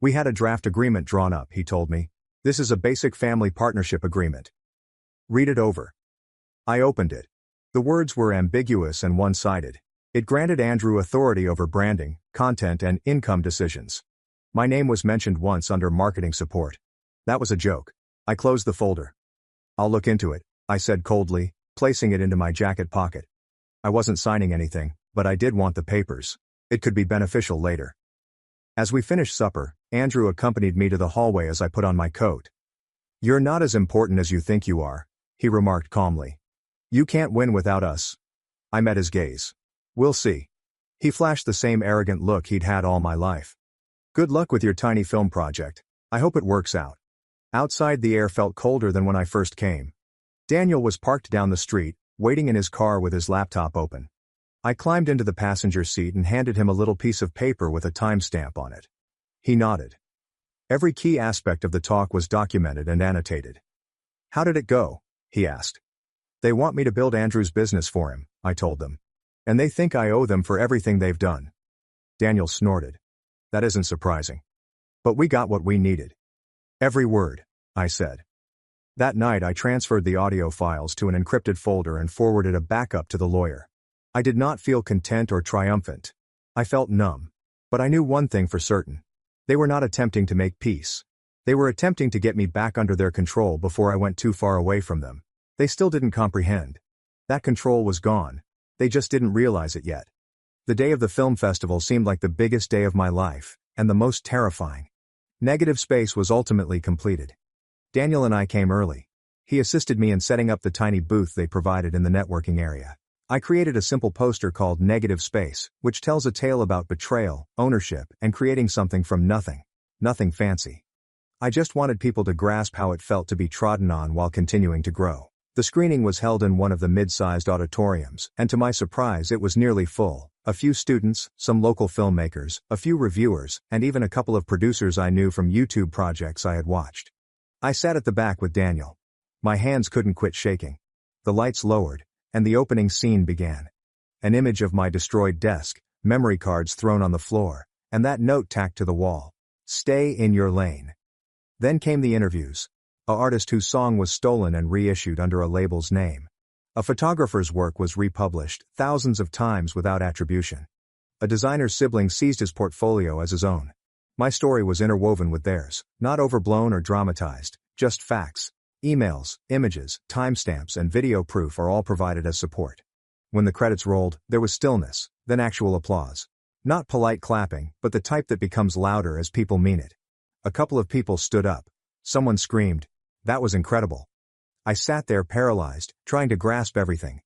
We had a draft agreement drawn up, he told me. This is a basic family partnership agreement. Read it over. I opened it. The words were ambiguous and one-sided. It granted Andrew authority over branding, content, and income decisions. My name was mentioned once under marketing support. That was a joke. I closed the folder. "I'll look into it," I said coldly, placing it into my jacket pocket. I wasn't signing anything, but I did want the papers. It could be beneficial later. As we finished supper, Andrew accompanied me to the hallway as I put on my coat. "You're not as important as you think you are," he remarked calmly. "You can't win without us." I met his gaze. "We'll see." He flashed the same arrogant look he'd had all my life. "Good luck with your tiny film project. I hope it works out." Outside, the air felt colder than when I first came. Daniel was parked down the street, waiting in his car with his laptop open. I climbed into the passenger seat and handed him a little piece of paper with a timestamp on it. He nodded. Every key aspect of the talk was documented and annotated. "How did it go?" he asked. "They want me to build Andrew's business for him," I told them. "And they think I owe them for everything they've done." Daniel snorted. "That isn't surprising. But we got what we needed." "Every word," I said. That night I transferred the audio files to an encrypted folder and forwarded a backup to the lawyer. I did not feel content or triumphant. I felt numb. But I knew one thing for certain. They were not attempting to make peace. They were attempting to get me back under their control before I went too far away from them. They still didn't comprehend. That control was gone. They just didn't realize it yet. The day of the film festival seemed like the biggest day of my life, and the most terrifying. Negative Space was ultimately completed. Daniel and I came early. He assisted me in setting up the tiny booth they provided in the networking area. I created a simple poster called Negative Space, which tells a tale about betrayal, ownership, and creating something from nothing. Nothing fancy. I just wanted people to grasp how it felt to be trodden on while continuing to grow. The screening was held in one of the mid-sized auditoriums, and to my surprise it was nearly full. A few students, some local filmmakers, a few reviewers, and even a couple of producers I knew from YouTube projects I had watched. I sat at the back with Daniel. My hands couldn't quit shaking. The lights lowered, and the opening scene began. An image of my destroyed desk, memory cards thrown on the floor, and that note tacked to the wall. "Stay in your lane." Then came the interviews. An artist whose song was stolen and reissued under a label's name. A photographer's work was republished thousands of times without attribution. A designer's sibling seized his portfolio as his own. My story was interwoven with theirs, not overblown or dramatized, just facts. Emails, images, timestamps, and video proof are all provided as support. When the credits rolled, there was stillness, then actual applause. Not polite clapping, but the type that becomes louder as people mean it. A couple of people stood up. Someone screamed, "That was incredible." I sat there paralyzed, trying to grasp everything.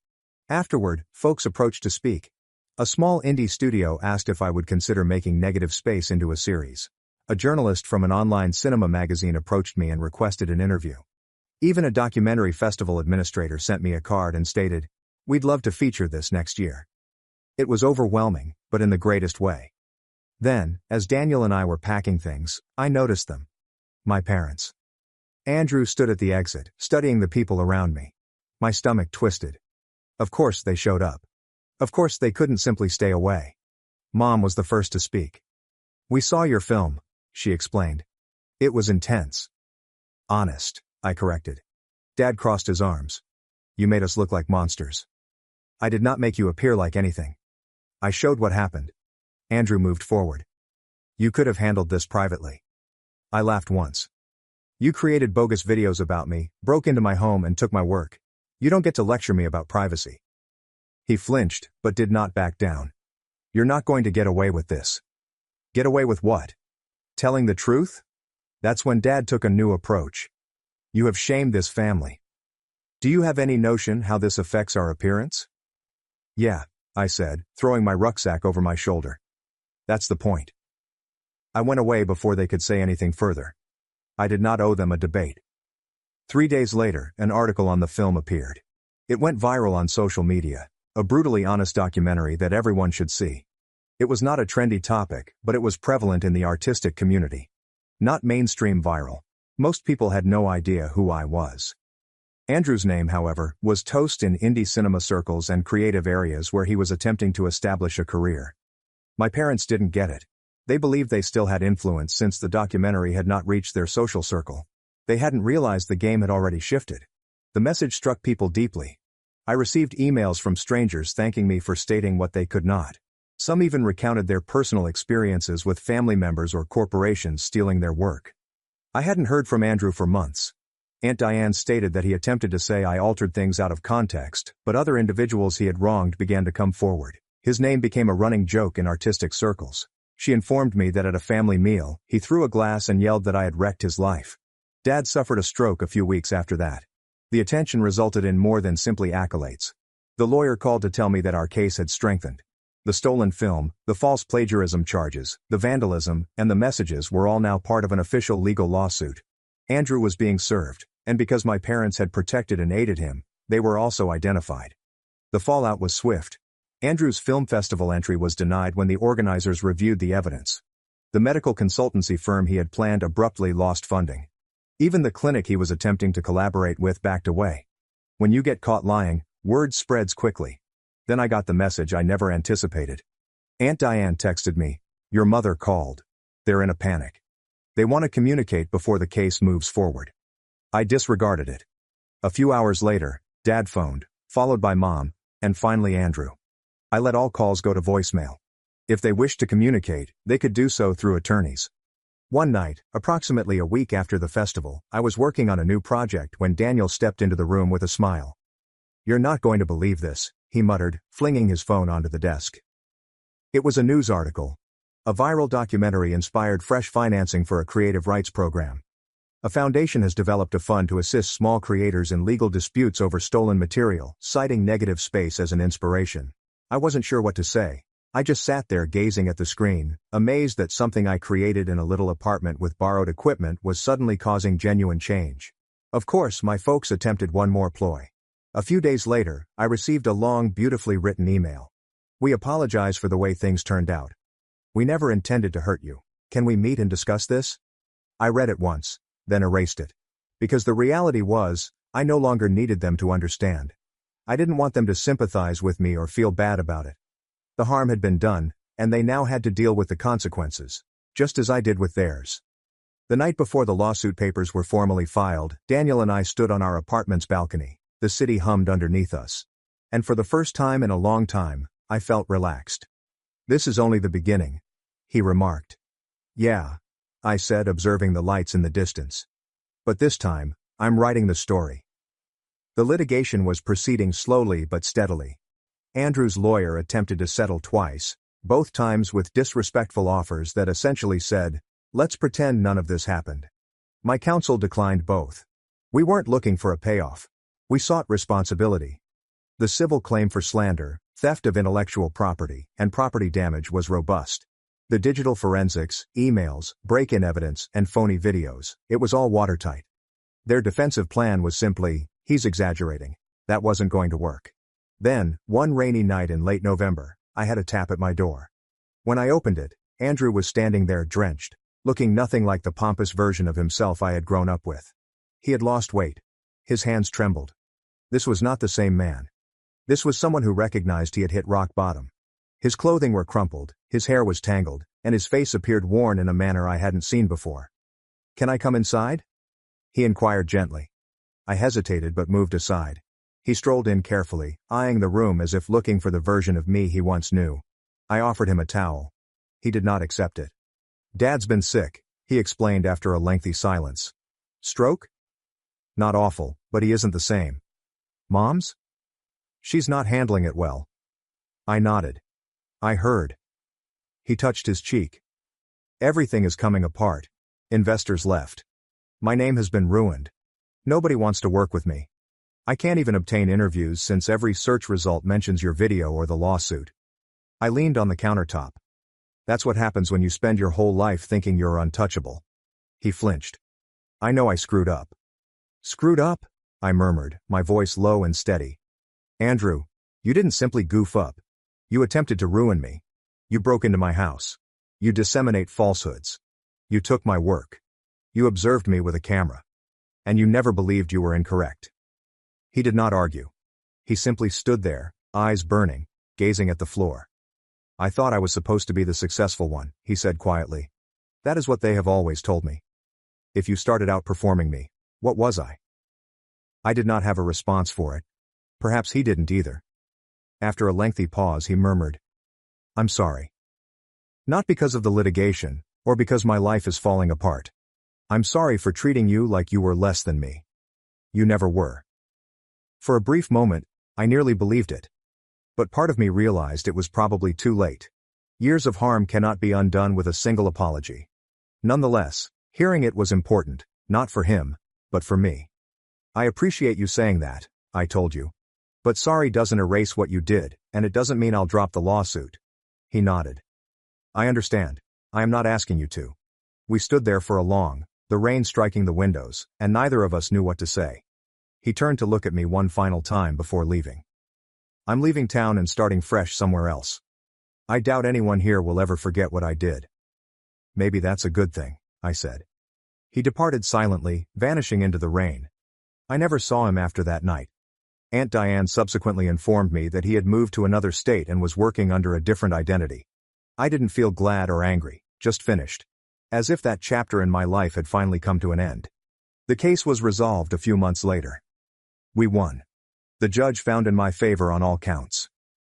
Afterward, folks approached to speak. A small indie studio asked if I would consider making Negative Space into a series. A journalist from an online cinema magazine approached me and requested an interview. Even a documentary festival administrator sent me a card and stated, "We'd love to feature this next year." It was overwhelming, but in the greatest way. Then, as Daniel and I were packing things, I noticed them. My parents. Andrew stood at the exit, studying the people around me. My stomach twisted. Of course they showed up. Of course they couldn't simply stay away. Mom was the first to speak. "We saw your film," she explained. "It was intense." "Honest," I corrected. Dad crossed his arms. "You made us look like monsters." "I did not make you appear like anything. I showed what happened." Andrew moved forward. "You could have handled this privately." I laughed once. "You created bogus videos about me, broke into my home and took my work. You don't get to lecture me about privacy." He flinched, but did not back down. "You're not going to get away with this." "Get away with what? Telling the truth?" That's when Dad took a new approach. "You have shamed this family. Do you have any notion how this affects our appearance?" "Yeah," I said, throwing my rucksack over my shoulder. "That's the point." I went away before they could say anything further. I did not owe them a debate. 3 days later, an article on the film appeared. It went viral on social media, a brutally honest documentary that everyone should see. It was not a trendy topic, but it was prevalent in the artistic community. Not mainstream viral. Most people had no idea who I was. Andrew's name, however, was toast in indie cinema circles and creative areas where he was attempting to establish a career. My parents didn't get it. They believed they still had influence since the documentary had not reached their social circle. They hadn't realized the game had already shifted. The message struck people deeply. I received emails from strangers thanking me for stating what they could not. Some even recounted their personal experiences with family members or corporations stealing their work. I hadn't heard from Andrew for months. Aunt Diane stated that he attempted to say I altered things out of context, but other individuals he had wronged began to come forward. His name became a running joke in artistic circles. She informed me that at a family meal, he threw a glass and yelled that I had wrecked his life. Dad suffered a stroke a few weeks after that. The attention resulted in more than simply accolades. The lawyer called to tell me that our case had strengthened. The stolen film, the false plagiarism charges, the vandalism, and the messages were all now part of an official legal lawsuit. Andrew was being served, and because my parents had protected and aided him, they were also identified. The fallout was swift. Andrew's film festival entry was denied when the organizers reviewed the evidence. The medical consultancy firm he had planned abruptly lost funding. Even the clinic he was attempting to collaborate with backed away. When you get caught lying, word spreads quickly. Then I got the message I never anticipated. Aunt Diane texted me, "Your mother called. They're in a panic. They want to communicate before the case moves forward." I disregarded it. A few hours later, Dad phoned, followed by Mom, and finally Andrew. I let all calls go to voicemail. If they wished to communicate, they could do so through attorneys. One night, approximately a week after the festival, I was working on a new project when Daniel stepped into the room with a smile. "You're not going to believe this," he muttered, flinging his phone onto the desk. It was a news article. A viral documentary inspired fresh financing for a creative rights program. A foundation has developed a fund to assist small creators in legal disputes over stolen material, citing negative space as an inspiration. I wasn't sure what to say. I just sat there gazing at the screen, amazed that something I created in a little apartment with borrowed equipment was suddenly causing genuine change. Of course, my folks attempted one more ploy. A few days later, I received a long, beautifully written email. "We apologize for the way things turned out. We never intended to hurt you. Can we meet and discuss this?" I read it once, then erased it. Because the reality was, I no longer needed them to understand. I didn't want them to sympathize with me or feel bad about it. The harm had been done, and they now had to deal with the consequences, just as I did with theirs. The night before the lawsuit papers were formally filed, Daniel and I stood on our apartment's balcony. The city hummed underneath us. And for the first time in a long time, I felt relaxed. "This is only the beginning," he remarked. "Yeah," I said, observing the lights in the distance. "But this time, I'm writing the story." The litigation was proceeding slowly but steadily. Andrew's lawyer attempted to settle twice, both times with disrespectful offers that essentially said, "Let's pretend none of this happened." My counsel declined both. We weren't looking for a payoff. We sought responsibility. The civil claim for slander, theft of intellectual property, and property damage was robust. The digital forensics, emails, break-in evidence, and phony videos, it was all watertight. Their defensive plan was simply, "He's exaggerating. That wasn't going to work." Then, one rainy night in late November, I had a tap at my door. When I opened it, Andrew was standing there drenched, looking nothing like the pompous version of himself I had grown up with. He had lost weight. His hands trembled. This was not the same man. This was someone who recognized he had hit rock bottom. His clothing were crumpled, his hair was tangled, and his face appeared worn in a manner I hadn't seen before. "Can I come inside?" he inquired gently. I hesitated but moved aside. He strolled in carefully, eyeing the room as if looking for the version of me he once knew. I offered him a towel. He did not accept it. "Dad's been sick," he explained after a lengthy silence. "Stroke?" "Not awful, but he isn't the same." "Mom's?" "She's not handling it well." I nodded. "I heard." He touched his cheek. "Everything is coming apart. Investors left. My name has been ruined. Nobody wants to work with me. I can't even obtain interviews since every search result mentions your video or the lawsuit." I leaned on the countertop. "That's what happens when you spend your whole life thinking you're untouchable." He flinched. "I know I screwed up." "Screwed up?" I murmured, my voice low and steady. "Andrew, you didn't simply goof up. You attempted to ruin me. You broke into my house. You disseminate falsehoods. You took my work. You observed me with a camera. And you never believed you were incorrect." He did not argue. He simply stood there, eyes burning, gazing at the floor. "I thought I was supposed to be the successful one," he said quietly. "That is what they have always told me. If you started outperforming me, what was I?" I did not have a response for it. Perhaps he didn't either. After a lengthy pause he murmured, "I'm sorry. Not because of the litigation, or because my life is falling apart. I'm sorry for treating you like you were less than me. You never were." For a brief moment, I nearly believed it. But part of me realized it was probably too late. Years of harm cannot be undone with a single apology. Nonetheless, hearing it was important, not for him, but for me. "I appreciate you saying that," I told you. "But sorry doesn't erase what you did, and it doesn't mean I'll drop the lawsuit." He nodded. "I understand. I am not asking you to." We stood there for a long, the rain striking the windows, and neither of us knew what to say. He turned to look at me one final time before leaving. "I'm leaving town and starting fresh somewhere else. I doubt anyone here will ever forget what I did." "Maybe that's a good thing," I said. He departed silently, vanishing into the rain. I never saw him after that night. Aunt Diane subsequently informed me that he had moved to another state and was working under a different identity. I didn't feel glad or angry, just finished. As if that chapter in my life had finally come to an end. The case was resolved a few months later. We won. The judge found in my favor on all counts.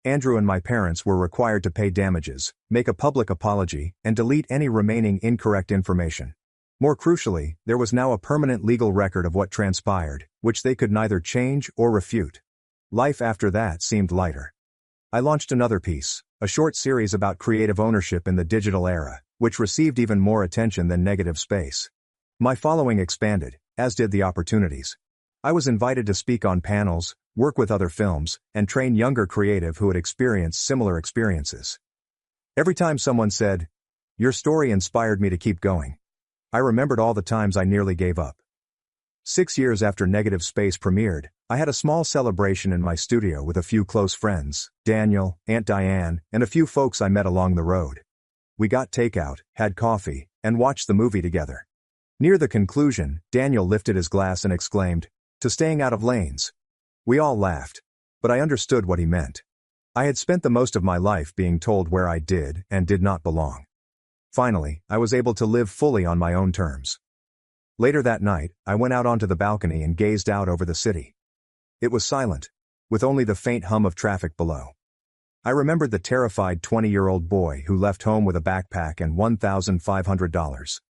Andrew and my parents were required to pay damages, make a public apology, and delete any remaining incorrect information. More crucially, there was now a permanent legal record of what transpired, which they could neither change or refute. Life after that seemed lighter. I launched another piece, a short series about creative ownership in the digital era, which received even more attention than Negative Space. My following expanded, as did the opportunities. I was invited to speak on panels, work with other films, and train younger creative who had experienced similar experiences. Every time someone said, "Your story inspired me to keep going," I remembered all the times I nearly gave up. 6 years after Negative Space premiered, I had a small celebration in my studio with a few close friends, Daniel, Aunt Diane, and a few folks I met along the road. We got takeout, had coffee, and watched the movie together. Near the conclusion, Daniel lifted his glass and exclaimed, "To staying out of lanes." We all laughed. But I understood what he meant. I had spent the most of my life being told where I did and did not belong. Finally, I was able to live fully on my own terms. Later that night, I went out onto the balcony and gazed out over the city. It was silent, with only the faint hum of traffic below. I remembered the terrified 20-year-old boy who left home with a backpack and $1,500.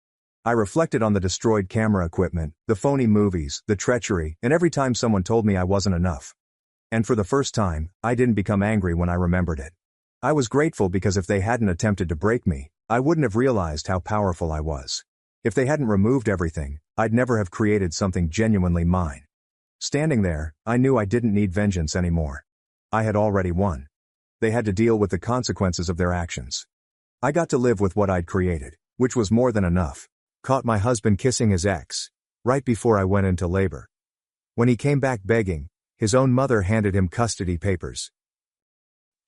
I reflected on the destroyed camera equipment, the phony movies, the treachery, and every time someone told me I wasn't enough. And for the first time, I didn't become angry when I remembered it. I was grateful because if they hadn't attempted to break me, I wouldn't have realized how powerful I was. If they hadn't removed everything, I'd never have created something genuinely mine. Standing there, I knew I didn't need vengeance anymore. I had already won. They had to deal with the consequences of their actions. I got to live with what I'd created, which was more than enough. Caught my husband kissing his ex, right before I went into labor. When he came back begging, his own mother handed him custody papers.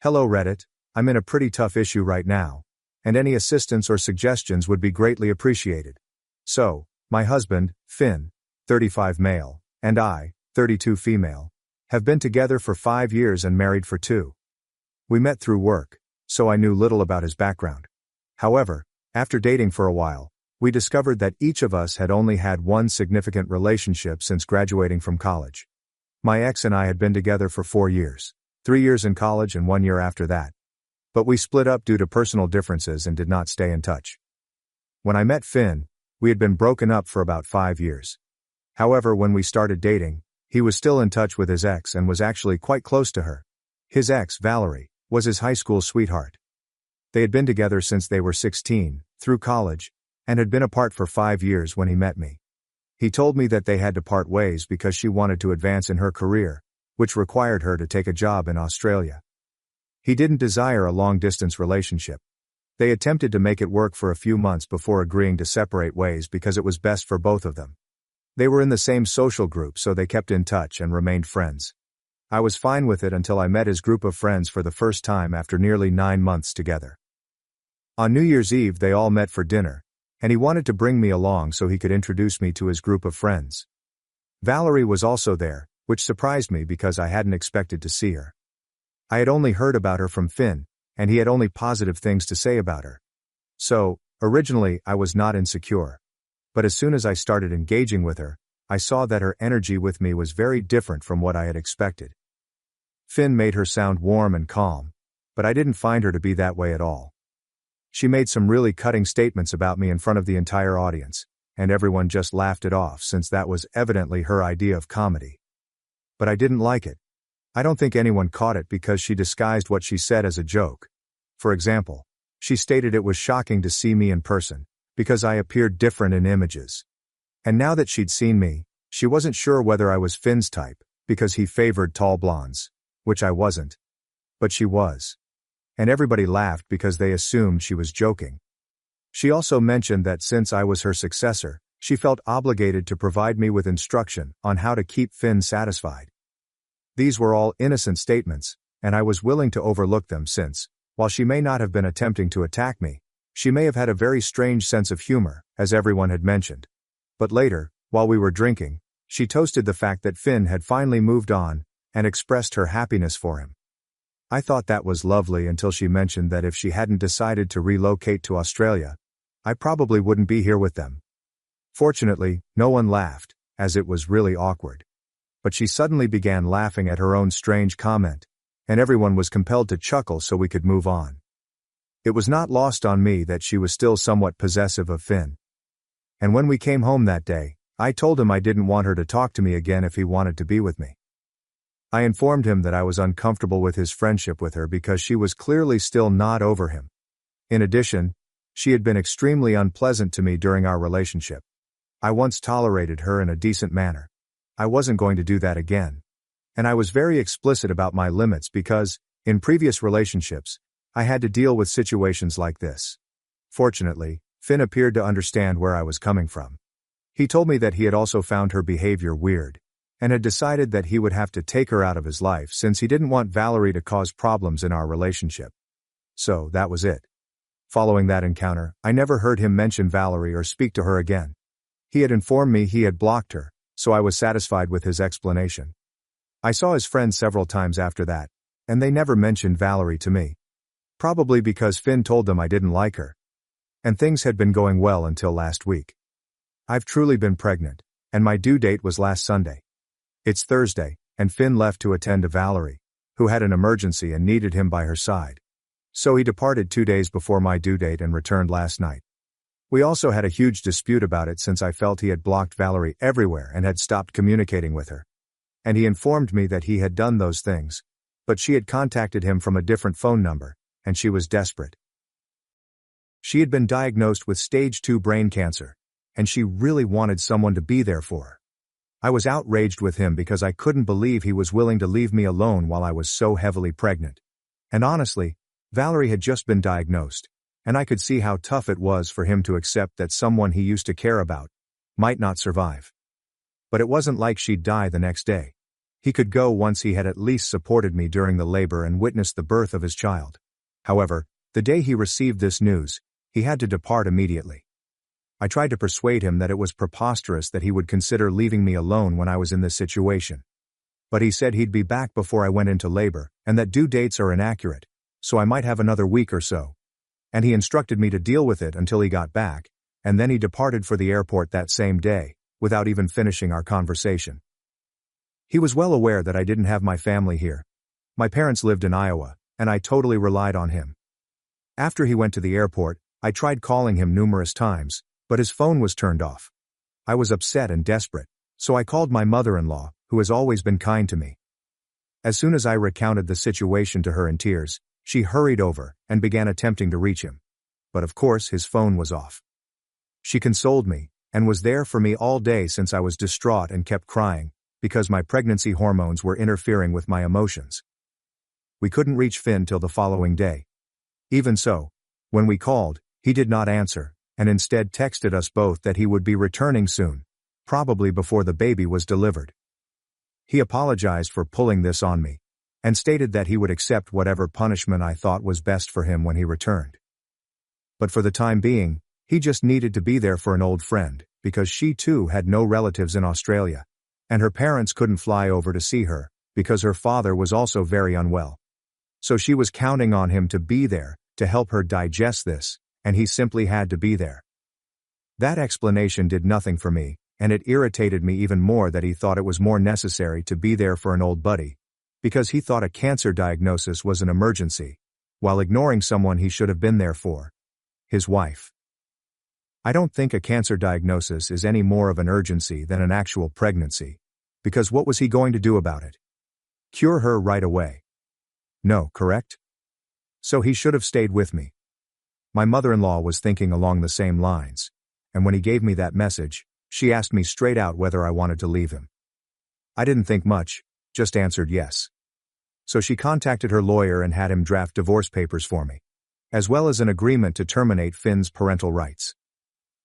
"Hello Reddit, I'm in a pretty tough issue right now, and any assistance or suggestions would be greatly appreciated. So, my husband, Finn, 35 male, and I, 32 female, have been together for 5 years and married for 2. We met through work, so I knew little about his background. However, after dating for a while, we discovered that each of us had only had one significant relationship since graduating from college. My ex and I had been together for 4 years, 3 years in college and 1 year after that. But we split up due to personal differences and did not stay in touch. When I met Finn, we had been broken up for about 5 years. However, when we started dating, he was still in touch with his ex and was actually quite close to her. His ex, Valerie, was his high school sweetheart. They had been together since they were 16, through college, and had been apart for 5 years when he met me. He told me that they had to part ways because she wanted to advance in her career, which required her to take a job in Australia. He didn't desire a long-distance relationship. They attempted to make it work for a few months before agreeing to separate ways because it was best for both of them. They were in the same social group, so they kept in touch and remained friends. I was fine with it until I met his group of friends for the first time after nearly 9 months together. On New Year's Eve they all met for dinner, and he wanted to bring me along so he could introduce me to his group of friends. Valerie was also there, which surprised me because I hadn't expected to see her. I had only heard about her from Finn, and he had only positive things to say about her. So, originally I was not insecure. But as soon as I started engaging with her, I saw that her energy with me was very different from what I had expected. Finn made her sound warm and calm, but I didn't find her to be that way at all. She made some really cutting statements about me in front of the entire audience, and everyone just laughed it off since that was evidently her idea of comedy. But I didn't like it. I don't think anyone caught it because she disguised what she said as a joke. For example, she stated it was shocking to see me in person, because I appeared different in images. And now that she'd seen me, she wasn't sure whether I was Finn's type, because he favored tall blondes, which I wasn't. But she was. And everybody laughed because they assumed she was joking. She also mentioned that since I was her successor, she felt obligated to provide me with instruction on how to keep Finn satisfied. These were all innocent statements, and I was willing to overlook them since, while she may not have been attempting to attack me, she may have had a very strange sense of humor, as everyone had mentioned. But later, while we were drinking, she toasted the fact that Finn had finally moved on, and expressed her happiness for him. I thought that was lovely until she mentioned that if she hadn't decided to relocate to Australia, I probably wouldn't be here with them. Fortunately, no one laughed, as it was really awkward. But she suddenly began laughing at her own strange comment, and everyone was compelled to chuckle so we could move on. It was not lost on me that she was still somewhat possessive of Finn. And when we came home that day, I told him I didn't want her to talk to me again if he wanted to be with me. I informed him that I was uncomfortable with his friendship with her because she was clearly still not over him. In addition, she had been extremely unpleasant to me during our relationship. I once tolerated her in a decent manner. I wasn't going to do that again. And I was very explicit about my limits because, in previous relationships, I had to deal with situations like this. Fortunately, Finn appeared to understand where I was coming from. He told me that he had also found her behavior weird, and had decided that he would have to take her out of his life since he didn't want Valerie to cause problems in our relationship. So, that was it. Following that encounter, I never heard him mention Valerie or speak to her again. He had informed me he had blocked her, so I was satisfied with his explanation. I saw his friends several times after that, and they never mentioned Valerie to me. Probably because Finn told them I didn't like her. And things had been going well until last week. I've truly been pregnant, and my due date was last Sunday. It's Thursday, and Finn left to attend to Valerie, who had an emergency and needed him by her side. So he departed 2 days before my due date and returned last night. We also had a huge dispute about it since I felt he had blocked Valerie everywhere and had stopped communicating with her. And he informed me that he had done those things, but she had contacted him from a different phone number, and she was desperate. She had been diagnosed with stage 2 brain cancer, and she really wanted someone to be there for her. I was outraged with him because I couldn't believe he was willing to leave me alone while I was so heavily pregnant. And honestly, Valerie had just been diagnosed, and I could see how tough it was for him to accept that someone he used to care about might not survive. But it wasn't like she'd die the next day. He could go once he had at least supported me during the labor and witnessed the birth of his child. However, the day he received this news, he had to depart immediately. I tried to persuade him that it was preposterous that he would consider leaving me alone when I was in this situation. But he said he'd be back before I went into labor, and that due dates are inaccurate, so I might have another week or so. And he instructed me to deal with it until he got back, and then he departed for the airport that same day, without even finishing our conversation. He was well aware that I didn't have my family here. My parents lived in Iowa, and I totally relied on him. After he went to the airport, I tried calling him numerous times, but his phone was turned off. I was upset and desperate, so I called my mother-in-law, who has always been kind to me. As soon as I recounted the situation to her in tears, she hurried over and began attempting to reach him. But of course his phone was off. She consoled me, and was there for me all day since I was distraught and kept crying, because my pregnancy hormones were interfering with my emotions. We couldn't reach Finn till the following day. Even so, when we called, he did not answer, and instead texted us both that he would be returning soon, probably before the baby was delivered. He apologized for pulling this on me, and stated that he would accept whatever punishment I thought was best for him when he returned. But for the time being, he just needed to be there for an old friend, because she too had no relatives in Australia, and her parents couldn't fly over to see her, because her father was also very unwell. So she was counting on him to be there, to help her digest this, and he simply had to be there. That explanation did nothing for me, and it irritated me even more that he thought it was more necessary to be there for an old buddy, because he thought a cancer diagnosis was an emergency, while ignoring someone he should have been there for, his wife. I don't think a cancer diagnosis is any more of an urgency than an actual pregnancy, because what was he going to do about it? Cure her right away? No, correct? So he should have stayed with me. My mother-in-law was thinking along the same lines, and when he gave me that message, she asked me straight out whether I wanted to leave him. I didn't think much, just answered yes. So she contacted her lawyer and had him draft divorce papers for me, as well as an agreement to terminate Finn's parental rights.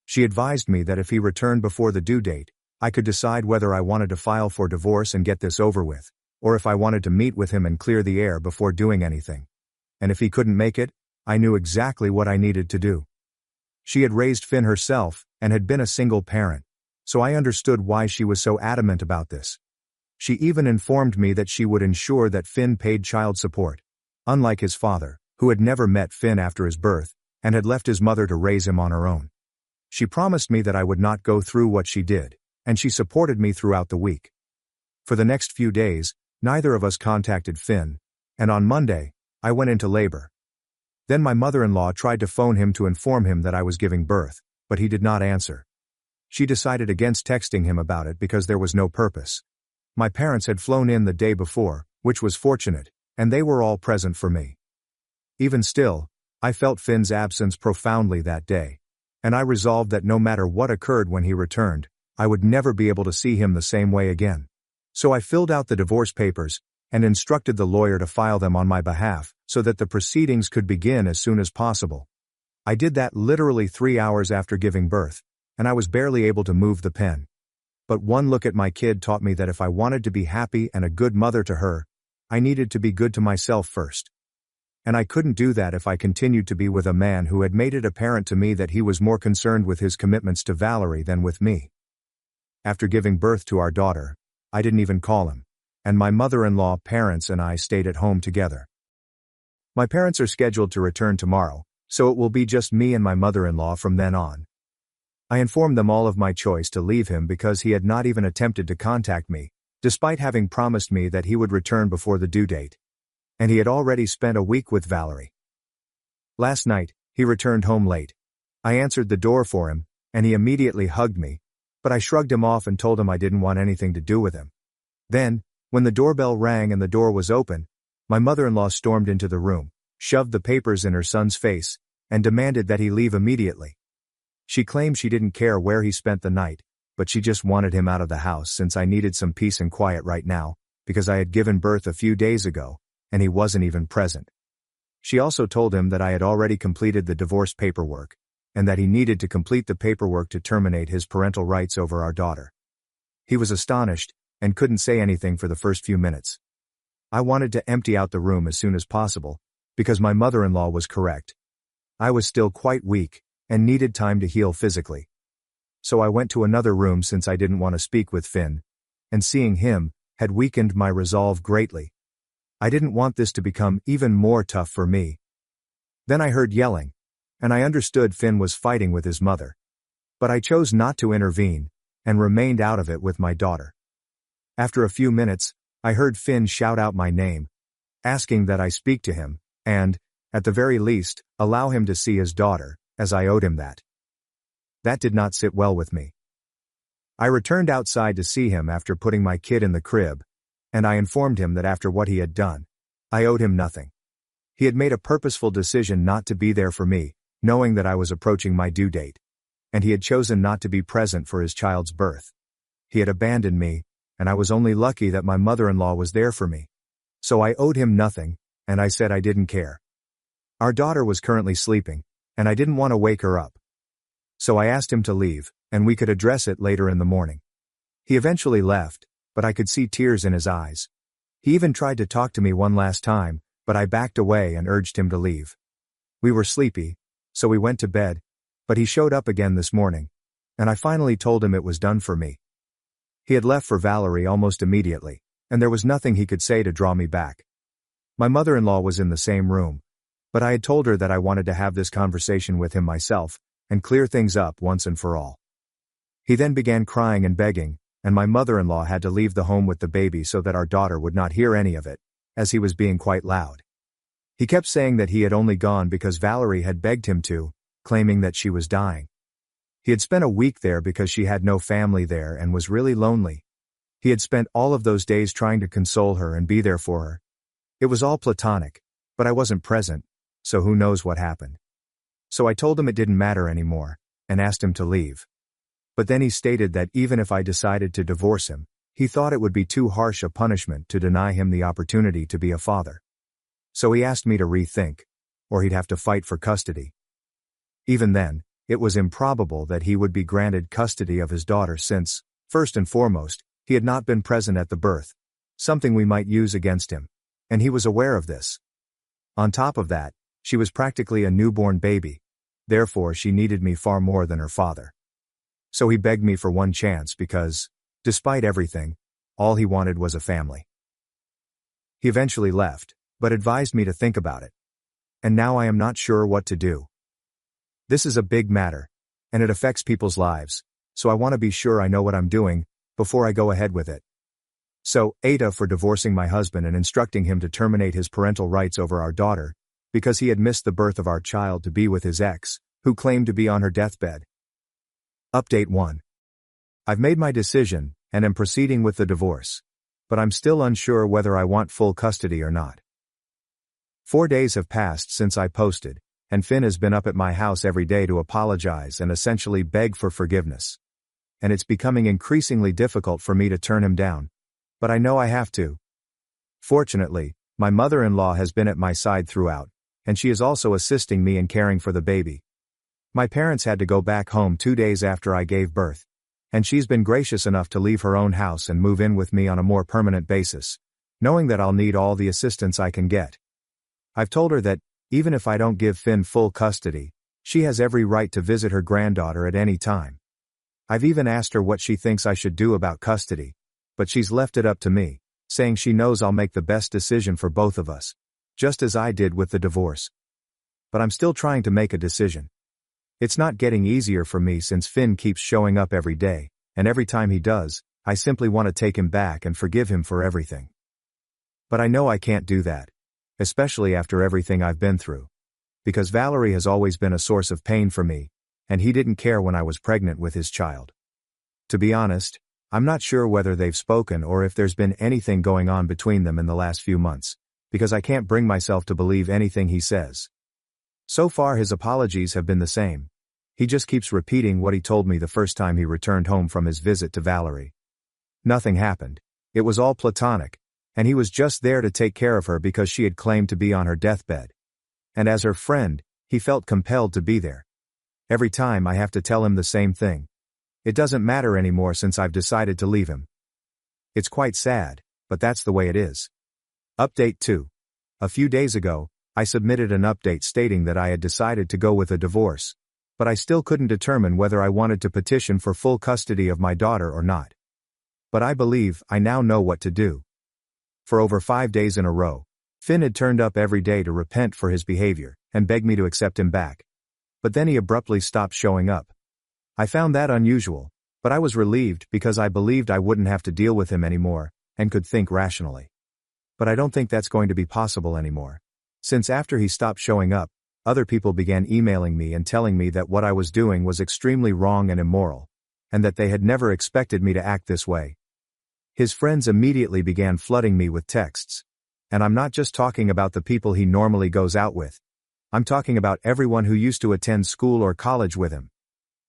She advised me that if he returned before the due date, I could decide whether I wanted to file for divorce and get this over with, or if I wanted to meet with him and clear the air before doing anything. And if he couldn't make it, I knew exactly what I needed to do. She had raised Finn herself and had been a single parent, so I understood why she was so adamant about this. She even informed me that she would ensure that Finn paid child support, unlike his father, who had never met Finn after his birth and had left his mother to raise him on her own. She promised me that I would not go through what she did, and she supported me throughout the week. For the next few days, neither of us contacted Finn, and on Monday, I went into labor. Then my mother-in-law tried to phone him to inform him that I was giving birth, but he did not answer. She decided against texting him about it because there was no purpose. My parents had flown in the day before, which was fortunate, and they were all present for me. Even still, I felt Finn's absence profoundly that day, and I resolved that no matter what occurred when he returned, I would never be able to see him the same way again. So I filled out the divorce papers and instructed the lawyer to file them on my behalf so that the proceedings could begin as soon as possible. I did that literally 3 hours after giving birth, and I was barely able to move the pen. But one look at my kid taught me that if I wanted to be happy and a good mother to her, I needed to be good to myself first. And I couldn't do that if I continued to be with a man who had made it apparent to me that he was more concerned with his commitments to Valerie than with me. After giving birth to our daughter, I didn't even call him, and my mother-in-law, parents, and I stayed at home together. My parents are scheduled to return tomorrow, so it will be just me and my mother-in-law from then on. I informed them all of my choice to leave him because he had not even attempted to contact me, despite having promised me that he would return before the due date. And he had already spent a week with Valerie. Last night, he returned home late. I answered the door for him, and he immediately hugged me, but I shrugged him off and told him I didn't want anything to do with him. Then, when the doorbell rang and the door was open, my mother-in-law stormed into the room, shoved the papers in her son's face, and demanded that he leave immediately. She claimed she didn't care where he spent the night, but she just wanted him out of the house since I needed some peace and quiet right now, because I had given birth a few days ago, and he wasn't even present. She also told him that I had already completed the divorce paperwork, and that he needed to complete the paperwork to terminate his parental rights over our daughter. He was astonished, and couldn't say anything for the first few minutes. I wanted to empty out the room as soon as possible, because my mother-in-law was correct. I was still quite weak, and needed time to heal physically. So I went to another room since I didn't want to speak with Finn, and seeing him had weakened my resolve greatly. I didn't want this to become even more tough for me. Then I heard yelling, and I understood Finn was fighting with his mother. But I chose not to intervene, and remained out of it with my daughter. After a few minutes, I heard Finn shout out my name, asking that I speak to him, and, at the very least, allow him to see his daughter, as I owed him that. That did not sit well with me. I returned outside to see him after putting my kid in the crib, and I informed him that after what he had done, I owed him nothing. He had made a purposeful decision not to be there for me, knowing that I was approaching my due date, and he had chosen not to be present for his child's birth. He had abandoned me, and I was only lucky that my mother-in-law was there for me. So I owed him nothing, and I said I didn't care. Our daughter was currently sleeping, and I didn't want to wake her up. So I asked him to leave, and we could address it later in the morning. He eventually left, but I could see tears in his eyes. He even tried to talk to me one last time, but I backed away and urged him to leave. We were sleepy, so we went to bed, but he showed up again this morning, and I finally told him it was done for me. He had left for Valerie almost immediately, and there was nothing he could say to draw me back. My mother-in-law was in the same room, but I had told her that I wanted to have this conversation with him myself, and clear things up once and for all. He then began crying and begging, and my mother-in-law had to leave the home with the baby so that our daughter would not hear any of it, as he was being quite loud. He kept saying that he had only gone because Valerie had begged him to, claiming that she was dying. He had spent a week there because she had no family there and was really lonely. He had spent all of those days trying to console her and be there for her. It was all platonic, but I wasn't present, so who knows what happened. So I told him it didn't matter anymore, and asked him to leave. But then he stated that even if I decided to divorce him, he thought it would be too harsh a punishment to deny him the opportunity to be a father. So he asked me to rethink, or he'd have to fight for custody. Even then, it was improbable that he would be granted custody of his daughter since, first and foremost, he had not been present at the birth, something we might use against him, and he was aware of this. On top of that, she was practically a newborn baby, therefore she needed me far more than her father. So he begged me for one chance because, despite everything, all he wanted was a family. He eventually left, but advised me to think about it. And now I am not sure what to do. This is a big matter, and it affects people's lives, so I want to be sure I know what I'm doing before I go ahead with it. So, AITA for divorcing my husband and instructing him to terminate his parental rights over our daughter, because he had missed the birth of our child to be with his ex, who claimed to be on her deathbed. Update 1. I've made my decision, and am proceeding with the divorce. But I'm still unsure whether I want full custody or not. 4 days have passed since I posted, and Finn has been up at my house every day to apologize and essentially beg for forgiveness. And it's becoming increasingly difficult for me to turn him down. But I know I have to. Fortunately, my mother-in-law has been at my side throughout, and she is also assisting me in caring for the baby. My parents had to go back home 2 days after I gave birth, and she's been gracious enough to leave her own house and move in with me on a more permanent basis, knowing that I'll need all the assistance I can get. I've told her that, even if I don't give Finn full custody, she has every right to visit her granddaughter at any time. I've even asked her what she thinks I should do about custody, but she's left it up to me, saying she knows I'll make the best decision for both of us, just as I did with the divorce. But I'm still trying to make a decision. It's not getting easier for me since Finn keeps showing up every day, and every time he does, I simply want to take him back and forgive him for everything. But I know I can't do that, especially after everything I've been through. Because Valerie has always been a source of pain for me, and he didn't care when I was pregnant with his child. To be honest, I'm not sure whether they've spoken or if there's been anything going on between them in the last few months, because I can't bring myself to believe anything he says. So far his apologies have been the same. He just keeps repeating what he told me the first time he returned home from his visit to Valerie. Nothing happened. It was all platonic, and he was just there to take care of her because she had claimed to be on her deathbed. And as her friend, he felt compelled to be there. Every time I have to tell him the same thing. It doesn't matter anymore since I've decided to leave him. It's quite sad, but that's the way it is. Update 2. A few days ago, I submitted an update stating that I had decided to go with a divorce, but I still couldn't determine whether I wanted to petition for full custody of my daughter or not. But I believe I now know what to do. For over 5 days in a row, Finn had turned up every day to repent for his behavior and beg me to accept him back. But then he abruptly stopped showing up. I found that unusual, but I was relieved because I believed I wouldn't have to deal with him anymore and could think rationally. But I don't think that's going to be possible anymore. Since after he stopped showing up, other people began emailing me and telling me that what I was doing was extremely wrong and immoral, and that they had never expected me to act this way. His friends immediately began flooding me with texts. And I'm not just talking about the people he normally goes out with. I'm talking about everyone who used to attend school or college with him.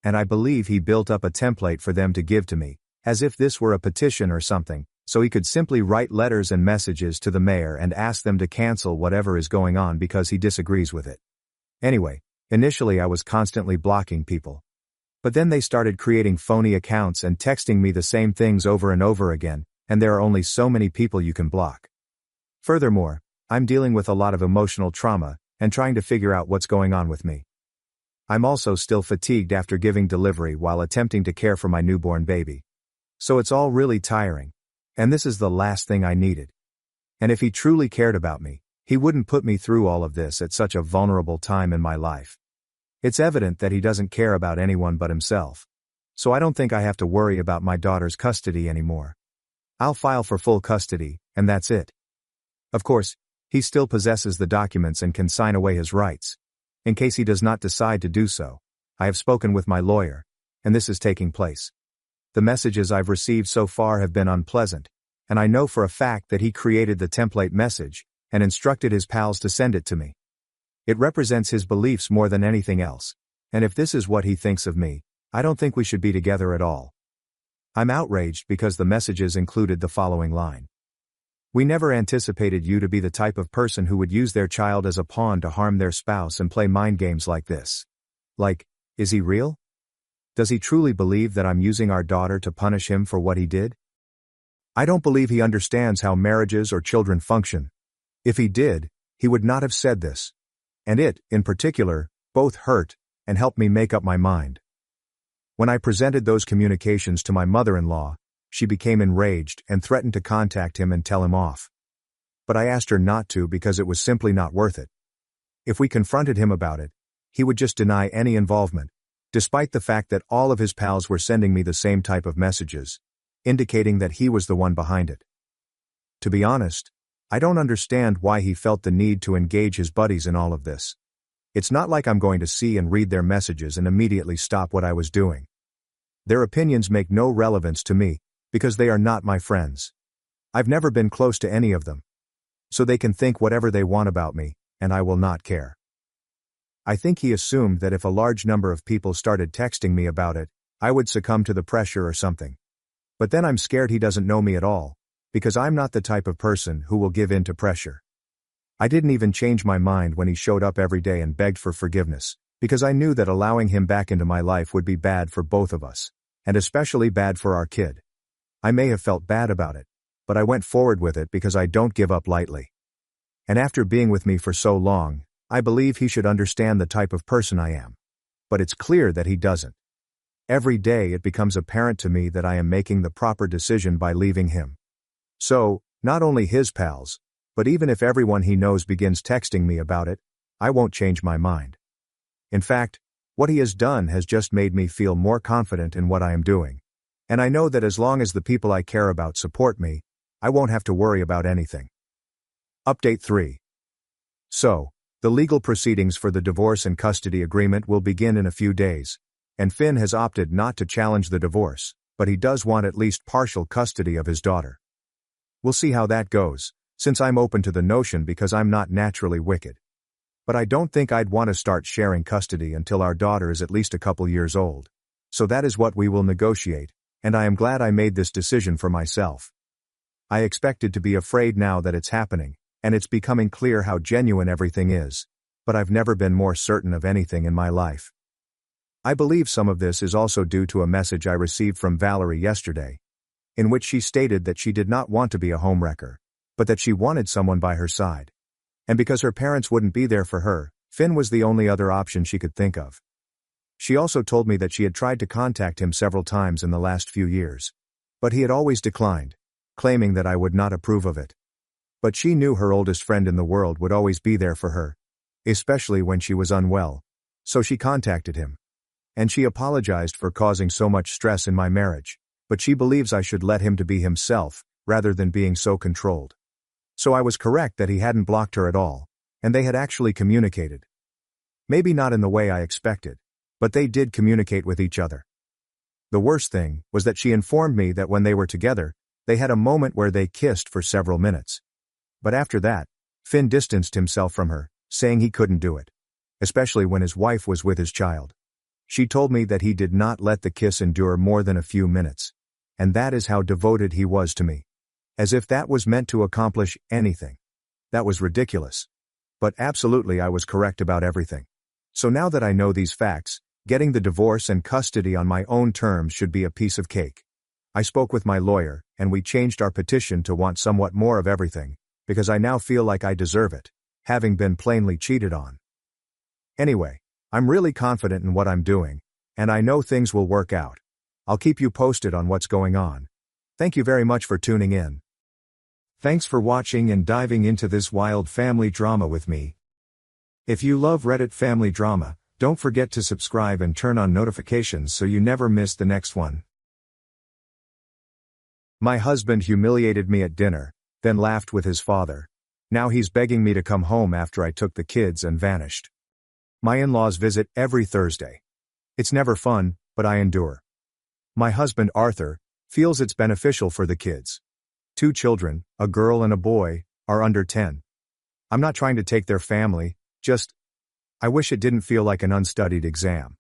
And I believe he built up a template for them to give to me, as if this were a petition or something, so he could simply write letters and messages to the mayor and ask them to cancel whatever is going on because he disagrees with it. Anyway, initially I was constantly blocking people. But then they started creating phony accounts and texting me the same things over and over again, and there are only so many people you can block. Furthermore, I'm dealing with a lot of emotional trauma, and trying to figure out what's going on with me. I'm also still fatigued after giving delivery while attempting to care for my newborn baby. So it's all really tiring. And this is the last thing I needed. And if he truly cared about me, he wouldn't put me through all of this at such a vulnerable time in my life. It's evident that he doesn't care about anyone but himself. So I don't think I have to worry about my daughter's custody anymore. I'll file for full custody, and that's it. Of course, he still possesses the documents and can sign away his rights. In case he does not decide to do so, I have spoken with my lawyer, and this is taking place. The messages I've received so far have been unpleasant, and I know for a fact that he created the template message and instructed his pals to send it to me. It represents his beliefs more than anything else, and if this is what he thinks of me, I don't think we should be together at all. I'm outraged because the messages included the following line. We never anticipated you to be the type of person who would use their child as a pawn to harm their spouse and play mind games like this. Like, is he real? Does he truly believe that I'm using our daughter to punish him for what he did? I don't believe he understands how marriages or children function. If he did, he would not have said this. And it, in particular, both hurt and helped me make up my mind. When I presented those communications to my mother-in-law, she became enraged and threatened to contact him and tell him off. But I asked her not to because it was simply not worth it. If we confronted him about it, he would just deny any involvement, despite the fact that all of his pals were sending me the same type of messages, indicating that he was the one behind it. To be honest, I don't understand why he felt the need to engage his buddies in all of this. It's not like I'm going to see and read their messages and immediately stop what I was doing. Their opinions make no relevance to me, because they are not my friends. I've never been close to any of them. So they can think whatever they want about me, and I will not care. I think he assumed that if a large number of people started texting me about it, I would succumb to the pressure or something. But then I'm scared he doesn't know me at all, because I'm not the type of person who will give in to pressure. I didn't even change my mind when he showed up every day and begged for forgiveness, because I knew that allowing him back into my life would be bad for both of us, and especially bad for our kid. I may have felt bad about it, but I went forward with it because I don't give up lightly. And after being with me for so long, I believe he should understand the type of person I am. But it's clear that he doesn't. Every day it becomes apparent to me that I am making the proper decision by leaving him. So, not only his pals, but even if everyone he knows begins texting me about it, I won't change my mind. In fact, what he has done has just made me feel more confident in what I am doing. And I know that as long as the people I care about support me, I won't have to worry about anything. Update 3. So, the legal proceedings for the divorce and custody agreement will begin in a few days, and Finn has opted not to challenge the divorce, but he does want at least partial custody of his daughter. We'll see how that goes, since I'm open to the notion because I'm not naturally wicked. But I don't think I'd want to start sharing custody until our daughter is at least a couple years old. So that is what we will negotiate, and I am glad I made this decision for myself. I expected to be afraid now that it's happening, and it's becoming clear how genuine everything is, but I've never been more certain of anything in my life. I believe some of this is also due to a message I received from Valerie yesterday, in which she stated that she did not want to be a homewrecker, but that she wanted someone by her side. And because her parents wouldn't be there for her, Finn was the only other option she could think of. She also told me that she had tried to contact him several times in the last few years, but he had always declined, claiming that I would not approve of it. But she knew her oldest friend in the world would always be there for her, especially when she was unwell, so she contacted him. And she apologized for causing so much stress in my marriage, but she believes I should let him to be himself, rather than being so controlled. So I was correct that he hadn't blocked her at all, and they had actually communicated. Maybe not in the way I expected, but they did communicate with each other. The worst thing was that she informed me that when they were together, they had a moment where they kissed for several minutes. But after that, Finn distanced himself from her, saying he couldn't do it, especially when his wife was with his child. She told me that he did not let the kiss endure more than a few minutes, and that is how devoted he was to me. As if that was meant to accomplish anything. That was ridiculous. But absolutely I was correct about everything. So now that I know these facts, getting the divorce and custody on my own terms should be a piece of cake. I spoke with my lawyer, and we changed our petition to want somewhat more of everything, because I now feel like I deserve it, having been plainly cheated on. Anyway, I'm really confident in what I'm doing, and I know things will work out. I'll keep you posted on what's going on. Thank you very much for tuning in. Thanks for watching and diving into this wild family drama with me. If you love Reddit family drama, Don't forget to subscribe and turn on notifications so you never miss the next one. My husband humiliated me at dinner, then laughed with his father. Now he's begging me to come home after I took the kids and vanished. My in-laws visit every Thursday. It's never fun, but I endure. My husband Arthur feels it's beneficial for the kids. 2 children, a girl and a boy, are under 10. I'm not trying to take their family, just, I wish it didn't feel like an unstudied exam.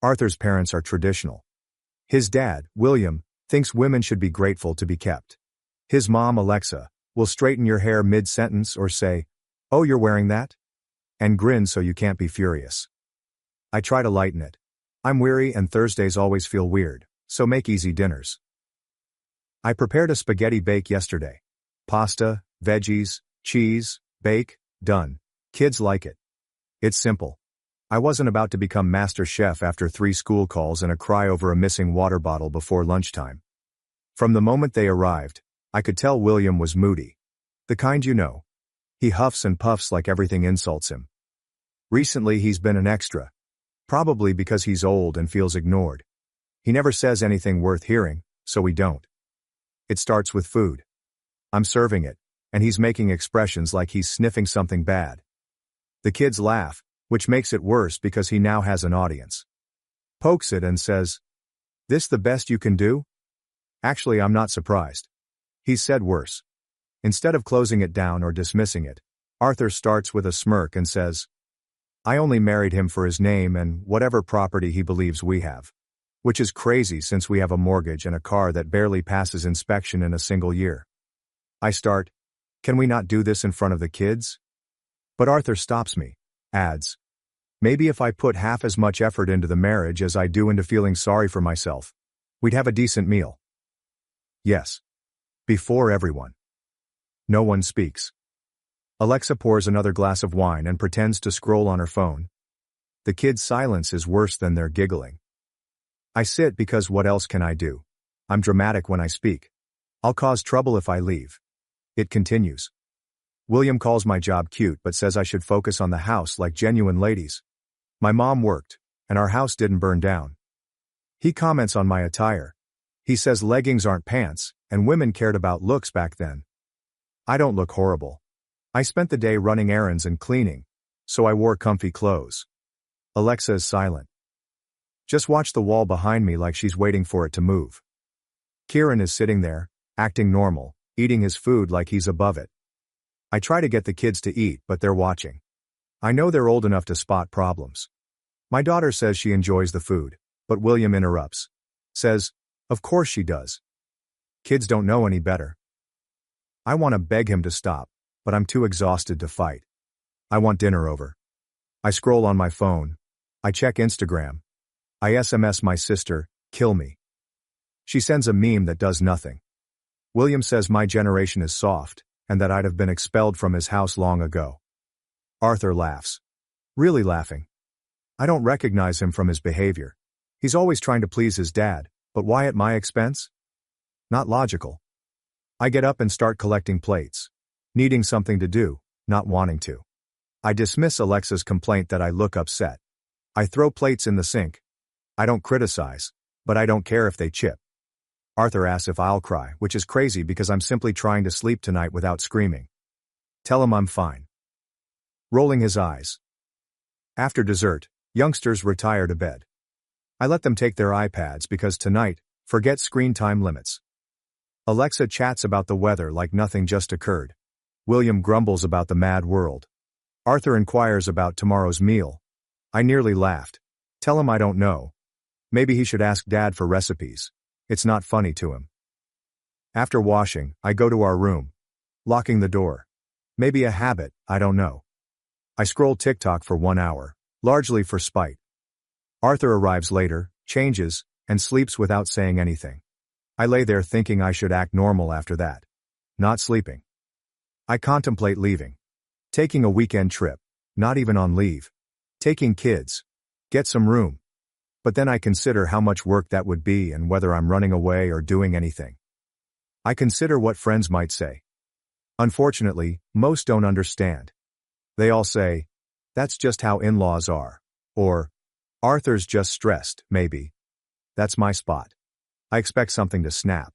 Arthur's parents are traditional. His dad, William, thinks women should be grateful to be kept. His mom, Alexa, will straighten your hair mid-sentence or say, "Oh, you're wearing that?" and grin so you can't be furious. I try to lighten it. I'm weary and Thursdays always feel weird, so make easy dinners. I prepared a spaghetti bake yesterday. Pasta, veggies, cheese, bake, done. Kids like it. It's simple. I wasn't about to become master chef after 3 school calls and a cry over a missing water bottle before lunchtime. From the moment they arrived, I could tell William was moody. The kind you know. He huffs and puffs like everything insults him. Recently he's been an extra. Probably because he's old and feels ignored. He never says anything worth hearing, so we don't. It starts with food. I'm serving it, and he's making expressions like he's sniffing something bad. The kids laugh, which makes it worse because he now has an audience. Pokes it and says, "This the best you can do?" Actually, I'm not surprised. He's said worse. Instead of closing it down or dismissing it, Arthur starts with a smirk and says, "I only married him for his name and whatever property he believes we have." Which is crazy since we have a mortgage and a car that barely passes inspection in a single year. I start, "Can we not do this in front of the kids?" But Arthur stops me, adds, "Maybe if I put half as much effort into the marriage as I do into feeling sorry for myself, we'd have a decent meal." Yes. Before everyone. No one speaks. Alexa pours another glass of wine and pretends to scroll on her phone. The kids' silence is worse than their giggling. I sit because what else can I do? I'm dramatic when I speak. I'll cause trouble if I leave. It continues. William calls my job cute but says I should focus on the house like genuine ladies. My mom worked, and our house didn't burn down. He comments on my attire. He says leggings aren't pants, and women cared about looks back then. I don't look horrible. I spent the day running errands and cleaning, so I wore comfy clothes. Alexa is silent. Just watch the wall behind me like she's waiting for it to move. Kieran is sitting there, acting normal, eating his food like he's above it. I try to get the kids to eat, but they're watching. I know they're old enough to spot problems. My daughter says she enjoys the food, but William interrupts. Says, "Of course she does. Kids don't know any better." I want to beg him to stop, but I'm too exhausted to fight. I want dinner over. I scroll on my phone. I check Instagram. I SMS my sister, "Kill me." She sends a meme that does nothing. William says my generation is soft, and that I'd have been expelled from his house long ago. Arthur laughs. Really laughing. I don't recognize him from his behavior. He's always trying to please his dad, but why at my expense? Not logical. I get up and start collecting plates. Needing something to do, not wanting to. I dismiss Alexa's complaint that I look upset. I throw plates in the sink. I don't criticize, but I don't care if they chip. Arthur asks if I'll cry, which is crazy because I'm simply trying to sleep tonight without screaming. Tell him I'm fine. Rolling his eyes. After dessert, youngsters retire to bed. I let them take their iPads because tonight, forget screen time limits. Alexa chats about the weather like nothing just occurred. William grumbles about the mad world. Arthur inquires about tomorrow's meal. I nearly laughed. Tell him I don't know. Maybe he should ask Dad for recipes. It's not funny to him. After washing, I go to our room. Locking the door. Maybe a habit, I don't know. I scroll TikTok for 1 hour, largely for spite. Arthur arrives later, changes, and sleeps without saying anything. I lay there thinking I should act normal after that. Not sleeping. I contemplate leaving. Taking a weekend trip. Not even on leave. Taking kids. Get some room. But then I consider how much work that would be and whether I'm running away or doing anything. I consider what friends might say. Unfortunately, most don't understand. They all say, "That's just how in-laws are." Or, Arthur's just stressed, maybe. That's my spot. I expect something to snap.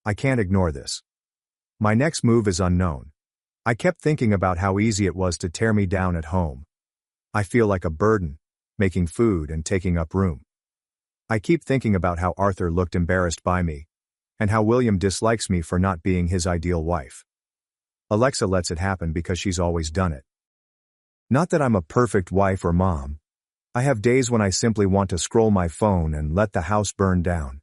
I can't ignore this. My next move is unknown. I kept thinking about how easy it was to tear me down at home. I feel like a burden, making food and taking up room. I keep thinking about how Arthur looked embarrassed by me, and how William dislikes me for not being his ideal wife. Alexa lets it happen because she's always done it. Not that I'm a perfect wife or mom. I have days when I simply want to scroll my phone and let the house burn down.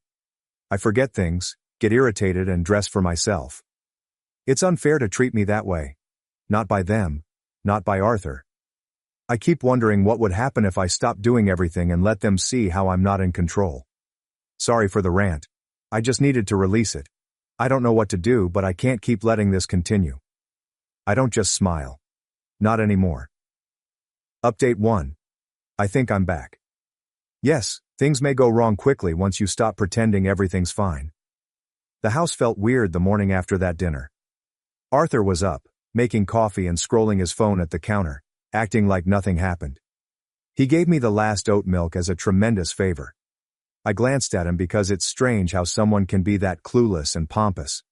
I forget things, get irritated and dress for myself. It's unfair to treat me that way. Not by them, not by Arthur. I keep wondering what would happen if I stopped doing everything and let them see how I'm not in control. Sorry for the rant. I just needed to release it. I don't know what to do, but I can't keep letting this continue. I don't just smile. Not anymore. Update 1. I think I'm back. Yes, things may go wrong quickly once you stop pretending everything's fine. The house felt weird the morning after that dinner. Arthur was up, making coffee and scrolling his phone at the counter, acting like nothing happened. He gave me the last oat milk as a tremendous favor. I glanced at him because it's strange how someone can be that clueless and pompous.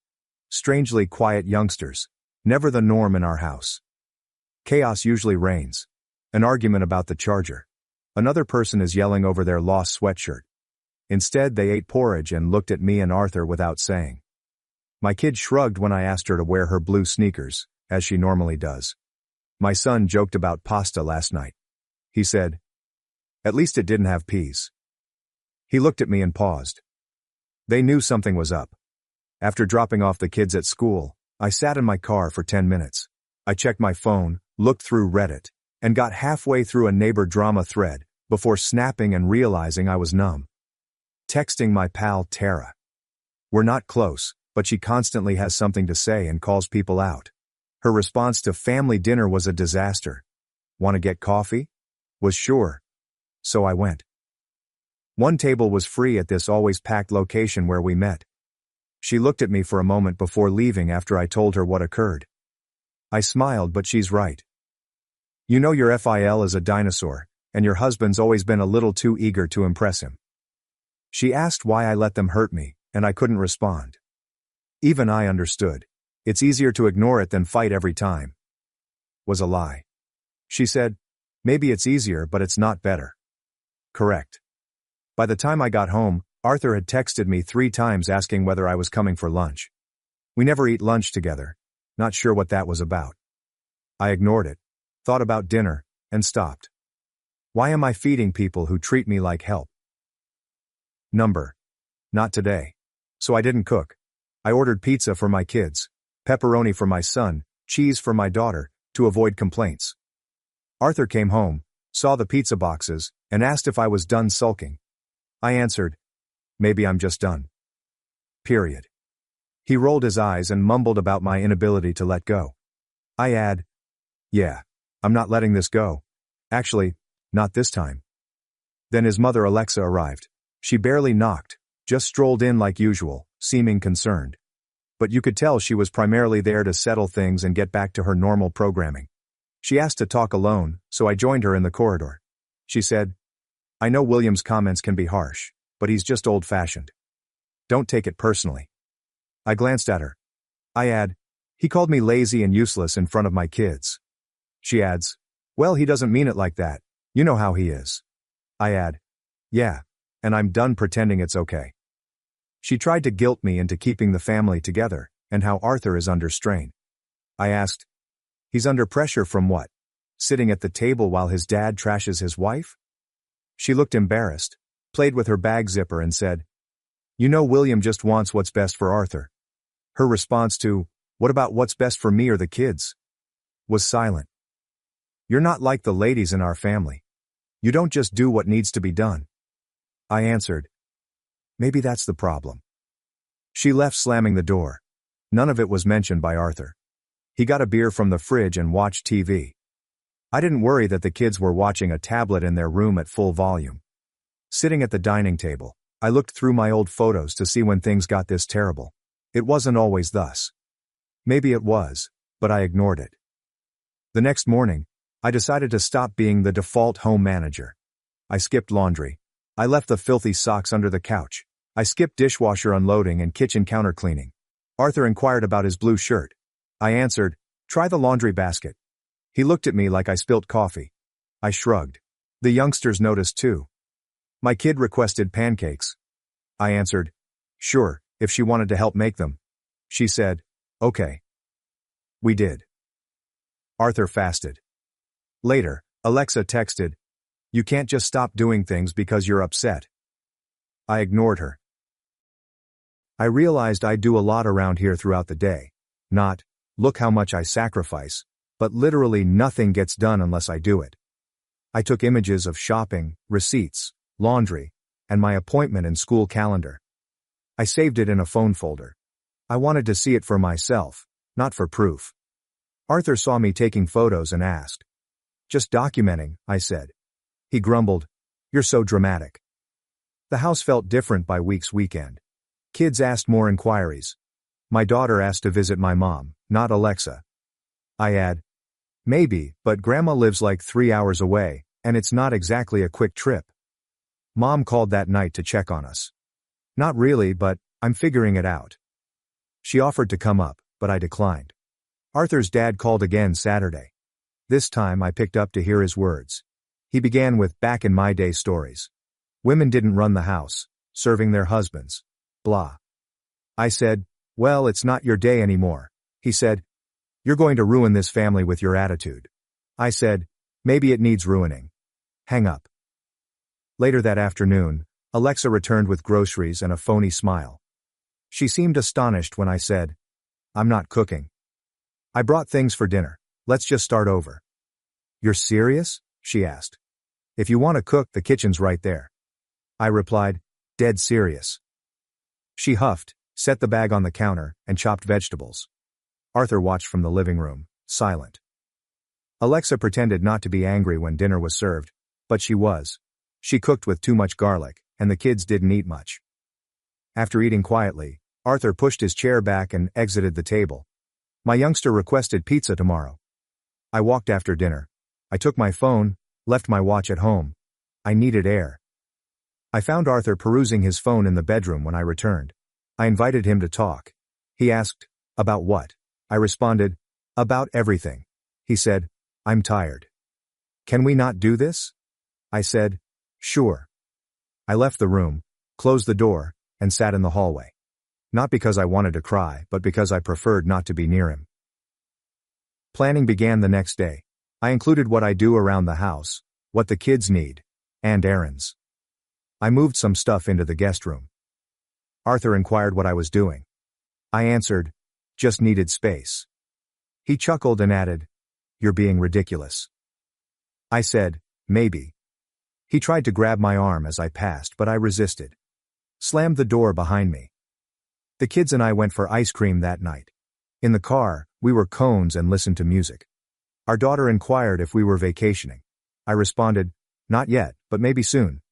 Strangely quiet youngsters, never the norm in our house. Chaos usually reigns. An argument about the charger. Another person is yelling over their lost sweatshirt. Instead, they ate porridge and looked at me and Arthur without saying. My kid shrugged when I asked her to wear her blue sneakers, as she normally does. My son joked about pasta last night. He said, "At least it didn't have peas." He looked at me and paused. They knew something was up. After dropping off the kids at school, I sat in my car for 10 minutes. I checked my phone, looked through Reddit, and got halfway through a neighbor drama thread, before snapping and realizing I was numb. Texting my pal Tara. We're not close, but she constantly has something to say and calls people out. Her response to family dinner was a disaster. Want to get coffee? Was sure. So I went. One table was free at this always packed location where we met. She looked at me for a moment before leaving after I told her what occurred. I smiled, but she's right. You know your FIL is a dinosaur, and your husband's always been a little too eager to impress him. She asked why I let them hurt me, and I couldn't respond. Even I understood. It's easier to ignore it than fight every time. Was a lie. She said, maybe it's easier, but it's not better. Correct. By the time I got home, Arthur had texted me 3 times asking whether I was coming for lunch. We never eat lunch together. Not sure what that was about. I ignored it, thought about dinner, and stopped. Why am I feeding people who treat me like help? Not today. So I didn't cook. I ordered pizza for my kids, pepperoni for my son, cheese for my daughter, to avoid complaints. Arthur came home, saw the pizza boxes, and asked if I was done sulking. I answered, maybe I'm just done. Period. He rolled his eyes and mumbled about my inability to let go. I add, yeah, I'm not letting this go. Actually, not this time. Then his mother Alexa arrived. She barely knocked, just strolled in like usual, seeming concerned. But you could tell she was primarily there to settle things and get back to her normal programming. She asked to talk alone, so I joined her in the corridor. She said, I know William's comments can be harsh, but he's just old-fashioned. Don't take it personally. I glanced at her. I add, he called me lazy and useless in front of my kids. She adds, well, he doesn't mean it like that. You know how he is. I add, yeah, and I'm done pretending it's okay. She tried to guilt me into keeping the family together, and how Arthur is under strain. I asked, he's under pressure from what? Sitting at the table while his dad trashes his wife? She looked embarrassed, played with her bag zipper and said, you know William just wants what's best for Arthur. Her response to, what about what's best for me or the kids? Was silent. You're not like the ladies in our family. You don't just do what needs to be done. I answered, maybe that's the problem. She left slamming the door. None of it was mentioned by Arthur. He got a beer from the fridge and watched TV. I didn't worry that the kids were watching a tablet in their room at full volume. Sitting at the dining table, I looked through my old photos to see when things got this terrible. It wasn't always thus. Maybe it was, but I ignored it. The next morning, I decided to stop being the default home manager. I skipped laundry. I left the filthy socks under the couch. I skipped dishwasher unloading and kitchen counter cleaning. Arthur inquired about his blue shirt. I answered, "Try the laundry basket." He looked at me like I spilt coffee. I shrugged. The youngsters noticed too. My kid requested pancakes. I answered, "Sure, if she wanted to help make them." She said, "Okay." We did. Arthur fasted. Later, Alexa texted, "You can't just stop doing things because you're upset." I ignored her. I realized I do a lot around here throughout the day. Not, "Look how much I sacrifice," but literally nothing gets done unless I do it. I took images of shopping, receipts, laundry, and my appointment and school calendar. I saved it in a phone folder. I wanted to see it for myself, not for proof. Arthur saw me taking photos and asked. "Just documenting," I said. He grumbled, "You're so dramatic." The house felt different by week's weekend. Kids asked more inquiries. My daughter asked to visit my mom, not Alexa. I add, "Maybe, but Grandma lives like 3 hours away, and it's not exactly a quick trip." Mom called that night to check on us. "Not really, but I'm figuring it out." She offered to come up, but I declined. Arthur's dad called again Saturday. This time I picked up to hear his words. He began with back in my day stories. Women didn't run the house, serving their husbands. Blah. I said, "Well, it's not your day anymore." He said, "You're going to ruin this family with your attitude." I said, "Maybe it needs ruining." Hang up. Later that afternoon, Alexa returned with groceries and a phony smile. She seemed astonished when I said, "I'm not cooking. I brought things for dinner. Let's just start over." "You're serious?" she asked. "If you want to cook, the kitchen's right there." I replied, "Dead serious." She huffed, set the bag on the counter, and chopped vegetables. Arthur watched from the living room, silent. Alexa pretended not to be angry when dinner was served, but she was. She cooked with too much garlic, and the kids didn't eat much. After eating quietly, Arthur pushed his chair back and exited the table. My youngster requested pizza tomorrow. I walked after dinner. I took my phone, left my watch at home. I needed air. I found Arthur perusing his phone in the bedroom when I returned. I invited him to talk. He asked, "About what?" I responded, "About everything." He said, "I'm tired. Can we not do this?" I said, "Sure." I left the room, closed the door, and sat in the hallway. Not because I wanted to cry, but because I preferred not to be near him. Planning began the next day. I included what I do around the house, what the kids need, and errands. I moved some stuff into the guest room. Arthur inquired what I was doing. I answered, "Just needed space." He chuckled and added, "You're being ridiculous." I said, "Maybe." He tried to grab my arm as I passed, but I resisted. Slammed the door behind me. The kids and I went for ice cream that night. In the car, we were cones and listened to music. Our daughter inquired if we were vacationing. I responded, "Not yet, but maybe soon."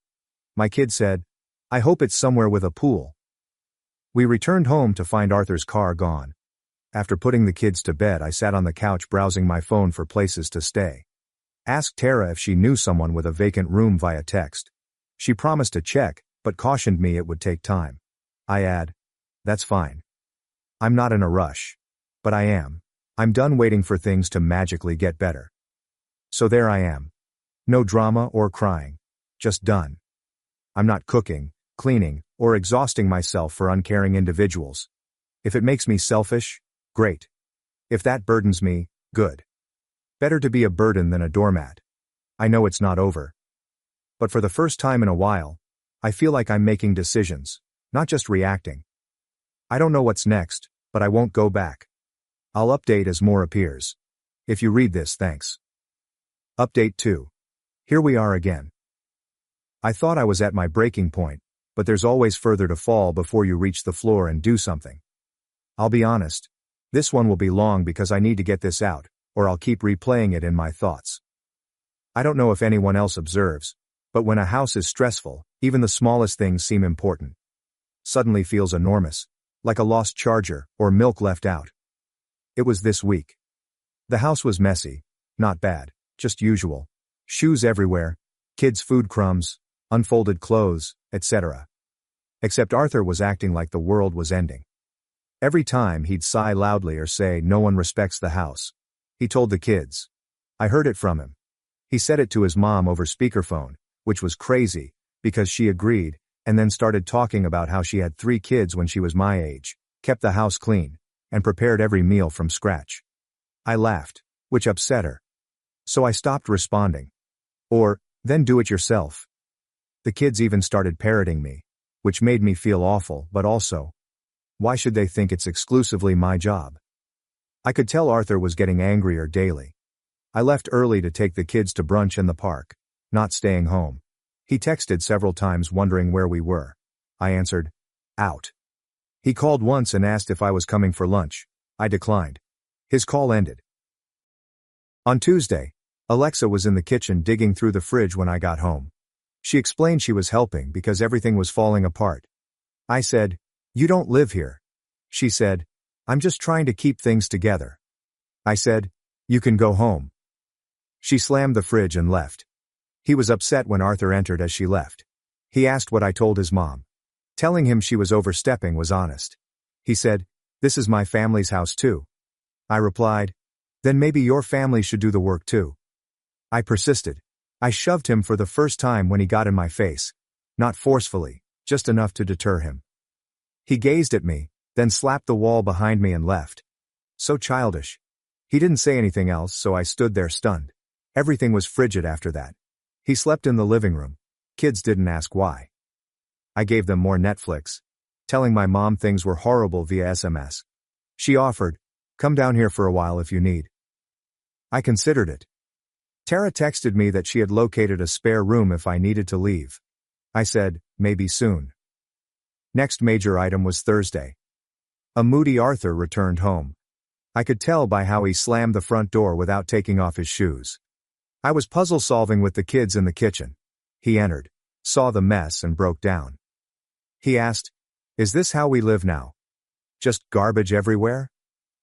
My kid said, "I hope it's somewhere with a pool." We returned home to find Arthur's car gone. After putting the kids to bed, I sat on the couch browsing my phone for places to stay. Asked Tara if she knew someone with a vacant room via text. She promised to check, but cautioned me it would take time. I add, "That's fine. I'm not in a rush. But I am. I'm done waiting for things to magically get better." So there I am. No drama or crying. Just done. I'm not cooking, cleaning, or exhausting myself for uncaring individuals. If it makes me selfish, great. If that burdens me, good. Better to be a burden than a doormat. I know it's not over. But for the first time in a while, I feel like I'm making decisions, not just reacting. I don't know what's next, but I won't go back. I'll update as more appears. If you read this, thanks. Update 2. Here we are again. I thought I was at my breaking point, but there's always further to fall before you reach the floor and do something. I'll be honest. This one will be long because I need to get this out, or I'll keep replaying it in my thoughts. I don't know if anyone else observes, but when a house is stressful, even the smallest things seem important. Suddenly feels enormous, like a lost charger or milk left out. It was this week. The house was messy, not bad, just usual. Shoes everywhere, Kids' food crumbs, unfolded clothes, etc. Except Arthur was acting like the world was ending. Every time he'd sigh loudly or say, "No one respects the house." He told the kids. I heard it from him. He said it to his mom over speakerphone, which was crazy, because she agreed, and then started talking about how she had 3 kids when she was my age, kept the house clean, and prepared every meal from scratch. I laughed, which upset her. So I stopped responding. Or, then do it yourself. The kids even started parroting me, which made me feel awful, but also, why should they think it's exclusively my job? I could tell Arthur was getting angrier daily. I left early to take the kids to brunch in the park, not staying home. He texted several times wondering where we were. I answered, out. He called once and asked if I was coming for lunch. I declined. His call ended. On Tuesday, Alexa was in the kitchen digging through the fridge when I got home. She explained she was helping because everything was falling apart. I said, "You don't live here." She said, "I'm just trying to keep things together." I said, "You can go home." She slammed the fridge and left. He was upset when Arthur entered as she left. He asked what I told his mom. Telling him she was overstepping was honest. He said, "This is my family's house too." I replied, "Then maybe your family should do the work too." I persisted. I shoved him for the first time when he got in my face. Not forcefully, just enough to deter him. He gazed at me, then slapped the wall behind me and left. So childish. He didn't say anything else, so I stood there stunned. Everything was frigid after that. He slept in the living room. Kids didn't ask why. I gave them more Netflix, telling my mom things were horrible via SMS. She offered, "Come down here for a while if you need." I considered it. Tara texted me that she had located a spare room if I needed to leave. I said, "Maybe soon." Next major item was Thursday. A moody Arthur returned home. I could tell by how he slammed the front door without taking off his shoes. I was puzzle solving with the kids in the kitchen. He entered, saw the mess and broke down. He asked, "Is this how we live now? Just garbage everywhere?"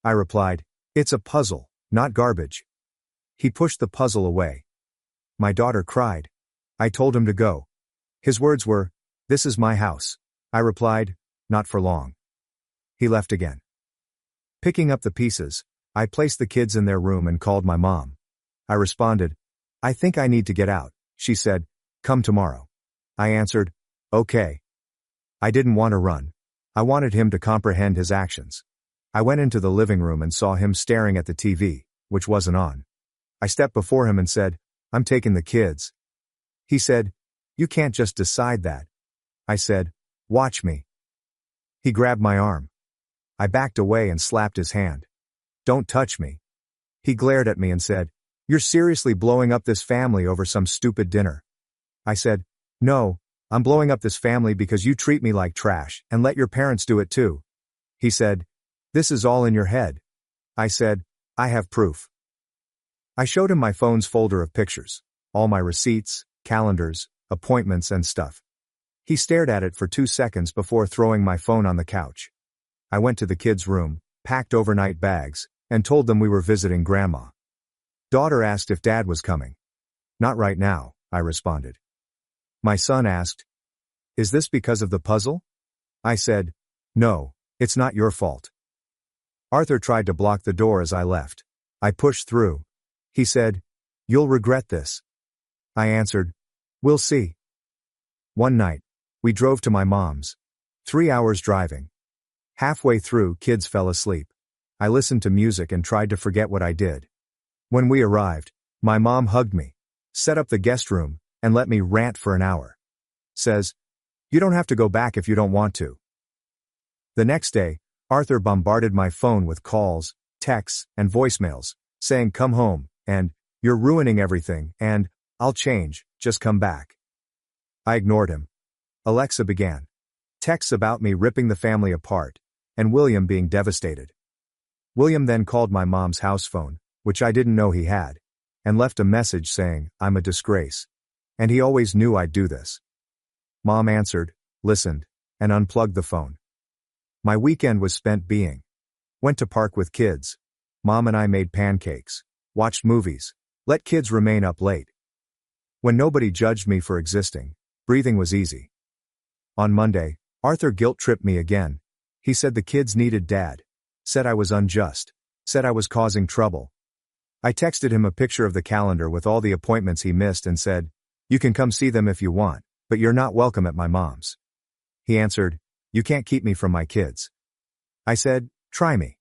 I replied, "It's a puzzle, not garbage." He pushed the puzzle away. My daughter cried. I told him to go. His words were, "This is my house." I replied, "Not for long." He left again. Picking up the pieces, I placed the kids in their room and called my mom. I responded, "I think I need to get out." She said, "Come tomorrow." I answered, "Okay." I didn't want to run. I wanted him to comprehend his actions. I went into the living room and saw him staring at the TV, which wasn't on. I stepped before him and said, "I'm taking the kids." He said, "You can't just decide that." I said, "Watch me." He grabbed my arm. I backed away and slapped his hand. "Don't touch me." He glared at me and said, "You're seriously blowing up this family over some stupid dinner?" I said, "No, I'm blowing up this family because you treat me like trash and let your parents do it too." He said, "This is all in your head." I said, "I have proof." I showed him my phone's folder of pictures, all my receipts, calendars, appointments and stuff. He stared at it for 2 seconds before throwing my phone on the couch. I went to the kids' room, packed overnight bags, and told them we were visiting Grandma. Daughter asked if Dad was coming. "Not right now," I responded. My son asked, "Is this because of the puzzle?" I said, "No, it's not your fault." Arthur tried to block the door as I left. I pushed through. He said, "You'll regret this." I answered, "We'll see." One night, we drove to my mom's. 3 hours driving. Halfway through, kids fell asleep. I listened to music and tried to forget what I did. When we arrived, my mom hugged me, set up the guest room, and let me rant for an hour. Says, "You don't have to go back if you don't want to." The next day, Arthur bombarded my phone with calls, texts, and voicemails, saying, "Come home," and "You're ruining everything," and "I'll change, just come back." I ignored him. Alexa began. Texts about me ripping the family apart, and William being devastated. William then called my mom's house phone, which I didn't know he had, and left a message saying, "I'm a disgrace. And he always knew I'd do this." Mom answered, listened, and unplugged the phone. My weekend was spent being. Went to park with kids. Mom and I made pancakes, watched movies, let kids remain up late. When nobody judged me for existing, breathing was easy. On Monday, Arthur guilt-tripped me again. He said the kids needed Dad. Said I was unjust. Said I was causing trouble. I texted him a picture of the calendar with all the appointments he missed and said, "You can come see them if you want, but you're not welcome at my mom's." He answered, "You can't keep me from my kids." I said, "Try me."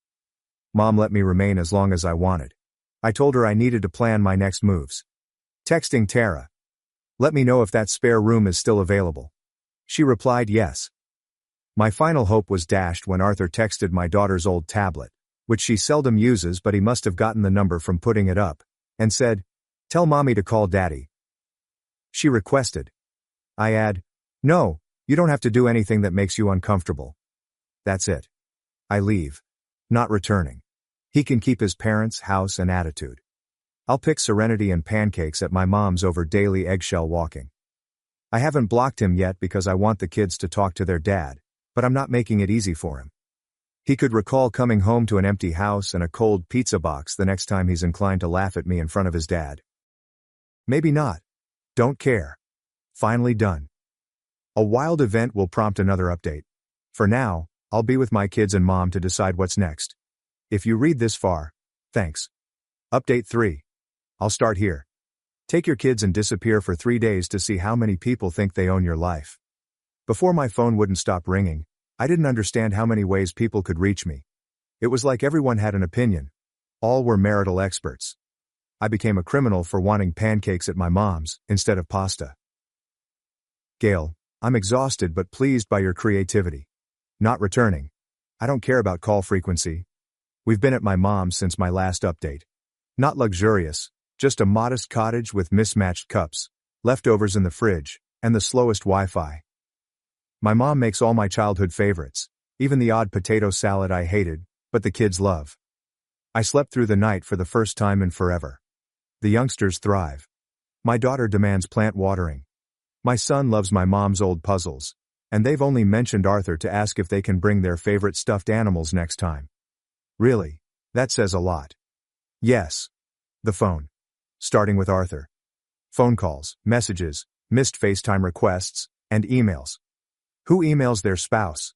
Mom let me remain as long as I wanted. I told her I needed to plan my next moves. Texting Tara. "Let me know if that spare room is still available." She replied yes. My final hope was dashed when Arthur texted my daughter's old tablet, which she seldom uses but he must have gotten the number from putting it up, and said, "Tell Mommy to call Daddy." She requested. I add, "No, you don't have to do anything that makes you uncomfortable." That's it. I leave. Not returning. He can keep his parents' house and attitude. I'll pick serenity and pancakes at my mom's over daily eggshell walking. I haven't blocked him yet because I want the kids to talk to their dad, but I'm not making it easy for him. He could recall coming home to an empty house and a cold pizza box the next time he's inclined to laugh at me in front of his dad. Maybe not. Don't care. Finally done. A wild event will prompt another update. For now, I'll be with my kids and mom to decide what's next. If you read this far, thanks. Update 3. I'll start here. Take your kids and disappear for 3 days to see how many people think they own your life. Before my phone wouldn't stop ringing, I didn't understand how many ways people could reach me. It was like everyone had an opinion. All were marital experts. I became a criminal for wanting pancakes at my mom's instead of pasta. Gail, I'm exhausted but pleased by your creativity. Not returning. I don't care about call frequency. We've been at my mom's since my last update. Not luxurious, just a modest cottage with mismatched cups, leftovers in the fridge, and the slowest Wi-Fi. My mom makes all my childhood favorites, even the odd potato salad I hated, but the kids love. I slept through the night for the first time in forever. The youngsters thrive. My daughter demands plant watering. My son loves my mom's old puzzles, and they've only mentioned Arthur to ask if they can bring their favorite stuffed animals next time. Really, that says a lot. Yes. The phone. Starting with Arthur. Phone calls, messages, missed FaceTime requests, and emails. Who emails their spouse?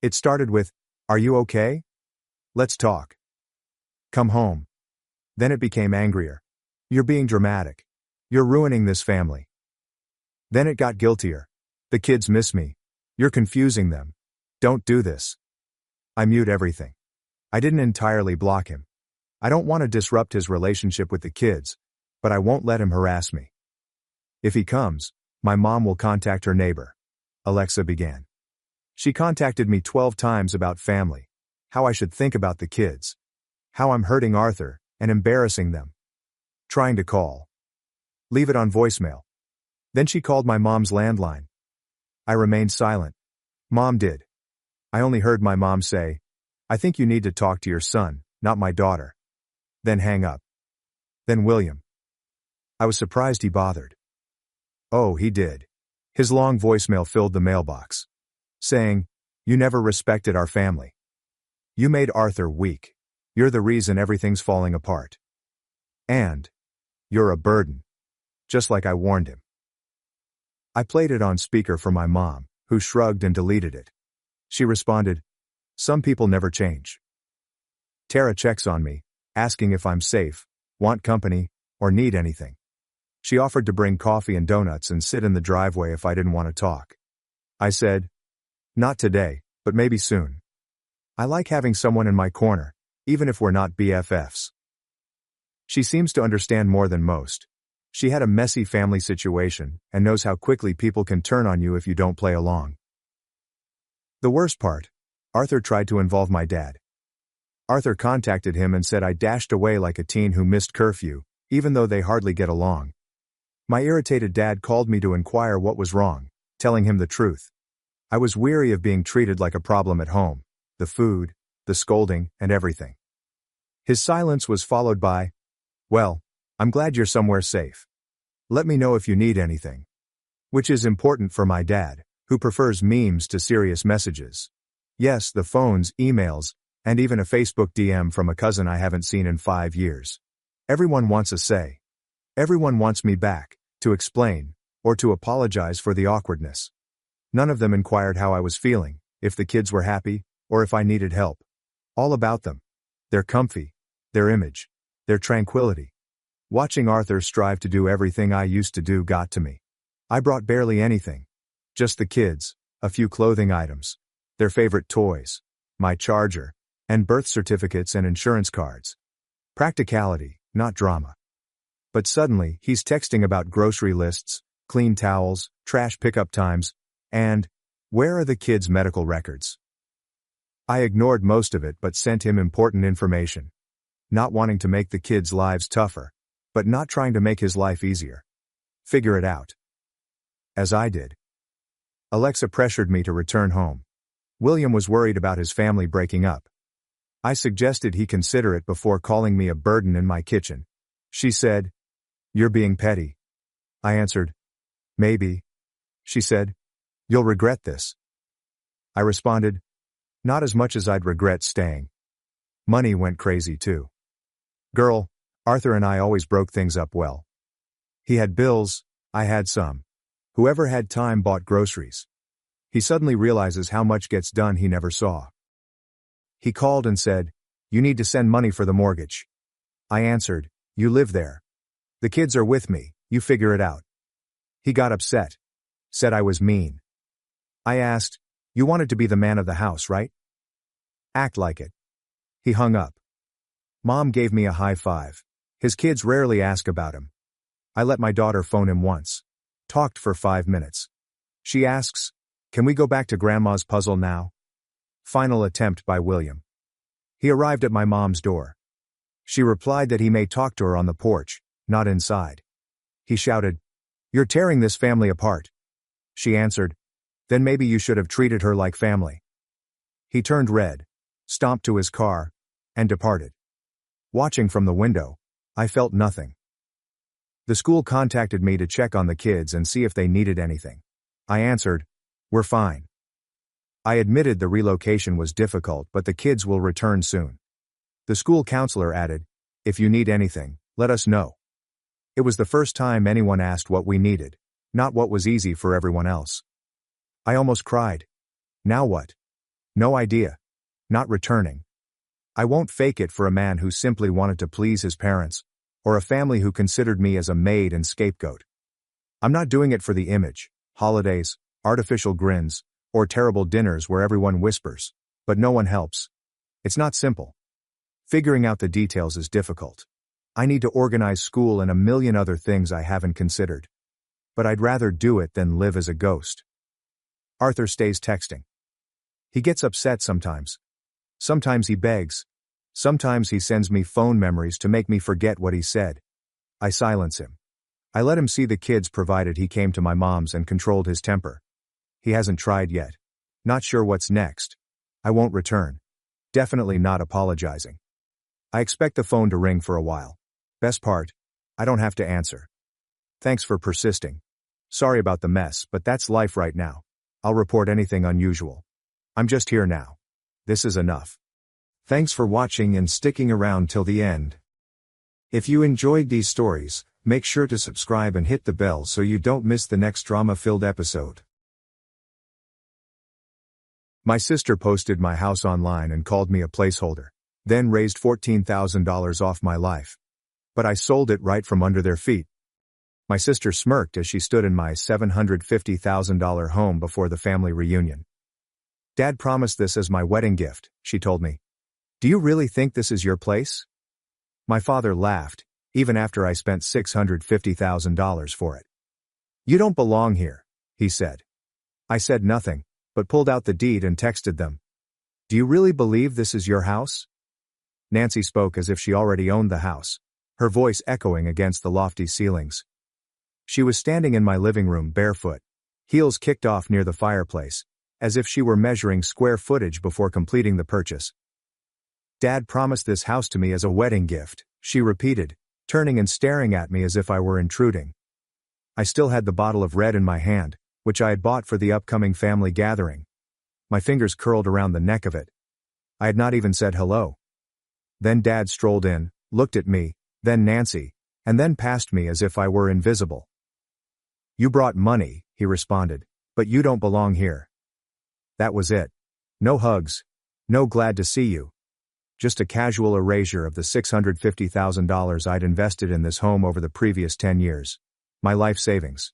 It started with, "Are you okay? Let's talk. Come home." Then it became angrier. "You're being dramatic. You're ruining this family." Then it got guiltier. "The kids miss me. You're confusing them. Don't do this." I mute everything. I didn't entirely block him. I don't want to disrupt his relationship with the kids, but I won't let him harass me. If he comes, my mom will contact her neighbor. Alexa began. She contacted me 12 times about family, how I should think about the kids, how I'm hurting Arthur, and embarrassing them. Trying to call. Leave it on voicemail. Then she called my mom's landline. I remained silent. Mom did. I only heard my mom say, "I think you need to talk to your son, not my daughter." Then hang up. Then William. I was surprised he bothered. Oh, he did. His long voicemail filled the mailbox. Saying, "You never respected our family. You made Arthur weak. You're the reason everything's falling apart. And you're a burden." Just like I warned him. I played it on speaker for my mom, who shrugged and deleted it. She responded, "Some people never change." Tara checks on me, asking if I'm safe, want company, or need anything. She offered to bring coffee and donuts and sit in the driveway if I didn't want to talk. I said, "Not today, but maybe soon." I like having someone in my corner, even if we're not BFFs. She seems to understand more than most. She had a messy family situation and knows how quickly people can turn on you if you don't play along. The worst part, Arthur tried to involve my dad. Arthur contacted him and said I dashed away like a teen who missed curfew, even though they hardly get along. My irritated dad called me to inquire what was wrong, telling him the truth. I was weary of being treated like a problem at home, the food, the scolding, and everything. His silence was followed by, "Well, I'm glad you're somewhere safe. Let me know if you need anything." Which is important for my dad, who prefers memes to serious messages. Yes, the phones, emails, and even a Facebook DM from a cousin I haven't seen in 5 years. Everyone wants a say. Everyone wants me back, to explain, or to apologize for the awkwardness. None of them inquired how I was feeling, if the kids were happy, or if I needed help. All about them. Their comfy, their image, their tranquility. Watching Arthur strive to do everything I used to do got to me. I brought barely anything. Just the kids, a few clothing items, their favorite toys, my charger, and birth certificates and insurance cards. Practicality, not drama. But suddenly, he's texting about grocery lists, clean towels, trash pickup times, and, where are the kids' medical records? I ignored most of it but sent him important information. Not wanting to make the kids' lives tougher, but not trying to make his life easier. Figure it out. As I did. Alexa pressured me to return home. William was worried about his family breaking up. I suggested he consider it before calling me a burden in my kitchen. She said, "You're being petty." I answered, "Maybe." She said, "You'll regret this." I responded, "Not as much as I'd regret staying." Money went crazy too. Girl, Arthur and I always broke things up well. He had bills, I had some. Whoever had time bought groceries. He suddenly realizes how much gets done he never saw. He called and said, "You need to send money for the mortgage." I answered, "You live there. The kids are with me, you figure it out." He got upset. Said I was mean. I asked, "You wanted to be the man of the house, right? Act like it." He hung up. Mom gave me a high five. His kids rarely ask about him. I let my daughter phone him once. Talked for 5 minutes. She asks, "Can we go back to Grandma's puzzle now?" Final attempt by William. He arrived at my mom's door. She replied that he may talk to her on the porch, not inside. He shouted, "You're tearing this family apart." She answered, "Then maybe you should have treated her like family." He turned red, stomped to his car, and departed. Watching from the window, I felt nothing. The school contacted me to check on the kids and see if they needed anything. I answered, "We're fine." I admitted the relocation was difficult but the kids will return soon. The school counselor added, "If you need anything, let us know." It was the first time anyone asked what we needed, not what was easy for everyone else. I almost cried. Now what? No idea. Not returning. I won't fake it for a man who simply wanted to please his parents, or a family who considered me as a maid and scapegoat. I'm not doing it for the image, holidays, artificial grins, or terrible dinners where everyone whispers, but no one helps. It's not simple. Figuring out the details is difficult. I need to organize school and a million other things I haven't considered. But I'd rather do it than live as a ghost. Arthur stays texting. He gets upset sometimes. Sometimes he begs. Sometimes he sends me phone memories to make me forget what he said. I silence him. I let him see the kids provided he came to my mom's and controlled his temper. He hasn't tried yet. Not sure what's next. I won't return. Definitely not apologizing. I expect the phone to ring for a while. Best part, I don't have to answer. Thanks for persisting. Sorry about the mess, but that's life right now. I'll report anything unusual. I'm just here now. This is enough. Thanks for watching and sticking around till the end. If you enjoyed these stories, make sure to subscribe and hit the bell so you don't miss the next drama-filled episode. My sister posted my house online and called me a placeholder, then raised $14,000 off my life. But I sold it right from under their feet. My sister smirked as she stood in my $750,000 home before the family reunion. "Dad promised this as my wedding gift," she told me. "Do you really think this is your place?" My father laughed, even after I spent $650,000 for it. "You don't belong here," he said. I said nothing, but pulled out the deed and texted them. "Do you really believe this is your house?" Nancy spoke as if she already owned the house, her voice echoing against the lofty ceilings. She was standing in my living room barefoot, heels kicked off near the fireplace, as if she were measuring square footage before completing the purchase. "Dad promised this house to me as a wedding gift," she repeated, turning and staring at me as if I were intruding. I still had the bottle of red in my hand, which I had bought for the upcoming family gathering. My fingers curled around the neck of it. I had not even said hello. Then Dad strolled in, looked at me, then Nancy, and then past me as if I were invisible. "You brought money," he responded, "but you don't belong here." That was it. No hugs. No glad to see you. Just a casual erasure of the $650,000 I'd invested in this home over the previous 10 years. My life savings.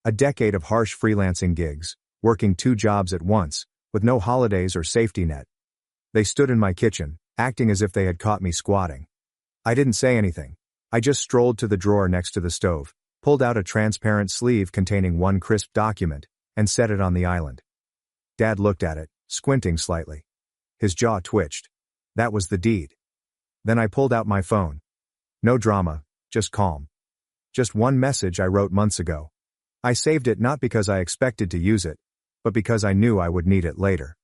A decade of harsh freelancing gigs, working 2 jobs at once, with no holidays or safety net. They stood in my kitchen, acting as if they had caught me squatting. I didn't say anything. I just strolled to the drawer next to the stove, pulled out a transparent sleeve containing one crisp document, and set it on the island. Dad looked at it, squinting slightly. His jaw twitched. That was the deed. Then I pulled out my phone. No drama, just calm. Just one message I wrote months ago. I saved it not because I expected to use it, but because I knew I would need it later.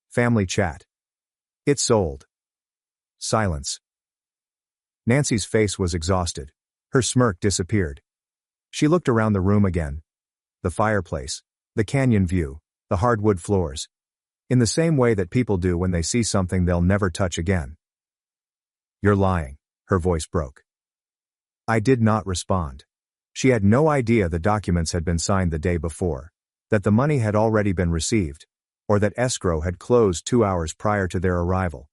Family chat. It sold. Silence. Nancy's face was exhausted. Her smirk disappeared. She looked around the room again. The fireplace, the canyon view, the hardwood floors. In the same way that people do when they see something they'll never touch again. "You're lying," her voice broke. I did not respond. She had no idea the documents had been signed the day before, that the money had already been received, or that escrow had closed 2 hours prior to their arrival.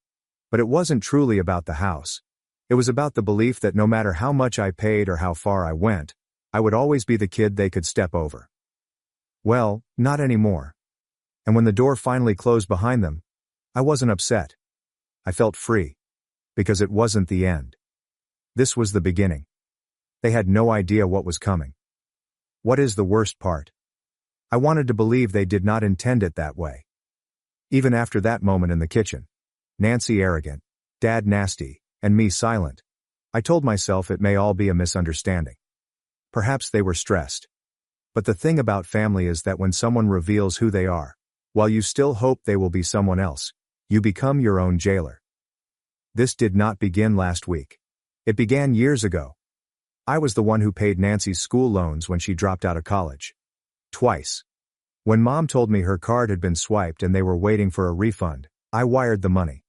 But it wasn't truly about the house. It was about the belief that no matter how much I paid or how far I went, I would always be the kid they could step over. Well, not anymore. And when the door finally closed behind them, I wasn't upset. I felt free. Because it wasn't the end. This was the beginning. They had no idea what was coming. What is the worst part? I wanted to believe they did not intend it that way. Even after that moment in the kitchen. Nancy arrogant, Dad nasty, and me silent. I told myself it may all be a misunderstanding. Perhaps they were stressed. But the thing about family is that when someone reveals who they are, while you still hope they will be someone else, you become your own jailer. This did not begin last week. It began years ago. I was the one who paid Nancy's school loans when she dropped out of college. Twice. When Mom told me her card had been swiped and they were waiting for a refund, I wired the money.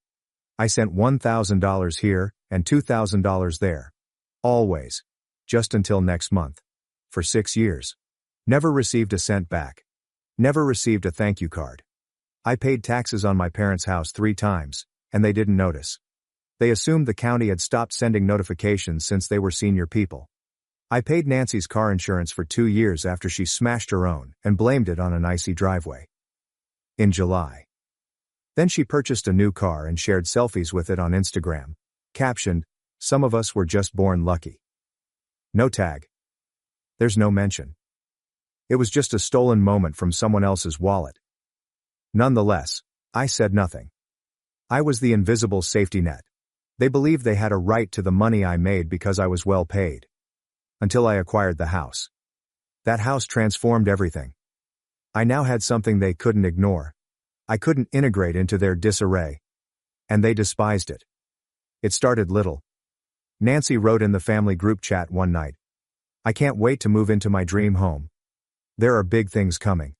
I sent $1,000 here and $2,000 there. Always. Just until next month. For 6 years. Never received a cent back. Never received a thank you card. I paid taxes on my parents' house 3 times, and they didn't notice. They assumed the county had stopped sending notifications since they were senior people. I paid Nancy's car insurance for 2 years after she smashed her own and blamed it on an icy driveway. In July. Then she purchased a new car and shared selfies with it on Instagram, captioned, "Some of us were just born lucky." No tag. There's no mention. It was just a stolen moment from someone else's wallet. Nonetheless, I said nothing. I was the invisible safety net. They believed they had a right to the money I made because I was well paid. Until I acquired the house. That house transformed everything. I now had something they couldn't ignore. I couldn't integrate into their disarray. And they despised it. It started little. Nancy wrote in the family group chat one night, "I can't wait to move into my dream home. There are big things coming.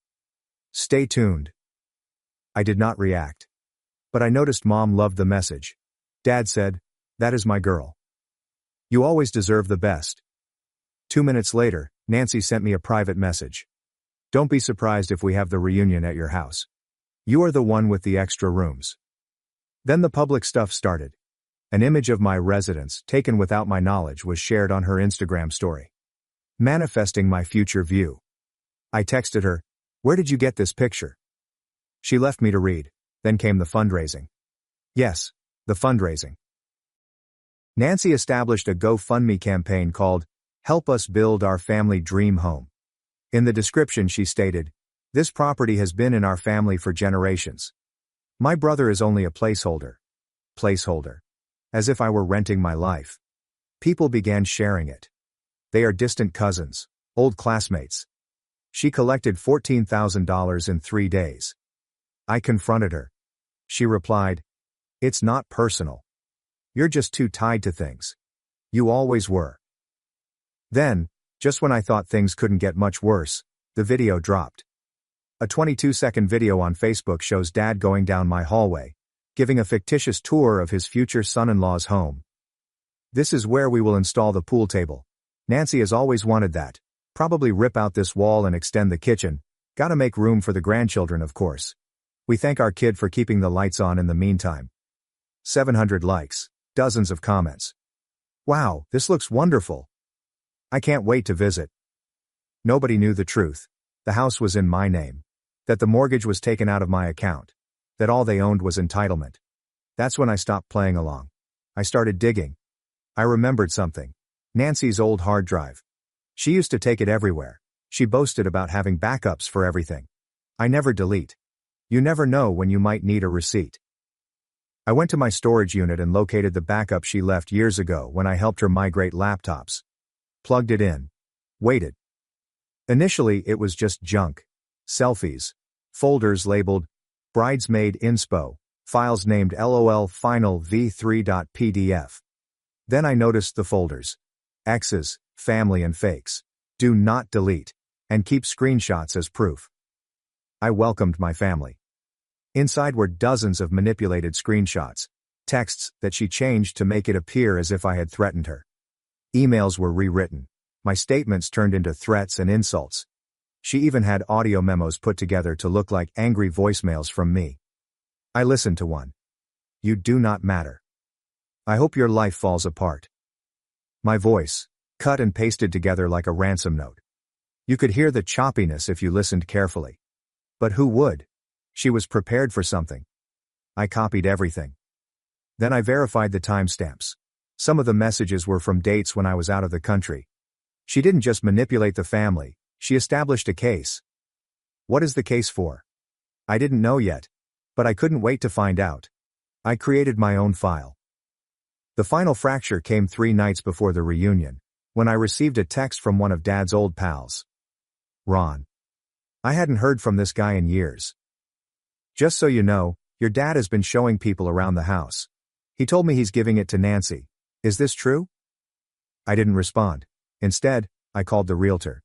Stay tuned." I did not react. But I noticed Mom loved the message. Dad said, "That is my girl. You always deserve the best." 2 minutes later, Nancy sent me a private message. "Don't be surprised if we have the reunion at your house. You are the one with the extra rooms." Then the public stuff started. An image of my residence, taken without my knowledge, was shared on her Instagram story. Manifesting my future view. I texted her, "Where did you get this picture?" She left me to read. Then came the fundraising. Yes, the fundraising. Nancy established a GoFundMe campaign called, "Help Us Build Our Family Dream Home." In the description she stated, "This property has been in our family for generations. My brother is only a placeholder." Placeholder. As if I were renting my life. People began sharing it. They are distant cousins, old classmates. She collected $14,000 in 3 days. I confronted her. She replied, "It's not personal. You're just too tied to things. You always were." Then, just when I thought things couldn't get much worse, the video dropped. A 22-second video on Facebook shows Dad going down my hallway, giving a fictitious tour of his future son-in-law's home. "This is where we will install the pool table. Nancy has always wanted that. Probably rip out this wall and extend the kitchen. Gotta make room for the grandchildren, of course. We thank our kid for keeping the lights on in the meantime. 700 likes. Dozens of comments. Wow, this looks wonderful. I can't wait to visit. Nobody knew the truth. The house was in my name. That the mortgage was taken out of my account. That all they owned was entitlement. That's when I stopped playing along. I started digging. I remembered something. Nancy's old hard drive. She used to take it everywhere. She boasted about having backups for everything. I never delete. You never know when you might need a receipt. I went to my storage unit and located the backup she left years ago when I helped her migrate laptops. Plugged it in. Waited. Initially it was just junk. Selfies. Folders labeled Bridesmaid Inspo. Files named LOL Final v3.pdf. Then I noticed the folders. Exes, family and fakes. Do not delete. And keep screenshots as proof. I welcomed my family. Inside were dozens of manipulated screenshots. Texts that she changed to make it appear as if I had threatened her. Emails were rewritten. My statements turned into threats and insults. She even had audio memos put together to look like angry voicemails from me. I listened to one. You do not matter. I hope your life falls apart. My voice, cut and pasted together like a ransom note. You could hear the choppiness if you listened carefully. But who would? She was prepared for something. I copied everything. Then I verified the timestamps. Some of the messages were from dates when I was out of the country. She didn't just manipulate the family, she established a case. What is the case for? I didn't know yet. But I couldn't wait to find out. I created my own file. The final fracture came 3 nights before the reunion, when I received a text from one of Dad's old pals. Ron. I hadn't heard from this guy in years. Just so you know, your dad has been showing people around the house. He told me he's giving it to Nancy. Is this true? I didn't respond. Instead, I called the realtor.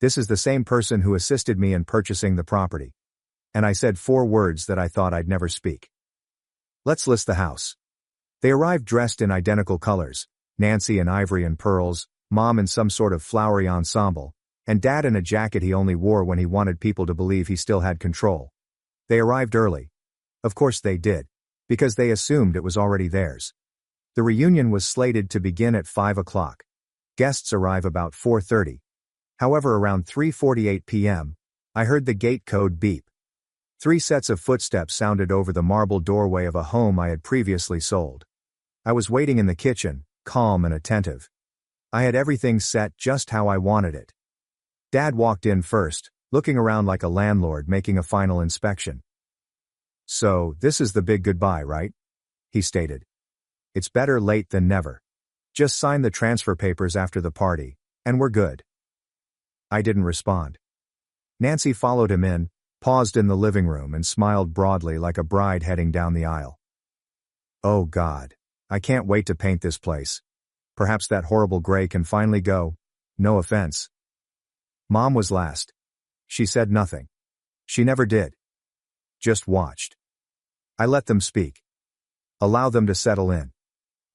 This is the same person who assisted me in purchasing the property. And I said 4 words that I thought I'd never speak. Let's list the house. They arrived dressed in identical colors, Nancy in ivory and pearls, Mom in some sort of flowery ensemble, and Dad in a jacket he only wore when he wanted people to believe he still had control. They arrived early. Of course they did. Because they assumed it was already theirs. The reunion was slated to begin at 5 o'clock. Guests arrive about 4:30. However, around 3:48 p.m., I heard the gate code beep. 3 sets of footsteps sounded over the marble doorway of a home I had previously sold. I was waiting in the kitchen, calm and attentive. I had everything set just how I wanted it. Dad walked in first, looking around like a landlord making a final inspection. So, this is the big goodbye, right? He stated. It's better late than never. Just sign the transfer papers after the party, and we're good. I didn't respond. Nancy followed him in, paused in the living room and smiled broadly like a bride heading down the aisle. Oh God, I can't wait to paint this place. Perhaps that horrible gray can finally go. No offense. Mom was last. She said nothing. She never did. Just watched. I let them speak. Allow them to settle in.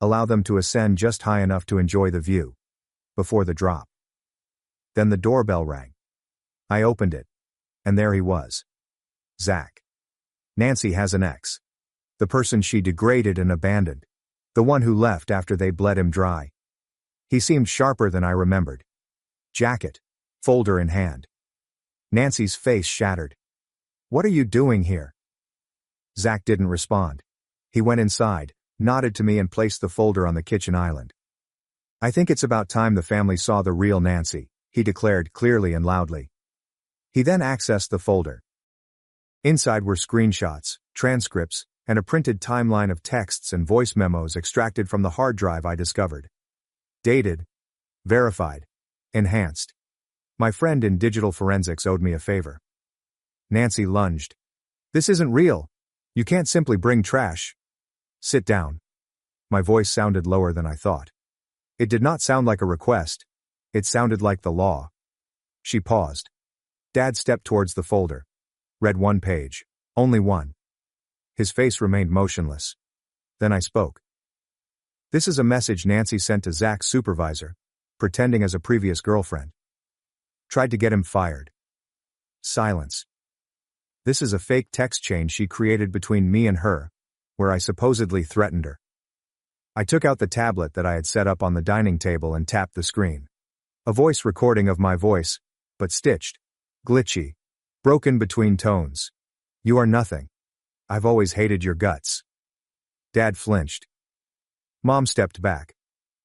Allow them to ascend just high enough to enjoy the view. Before the drop. Then the doorbell rang. I opened it. And there he was. Zach. Nancy has an ex. The person she degraded and abandoned. The one who left after they bled him dry. He seemed sharper than I remembered. Jacket. Folder in hand. Nancy's face shattered. What are you doing here? Zach didn't respond. He went inside, nodded to me and placed the folder on the kitchen island. I think it's about time the family saw the real Nancy, he declared clearly and loudly. He then accessed the folder. Inside were screenshots, transcripts, and a printed timeline of texts and voice memos extracted from the hard drive I discovered. Dated. Verified. Enhanced. My friend in digital forensics owed me a favor. Nancy lunged. This isn't real. You can't simply bring trash. Sit down. My voice sounded lower than I thought. It did not sound like a request. It sounded like the law. She paused. Dad stepped towards the folder. Read 1 page. Only 1. His face remained motionless. Then I spoke. This is a message Nancy sent to Zach's supervisor, pretending as a previous girlfriend. Tried to get him fired. Silence. This is a fake text chain she created between me and her, where I supposedly threatened her. I took out the tablet that I had set up on the dining table and tapped the screen. A voice recording of my voice, but stitched, glitchy, broken between tones. You are nothing. I've always hated your guts. Dad flinched. Mom stepped back.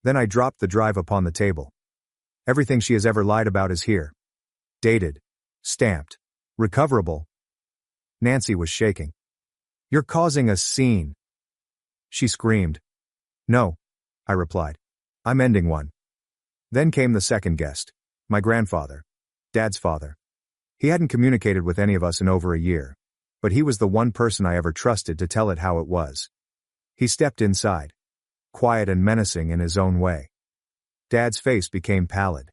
Then I dropped the drive upon the table. Everything she has ever lied about is here. Dated. Stamped. Recoverable. Nancy was shaking. You're causing a scene. She screamed. No, I replied. I'm ending one. Then came the second guest. My grandfather. Dad's father. He hadn't communicated with any of us in over a year, but he was the one person I ever trusted to tell it how it was. He stepped inside. Quiet and menacing in his own way. Dad's face became pallid.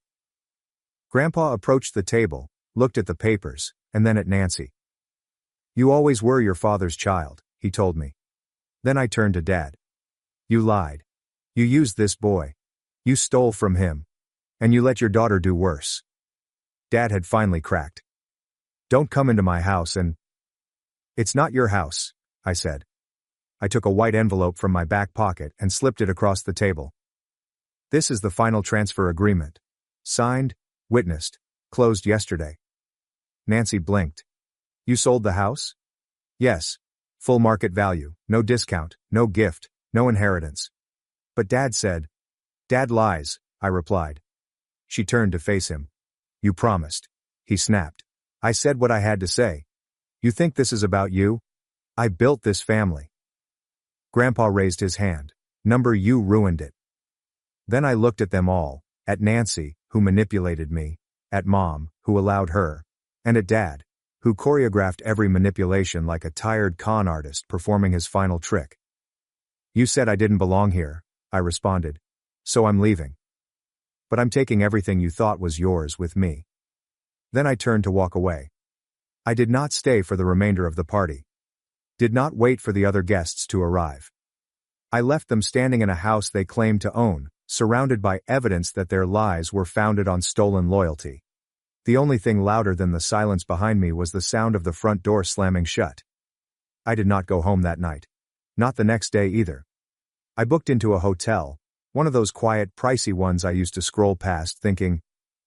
Grandpa approached the table, looked at the papers, and then at Nancy. You always were your father's child, he told me. Then I turned to Dad. You lied. You used this boy. You stole from him. And you let your daughter do worse. Dad had finally cracked. Don't come into my house and... It's not your house, I said. I took a white envelope from my back pocket and slipped it across the table. This is the final transfer agreement. Signed, witnessed, closed yesterday. Nancy blinked. You sold the house? Yes. Full market value, no discount, no gift, no inheritance. But Dad said. Dad lies, I replied. She turned to face him. You promised. He snapped. I said what I had to say. You think this is about you? I built this family. Grandpa raised his hand. You ruined it. Then I looked at them all, at Nancy, who manipulated me, at Mom, who allowed her, and at Dad, who choreographed every manipulation like a tired con artist performing his final trick. You said I didn't belong here, I responded. So I'm leaving. But I'm taking everything you thought was yours with me. Then I turned to walk away. I did not stay for the remainder of the party. Did not wait for the other guests to arrive. I left them standing in a house they claimed to own, surrounded by evidence that their lies were founded on stolen loyalty. The only thing louder than the silence behind me was the sound of the front door slamming shut. I did not go home that night. Not the next day either. I booked into a hotel, one of those quiet, pricey ones I used to scroll past thinking,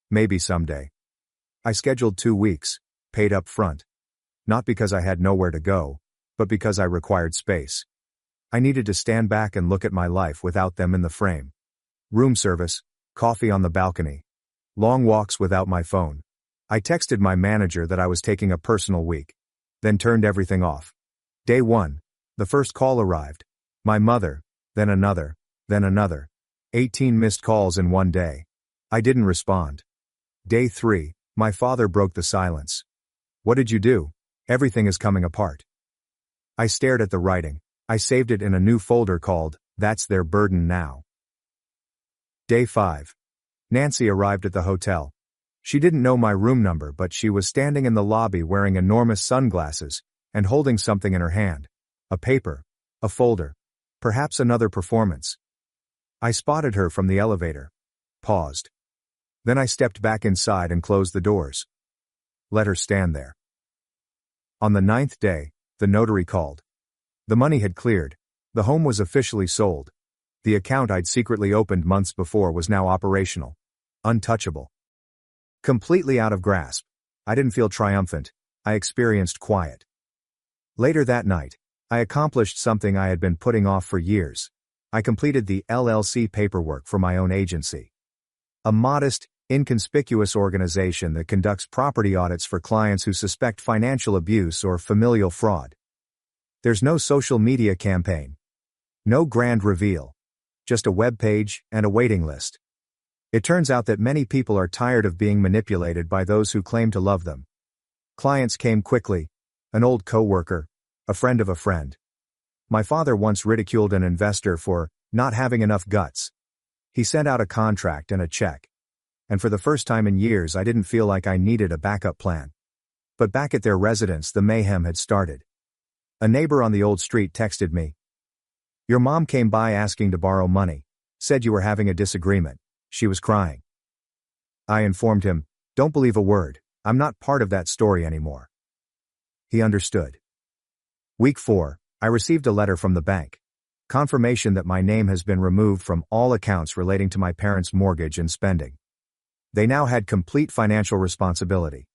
maybe someday. I scheduled 2 weeks, paid up front. Not because I had nowhere to go, but because I required space. I needed to stand back and look at my life without them in the frame. Room service, coffee on the balcony. Long walks without my phone. I texted my manager that I was taking a personal week. Then turned everything off. Day 1. The first call arrived. My mother, then another, then another. 18 missed calls in one day. I didn't respond. Day 3. My father broke the silence. What did you do? Everything is coming apart. I stared at the writing. I saved it in a new folder called, That's Their Burden Now. Day 5. Nancy arrived at the hotel. She didn't know my room number, but she was standing in the lobby wearing enormous sunglasses and holding something in her hand. A paper. A folder. Perhaps another performance. I spotted her from the elevator. Paused. Then I stepped back inside and closed the doors. Let her stand there. On the 9th day, the notary called. The money had cleared. The home was officially sold. The account I'd secretly opened months before was now operational. Untouchable. Completely out of grasp. I didn't feel triumphant. I experienced quiet. Later that night, I accomplished something I had been putting off for years. I completed the LLC paperwork for my own agency. A modest, inconspicuous organization that conducts property audits for clients who suspect financial abuse or familial fraud. There's no social media campaign. No grand reveal. Just a web page and a waiting list. It turns out that many people are tired of being manipulated by those who claim to love them. Clients came quickly. An old coworker, a friend of a friend. My father once ridiculed an investor for not having enough guts. He sent out a contract and a check. And for the first time in years I didn't feel like I needed a backup plan. But back at their residence the mayhem had started. A neighbor on the old street texted me. Your mom came by asking to borrow money. Said you were having a disagreement. She was crying. I informed him, Don't believe a word. I'm not part of that story anymore. He understood. Week 4, I received a letter from the bank. Confirmation that my name has been removed from all accounts relating to my parents' mortgage and spending. They now had complete financial responsibility.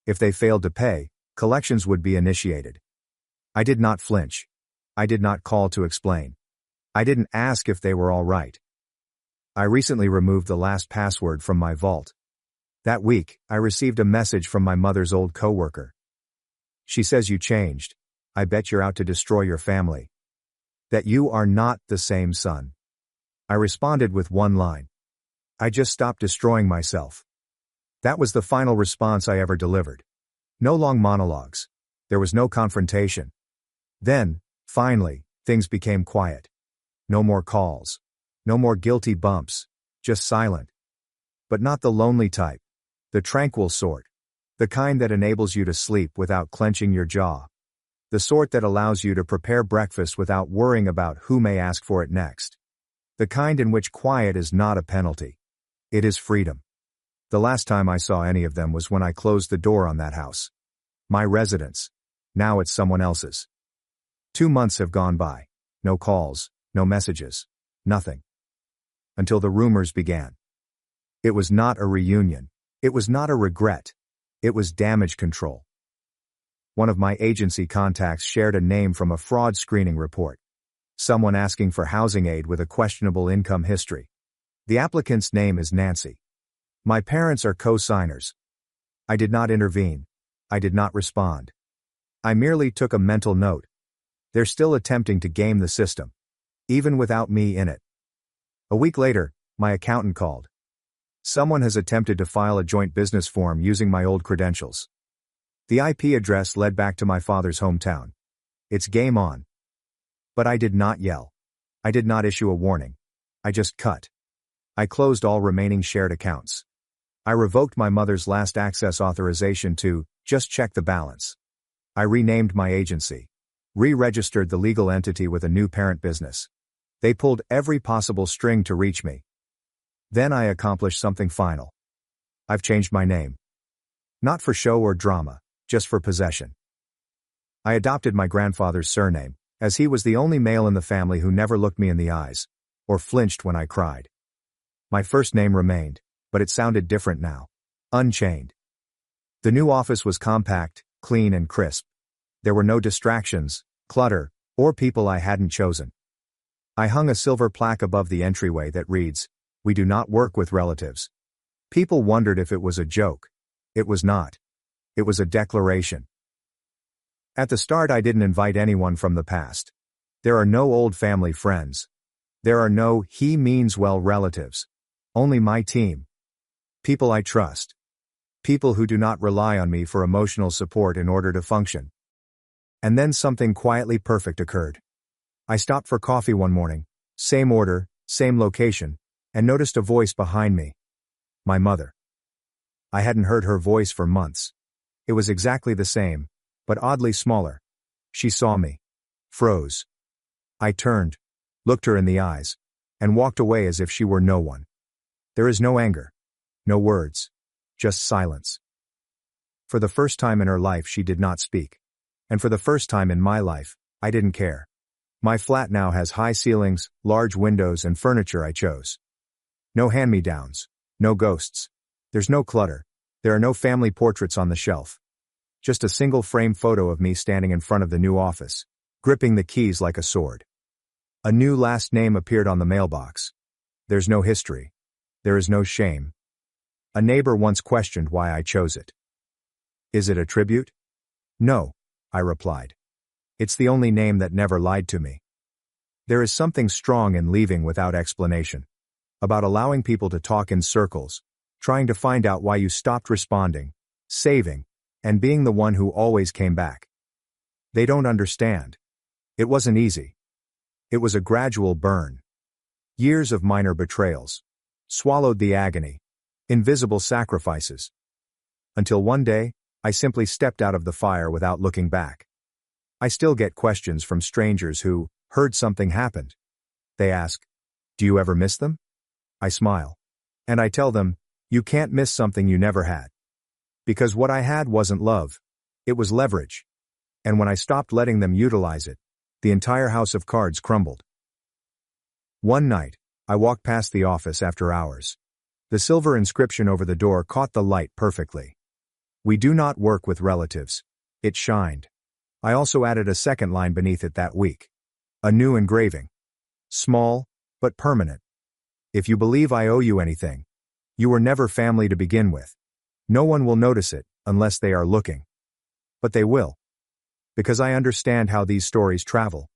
If they failed to pay, collections would be initiated. I did not flinch. I did not call to explain. I didn't ask if they were all right. I recently removed the last password from my vault. That week, I received a message from my mother's old coworker. She says you changed. I bet you're out to destroy your family. That you are not the same son. I responded with one line. I just stopped destroying myself. That was the final response I ever delivered. No long monologues. There was no confrontation. Then, finally, things became quiet. No more calls. No more guilty bumps. Just silent. But not the lonely type. The tranquil sort. The kind that enables you to sleep without clenching your jaw. The sort that allows you to prepare breakfast without worrying about who may ask for it next. The kind in which quiet is not a penalty. It is freedom. The last time I saw any of them was when I closed the door on that house. My residence. Now it's someone else's. 2 months have gone by. No calls, no messages, nothing. Until the rumors began. It was not a reunion. It was not a regret. It was damage control. One of my agency contacts shared a name from a fraud screening report. Someone asking for housing aid with a questionable income history. The applicant's name is Nancy. My parents are co-signers. I did not intervene. I did not respond. I merely took a mental note. They're still attempting to game the system. Even without me in it. A week later, my accountant called. Someone has attempted to file a joint business form using my old credentials. The IP address led back to my father's hometown. It's game on. But I did not yell. I did not issue a warning. I just cut. I closed all remaining shared accounts. I revoked my mother's last access authorization to just check the balance. I renamed my agency. Re-registered the legal entity with a new parent business. They pulled every possible string to reach me. Then I accomplished something final. I've changed my name. Not for show or drama, just for possession. I adopted my grandfather's surname, as he was the only male in the family who never looked me in the eyes, or flinched when I cried. My first name remained, but it sounded different now. Unchained. The new office was compact, clean and crisp. There were no distractions, clutter, or people I hadn't chosen. I hung a silver plaque above the entryway that reads, "We do not work with relatives." People wondered if it was a joke. It was not. It was a declaration. At the start I didn't invite anyone from the past. There are no old family friends. There are no he means well relatives. Only my team. People I trust. People who do not rely on me for emotional support in order to function. And then something quietly perfect occurred. I stopped for coffee one morning, same order, same location, and noticed a voice behind me. My mother. I hadn't heard her voice for months. It was exactly the same, but oddly smaller. She saw me. Froze. I turned, looked her in the eyes, and walked away as if she were no one. There is no anger. No words. Just silence. For the first time in her life she did not speak. And for the first time in my life, I didn't care. My flat now has high ceilings, large windows and furniture I chose. No hand-me-downs. No ghosts. There's no clutter. There are no family portraits on the shelf. Just a single frame photo of me standing in front of the new office, gripping the keys like a sword. A new last name appeared on the mailbox. There's no history. There is no shame. A neighbor once questioned why I chose it. Is it a tribute? No, I replied. It's the only name that never lied to me. There is something strong in leaving without explanation. About allowing people to talk in circles, trying to find out why you stopped responding, saving, and being the one who always came back. They don't understand. It wasn't easy. It was a gradual burn. Years of minor betrayals. Swallowed the agony. Invisible sacrifices. Until one day, I simply stepped out of the fire without looking back. I still get questions from strangers who heard something happened. They ask, "Do you ever miss them?" I smile. And I tell them, "You can't miss something you never had." Because what I had wasn't love. It was leverage. And when I stopped letting them utilize it, the entire house of cards crumbled. One night, I walked past the office after hours. The silver inscription over the door caught the light perfectly. "We do not work with relatives." It shined. I also added a second line beneath it that week. A new engraving. Small, but permanent. "If you believe I owe you anything, you were never family to begin with. No one will notice it, unless they are looking. But they will. Because I understand how these stories travel.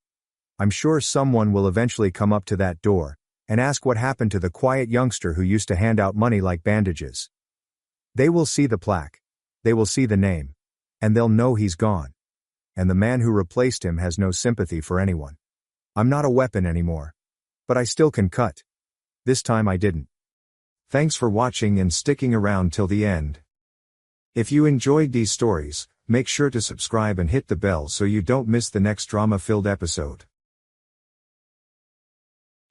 I'm sure someone will eventually come up to that door and ask what happened to the quiet youngster who used to hand out money like bandages. They will see the plaque. They will see the name. And they'll know he's gone. And the man who replaced him has no sympathy for anyone. I'm not a weapon anymore. But I still can cut. This time I didn't." Thanks for watching and sticking around till the end. If you enjoyed these stories, make sure to subscribe and hit the bell so you don't miss the next drama-filled episode.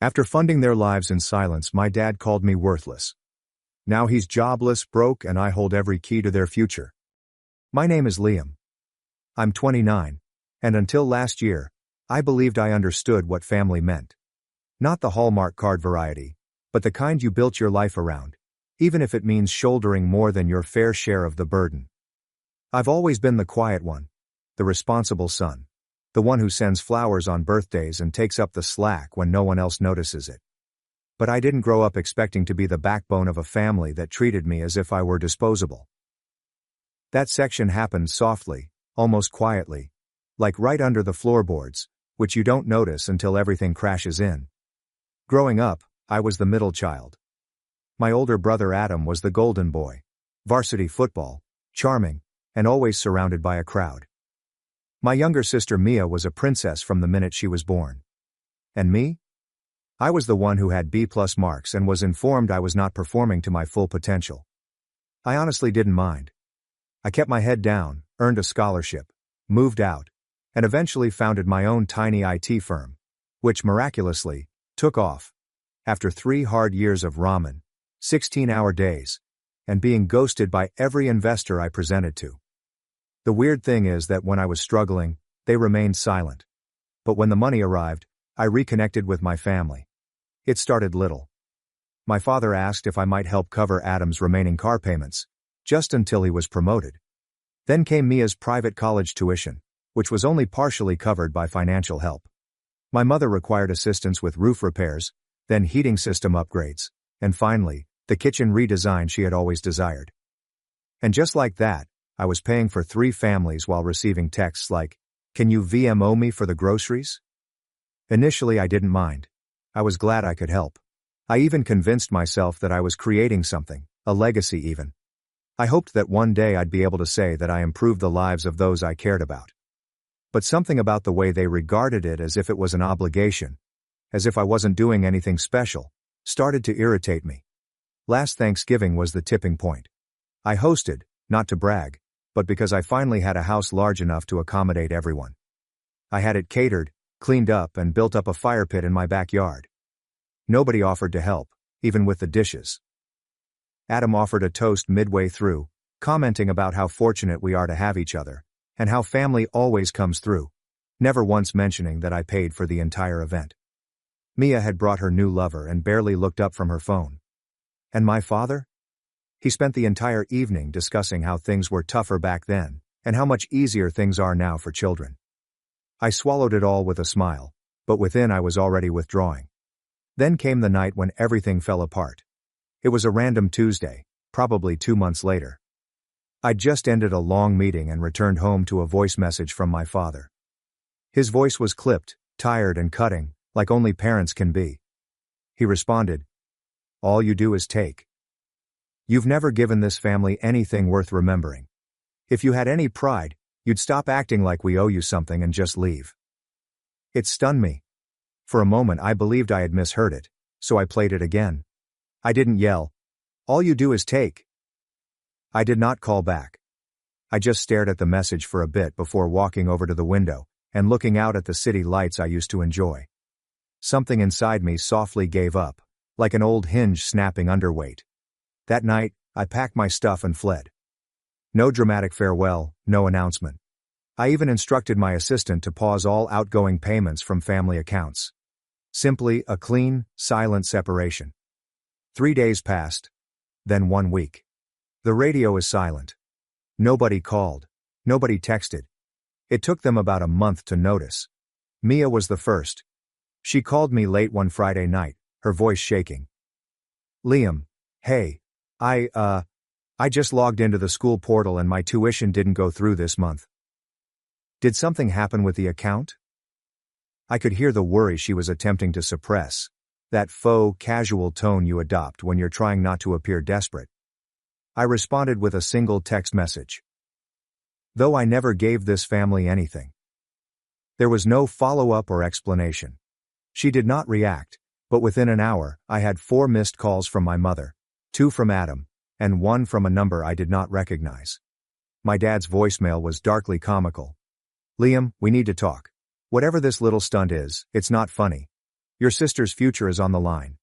After funding their lives in silence, my dad called me worthless. Now he's jobless, broke, and I hold every key to their future. My name is Liam. I'm 29, and until last year, I believed I understood what family meant. Not the Hallmark card variety, but the kind you built your life around, even if it means shouldering more than your fair share of the burden. I've always been the quiet one, the responsible son, the one who sends flowers on birthdays and takes up the slack when no one else notices it. But I didn't grow up expecting to be the backbone of a family that treated me as if I were disposable. That section happened softly, almost quietly, like right under the floorboards, which you don't notice until everything crashes in. Growing up, I was the middle child. My older brother Adam was the golden boy. Varsity football, charming, and always surrounded by a crowd. My younger sister Mia was a princess from the minute she was born. And me? I was the one who had B+ marks and was informed I was not performing to my full potential. I honestly didn't mind. I kept my head down, earned a scholarship, moved out, and eventually founded my own tiny IT firm, which miraculously took off. After 3 hard years of ramen, 16-hour days, and being ghosted by every investor I presented to. The weird thing is that when I was struggling, they remained silent. But when the money arrived, I reconnected with my family. It started little. My father asked if I might help cover Adam's remaining car payments, just until he was promoted. Then came Mia's private college tuition, which was only partially covered by financial help. My mother required assistance with roof repairs, then heating system upgrades, and finally, the kitchen redesign she had always desired. And just like that, I was paying for 3 families while receiving texts like, "Can you VMO me for the groceries?" Initially I didn't mind. I was glad I could help. I even convinced myself that I was creating something, a legacy even. I hoped that one day I'd be able to say that I improved the lives of those I cared about. But something about the way they regarded it as if it was an obligation, as if I wasn't doing anything special, started to irritate me. Last Thanksgiving was the tipping point. I hosted, not to brag, but because I finally had a house large enough to accommodate everyone. I had it catered, cleaned up, and built up a fire pit in my backyard. Nobody offered to help, even with the dishes. Adam offered a toast midway through, commenting about how fortunate we are to have each other, and how family always comes through, never once mentioning that I paid for the entire event. Mia had brought her new lover and barely looked up from her phone. And my father? He spent the entire evening discussing how things were tougher back then, and how much easier things are now for children. I swallowed it all with a smile, but within I was already withdrawing. Then came the night when everything fell apart. It was a random Tuesday, probably 2 months later. I'd just ended a long meeting and returned home to a voice message from my father. His voice was clipped, tired and cutting, like only parents can be. He responded, "All you do is take. You've never given this family anything worth remembering. If you had any pride, you'd stop acting like we owe you something and just leave." It stunned me. For a moment I believed I had misheard it, so I played it again. I didn't yell, "All you do is take." I did not call back. I just stared at the message for a bit before walking over to the window and looking out at the city lights I used to enjoy. Something inside me softly gave up, like an old hinge snapping under weight. That night, I packed my stuff and fled. No dramatic farewell, no announcement. I even instructed my assistant to pause all outgoing payments from family accounts. Simply a clean, silent separation. 3 days passed. Then 1 week. The radio is silent. Nobody called. Nobody texted. It took them about a month to notice. Mia was the first. She called me late one Friday night, her voice shaking. Liam, hey, I just logged into the school portal and my tuition didn't go through this month. Did something happen with the account? I could hear the worry she was attempting to suppress. That faux, casual tone you adopt when you're trying not to appear desperate. I responded with a single text message. Though I never gave this family anything. There was no follow-up or explanation. She did not react, but within an hour, I had 4 missed calls from my mother, 2 from Adam, and 1 from a number I did not recognize. My dad's voicemail was darkly comical. Liam, we need to talk. Whatever this little stunt is, it's not funny. Your sister's future is on the line.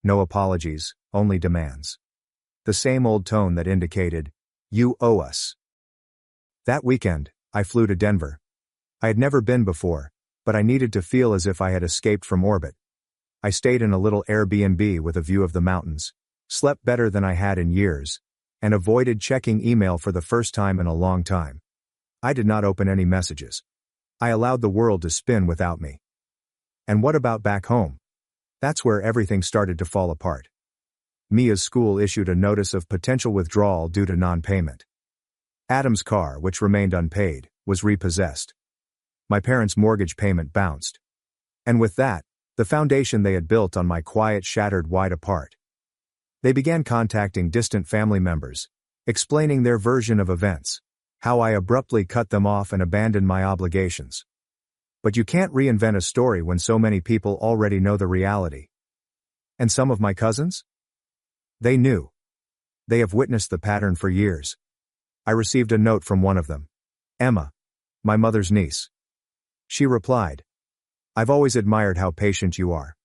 No apologies, only demands. The same old tone that indicated, you owe us. That weekend, I flew to Denver. I had never been before, but I needed to feel as if I had escaped from orbit. I stayed in a little Airbnb with a view of the mountains, slept better than I had in years, and avoided checking email for the first time in a long time. I did not open any messages. I allowed the world to spin without me. And what about back home? That's where everything started to fall apart. Mia's school issued a notice of potential withdrawal due to non-payment. Adam's car, which remained unpaid, was repossessed. My parents' mortgage payment bounced. And with that, the foundation they had built on my quiet shattered wide apart. They began contacting distant family members, explaining their version of events, how I abruptly cut them off and abandoned my obligations. But you can't reinvent a story when so many people already know the reality. And some of my cousins? They knew. They have witnessed the pattern for years. I received a note from one of them. Emma, my mother's niece. She replied, I've always admired how patient you are.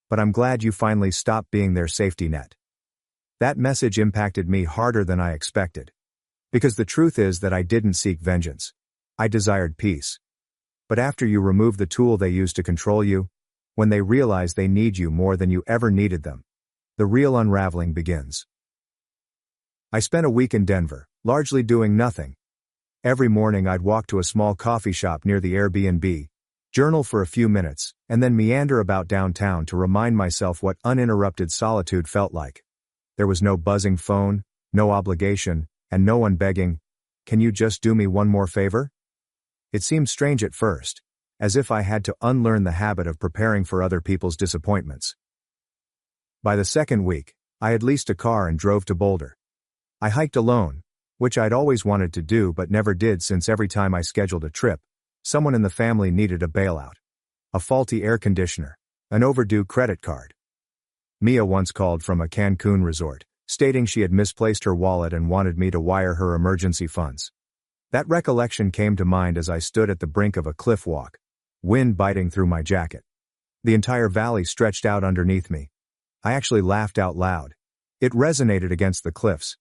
But I'm glad you finally stopped being their safety net. That message impacted me harder than I expected. Because the truth is that I didn't seek vengeance. I desired peace. But after you remove the tool they use to control you, when they realize they need you more than you ever needed them, the real unraveling begins. I spent a week in Denver, largely doing nothing. Every morning I'd walk to a small coffee shop near the Airbnb, journal for a few minutes, and then meander about downtown to remind myself what uninterrupted solitude felt like. There was no buzzing phone, no obligation, and no one begging, can you just do me one more favor? It seemed strange at first, as if I had to unlearn the habit of preparing for other people's disappointments. By the second week, I had leased a car and drove to Boulder. I hiked alone, which I'd always wanted to do but never did since every time I scheduled a trip, someone in the family needed a bailout. A faulty air conditioner, an overdue credit card. Mia once called from a Cancun resort, stating she had misplaced her wallet and wanted me to wire her emergency funds. That recollection came to mind as I stood at the brink of a cliff walk, wind biting through my jacket. The entire valley stretched out underneath me. I actually laughed out loud. It resonated against the cliffs.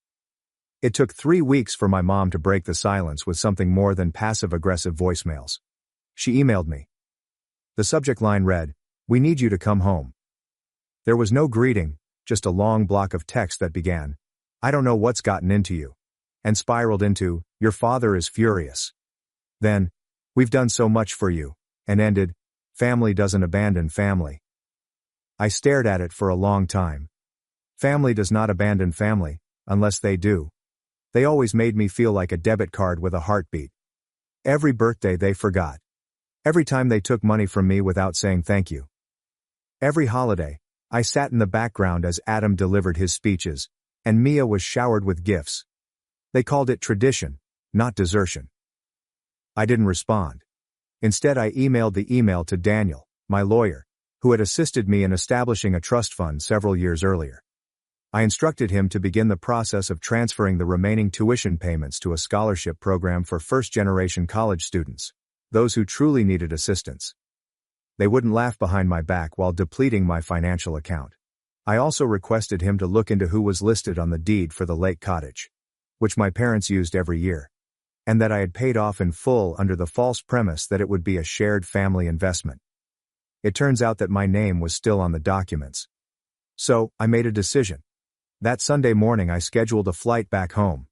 It took 3 weeks for my mom to break the silence with something more than passive-aggressive voicemails. She emailed me. The subject line read, "We need you to come home." There was no greeting, just a long block of text that began, "I don't know what's gotten into you," and spiraled into, "Your father is furious." Then, "We've done so much for you," and ended, "Family doesn't abandon family." I stared at it for a long time. Family does not abandon family, unless they do. They always made me feel like a debit card with a heartbeat. Every birthday they forgot. Every time they took money from me without saying thank you. Every holiday, I sat in the background as Adam delivered his speeches, and Mia was showered with gifts. They called it tradition, not desertion. I didn't respond. Instead, I emailed the email to Daniel, my lawyer, who had assisted me in establishing a trust fund several years earlier. I instructed him to begin the process of transferring the remaining tuition payments to a scholarship program for first-generation college students, those who truly needed assistance. They wouldn't laugh behind my back while depleting my financial account. I also requested him to look into who was listed on the deed for the lake cottage. which my parents used every year, and that I had paid off in full under the false premise that it would be a shared family investment. It turns out that my name was still on the documents. So, I made a decision. That Sunday morning I scheduled a flight back home.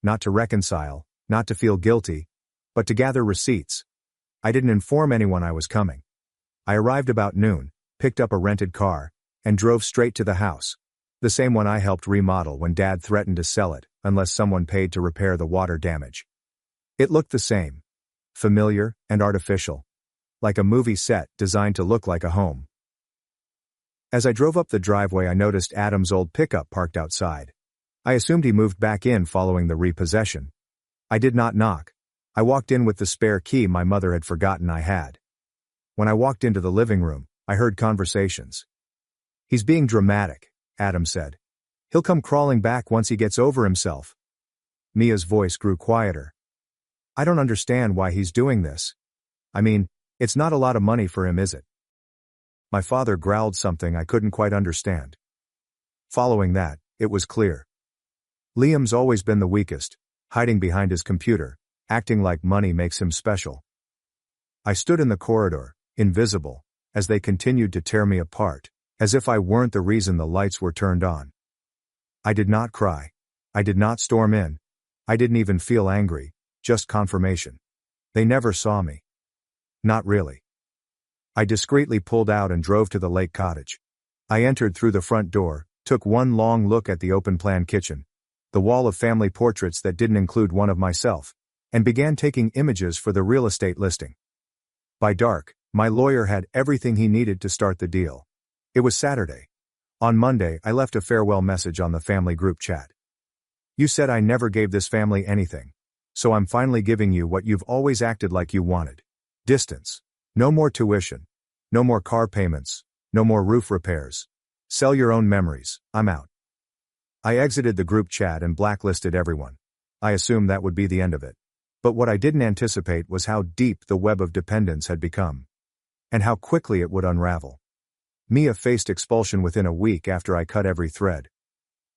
Not to reconcile, not to feel guilty, but to gather receipts. I didn't inform anyone I was coming. I arrived about noon, picked up a rented car, and drove straight to the house. The same one I helped remodel when Dad threatened to sell it, unless someone paid to repair the water damage. It looked the same. Familiar and artificial. Like a movie set designed to look like a home. As I drove up the driveway I noticed Adam's old pickup parked outside. I assumed he moved back in following the repossession. I did not knock. I walked in with the spare key my mother had forgotten I had. When I walked into the living room, I heard conversations. "He's being dramatic," Adam said. "He'll come crawling back once he gets over himself." Mia's voice grew quieter. "I don't understand why he's doing this. I mean, it's not a lot of money for him, is it?" My father growled something I couldn't quite understand. Following that, it was clear. Liam's always been the weakest, hiding behind his computer, acting like money makes him special. I stood in the corridor, invisible, as they continued to tear me apart, as if I weren't the reason the lights were turned on. I did not cry. I did not storm in. I didn't even feel angry, just confirmation. They never saw me. Not really. I discreetly pulled out and drove to the lake cottage. I entered through the front door, took one long look at the open-plan kitchen, the wall of family portraits that didn't include one of myself, and began taking images for the real estate listing. By dark, my lawyer had everything he needed to start the deal. It was Saturday. On Monday, I left a farewell message on the family group chat. "You said I never gave this family anything. So I'm finally giving you what you've always acted like you wanted. Distance. No more tuition. No more car payments. No more roof repairs. Sell your own memories. I'm out." I exited the group chat and blacklisted everyone. I assumed that would be the end of it. But what I didn't anticipate was how deep the web of dependence had become. And how quickly it would unravel. Mia faced expulsion within a week after I cut every thread.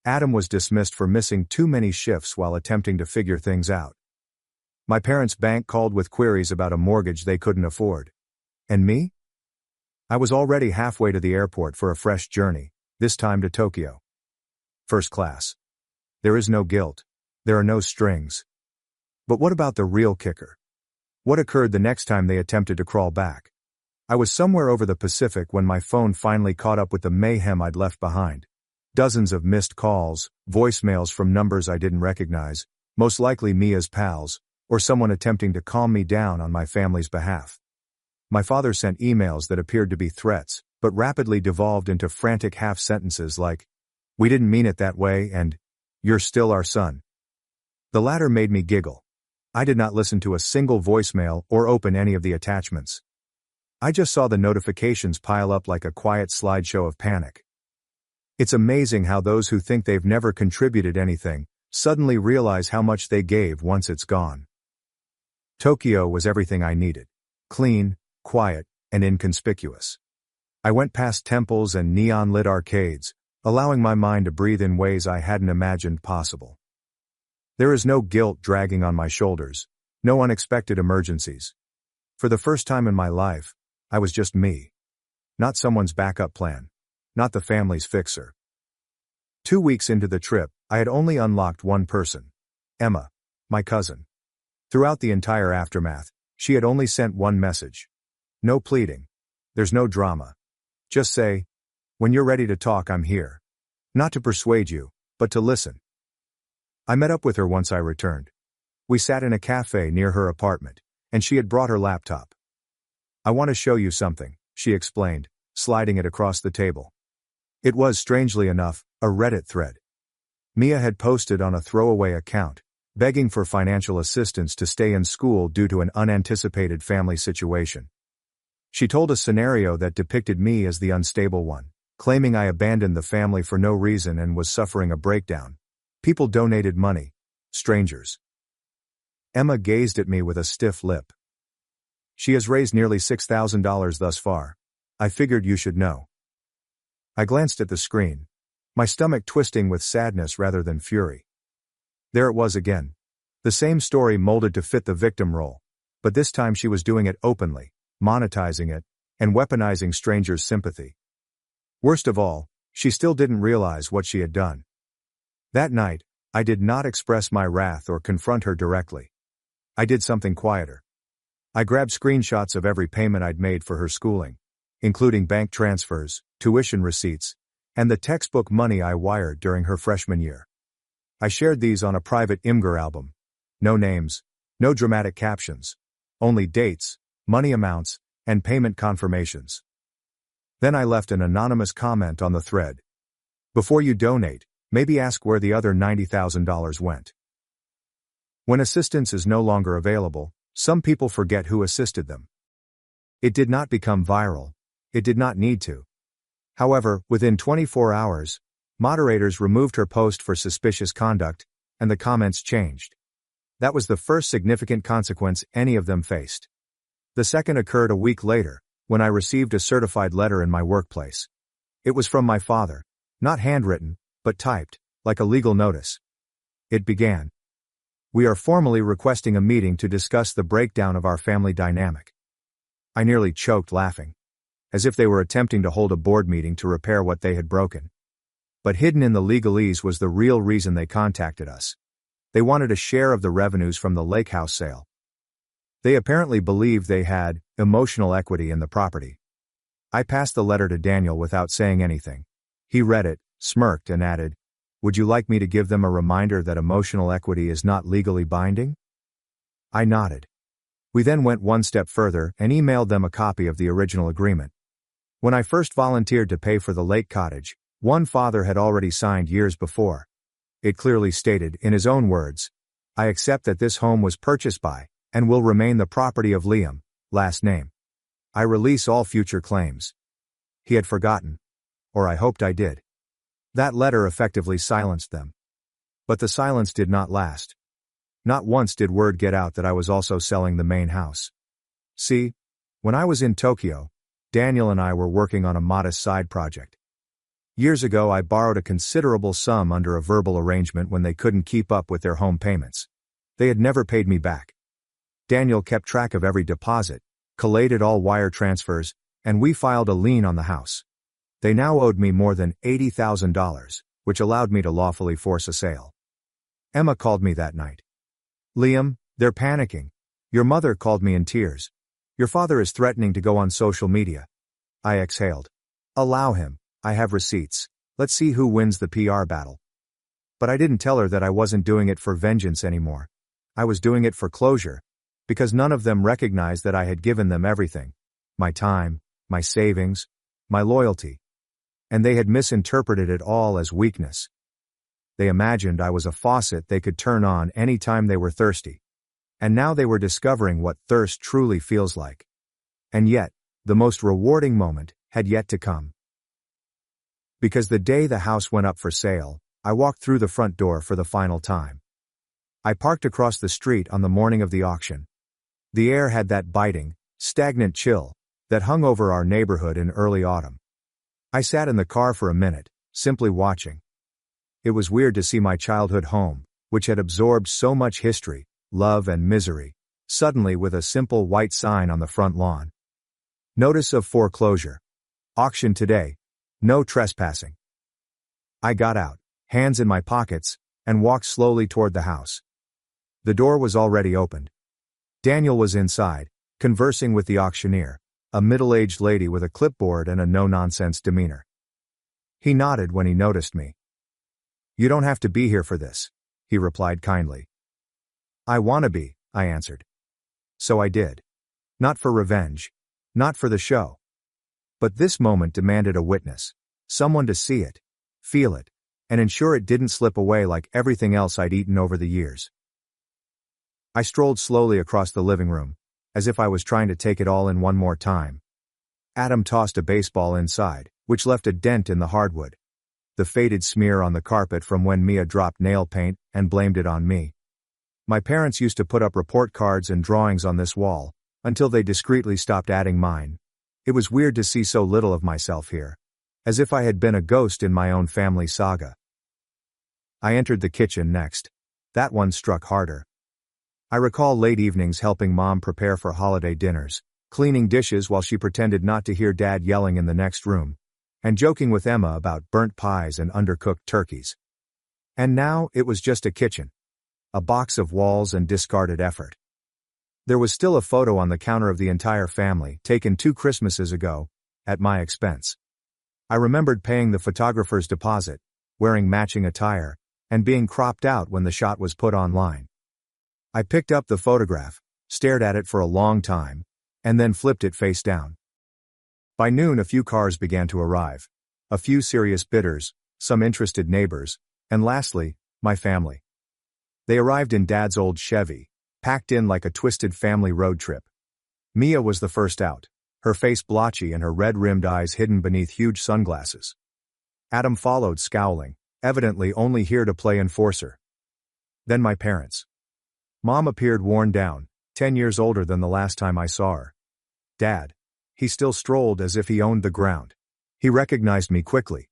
Adam was dismissed for missing too many shifts while attempting to figure things out. My parents' bank called with queries about a mortgage they couldn't afford. And me? I was already halfway to the airport for a fresh journey, this time to Tokyo. First class. There is no guilt. There are no strings. But what about the real kicker? What occurred the next time they attempted to crawl back? I was somewhere over the Pacific when my phone finally caught up with the mayhem I'd left behind. Dozens of missed calls, voicemails from numbers I didn't recognize, most likely Mia's pals, or someone attempting to calm me down on my family's behalf. My father sent emails that appeared to be threats, but rapidly devolved into frantic half-sentences like, "We didn't mean it that way," and "You're still our son." The latter made me giggle. I did not listen to a single voicemail or open any of the attachments. I just saw the notifications pile up like a quiet slideshow of panic. It's amazing how those who think they've never contributed anything suddenly realize how much they gave once it's gone. Tokyo was everything I needed. Clean, quiet, and inconspicuous. I went past temples and neon-lit arcades, allowing my mind to breathe in ways I hadn't imagined possible. There is no guilt dragging on my shoulders, no unexpected emergencies. For the first time in my life, I was just me. Not someone's backup plan. Not the family's fixer. 2 weeks into the trip, I had only unlocked one person. Emma, my cousin. Throughout the entire aftermath, she had only sent one message. No pleading. There's no drama. Just say, "When you're ready to talk, I'm here." Not to persuade you, but to listen. I met up with her once I returned. We sat in a cafe near her apartment, and she had brought her laptop. "I want to show you something," she explained, sliding it across the table. It was, strangely enough, a Reddit thread. Mia had posted on a throwaway account, begging for financial assistance to stay in school due to an unanticipated family situation. She told a scenario that depicted me as the unstable one, claiming I abandoned the family for no reason and was suffering a breakdown. People donated money. Strangers. Emma gazed at me with a stiff lip. "She has raised nearly $6,000 thus far. I figured you should know." I glanced at the screen, my stomach twisting with sadness rather than fury. There it was again. The same story molded to fit the victim role. But this time she was doing it openly, monetizing it, and weaponizing strangers' sympathy. Worst of all, she still didn't realize what she had done. That night, I did not express my wrath or confront her directly. I did something quieter. I grabbed screenshots of every payment I'd made for her schooling, including bank transfers, tuition receipts, and the textbook money I wired during her freshman year. I shared these on a private Imgur album. No names, no dramatic captions, only dates, money amounts, and payment confirmations. Then I left an anonymous comment on the thread. Before you donate, maybe ask where the other $90,000 went. When assistance is no longer available, some people forget who assisted them. It did not become viral. It did not need to. However, within 24 hours, moderators removed her post for suspicious conduct, and the comments changed. That was the first significant consequence any of them faced. The second occurred a week later, when I received a certified letter in my workplace. It was from my father, not handwritten, but typed, like a legal notice. It began. We are formally requesting a meeting to discuss the breakdown of our family dynamic. I nearly choked laughing. As if they were attempting to hold a board meeting to repair what they had broken. But hidden in the legalese was the real reason they contacted us. They wanted a share of the revenues from the lake house sale. They apparently believed they had emotional equity in the property. I passed the letter to Daniel without saying anything. He read it, smirked, and added, "Would you like me to give them a reminder that emotional equity is not legally binding?" I nodded. We then went one step further and emailed them a copy of the original agreement. When I first volunteered to pay for the lake cottage, one father had already signed years before. It clearly stated, in his own words, "I accept that this home was purchased by, and will remain the property of Liam, last name. I release all future claims." He had forgotten. Or I hoped I did. That letter effectively silenced them. But the silence did not last. Not once did word get out that I was also selling the main house. See, when I was in Tokyo, Daniel and I were working on a modest side project. Years ago I borrowed a considerable sum under a verbal arrangement when they couldn't keep up with their home payments. They had never paid me back. Daniel kept track of every deposit, collated all wire transfers, and we filed a lien on the house. They now owed me more than $80,000, which allowed me to lawfully force a sale. Emma called me that night. "Liam, they're panicking. Your mother called me in tears. Your father is threatening to go on social media." I exhaled. "Allow him, I have receipts. Let's see who wins the PR battle." But I didn't tell her that I wasn't doing it for vengeance anymore. I was doing it for closure, because none of them recognized that I had given them everything. My time, my savings, my loyalty. And they had misinterpreted it all as weakness. They imagined I was a faucet they could turn on any time they were thirsty. And now they were discovering what thirst truly feels like. And yet, the most rewarding moment had yet to come. Because the day the house went up for sale, I walked through the front door for the final time. I parked across the street on the morning of the auction. The air had that biting, stagnant chill that hung over our neighborhood in early autumn. I sat in the car for a minute, simply watching. It was weird to see my childhood home, which had absorbed so much history, love and misery, suddenly with a simple white sign on the front lawn. Notice of foreclosure. Auction today. No trespassing. I got out, hands in my pockets, and walked slowly toward the house. The door was already opened. Daniel was inside, conversing with the auctioneer, a middle-aged lady with a clipboard and a no-nonsense demeanor. He nodded when he noticed me. "You don't have to be here for this," he replied kindly. "I wanna be," I answered. So I did. Not for revenge. Not for the show. But this moment demanded a witness. Someone to see it, feel it, and ensure it didn't slip away like everything else I'd eaten over the years. I strolled slowly across the living room, as if I was trying to take it all in one more time. Adam tossed a baseball inside, which left a dent in the hardwood. The faded smear on the carpet from when Mia dropped nail paint and blamed it on me. My parents used to put up report cards and drawings on this wall, until they discreetly stopped adding mine. It was weird to see so little of myself here. As if I had been a ghost in my own family saga. I entered the kitchen next. That one struck harder. I recall late evenings helping Mom prepare for holiday dinners, cleaning dishes while she pretended not to hear Dad yelling in the next room, and joking with Emma about burnt pies and undercooked turkeys. And now it was just a kitchen. A box of walls and discarded effort. There was still a photo on the counter of the entire family, taken 2 Christmases ago, at my expense. I remembered paying the photographer's deposit, wearing matching attire, and being cropped out when the shot was put online. I picked up the photograph, stared at it for a long time, and then flipped it face down. By noon a few cars began to arrive. A few serious bidders, some interested neighbors, and lastly, my family. They arrived in Dad's old Chevy, packed in like a twisted family road trip. Mia was the first out, her face blotchy and her red-rimmed eyes hidden beneath huge sunglasses. Adam followed scowling, evidently only here to play enforcer. Then my parents. Mom appeared worn down, 10 years older than the last time I saw her. Dad. He still strolled as if he owned the ground. He recognized me quickly.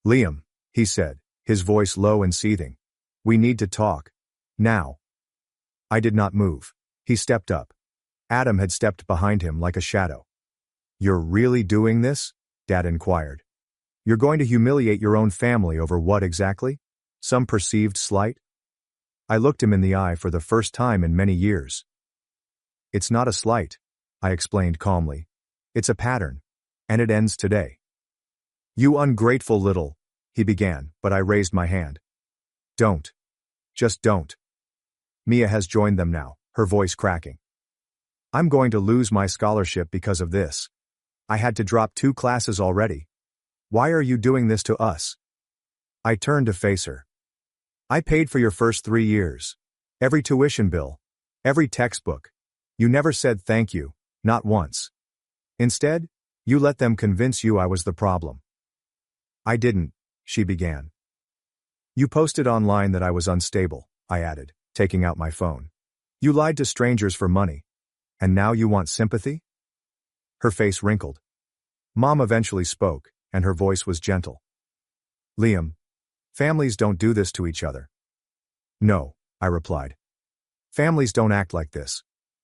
"Liam," he said, his voice low and seething. "We need to talk. Now." I did not move. He stepped up. Adam had stepped behind him like a shadow. "You're really doing this?" Dad inquired. "You're going to humiliate your own family over what exactly? Some perceived slight?" I looked him in the eye for the first time in many years. "It's not a slight," I explained calmly. "It's a pattern. And it ends today." "You ungrateful little," he began, but I raised my hand. "Don't. Just don't." Mia has joined them now, her voice cracking. "I'm going to lose my scholarship because of this. I had to drop 2 classes already. Why are you doing this to us?" I turned to face her. "I paid for your first 3 years. Every tuition bill. Every textbook. You never said thank you, not once. Instead, you let them convince you I was the problem." "I didn't," she began. "You posted online that I was unstable," I added, taking out my phone. "You lied to strangers for money. And now you want sympathy?" Her face wrinkled. Mom eventually spoke, and her voice was gentle. "Liam, families don't do this to each other." "No," I replied. "Families don't act like this.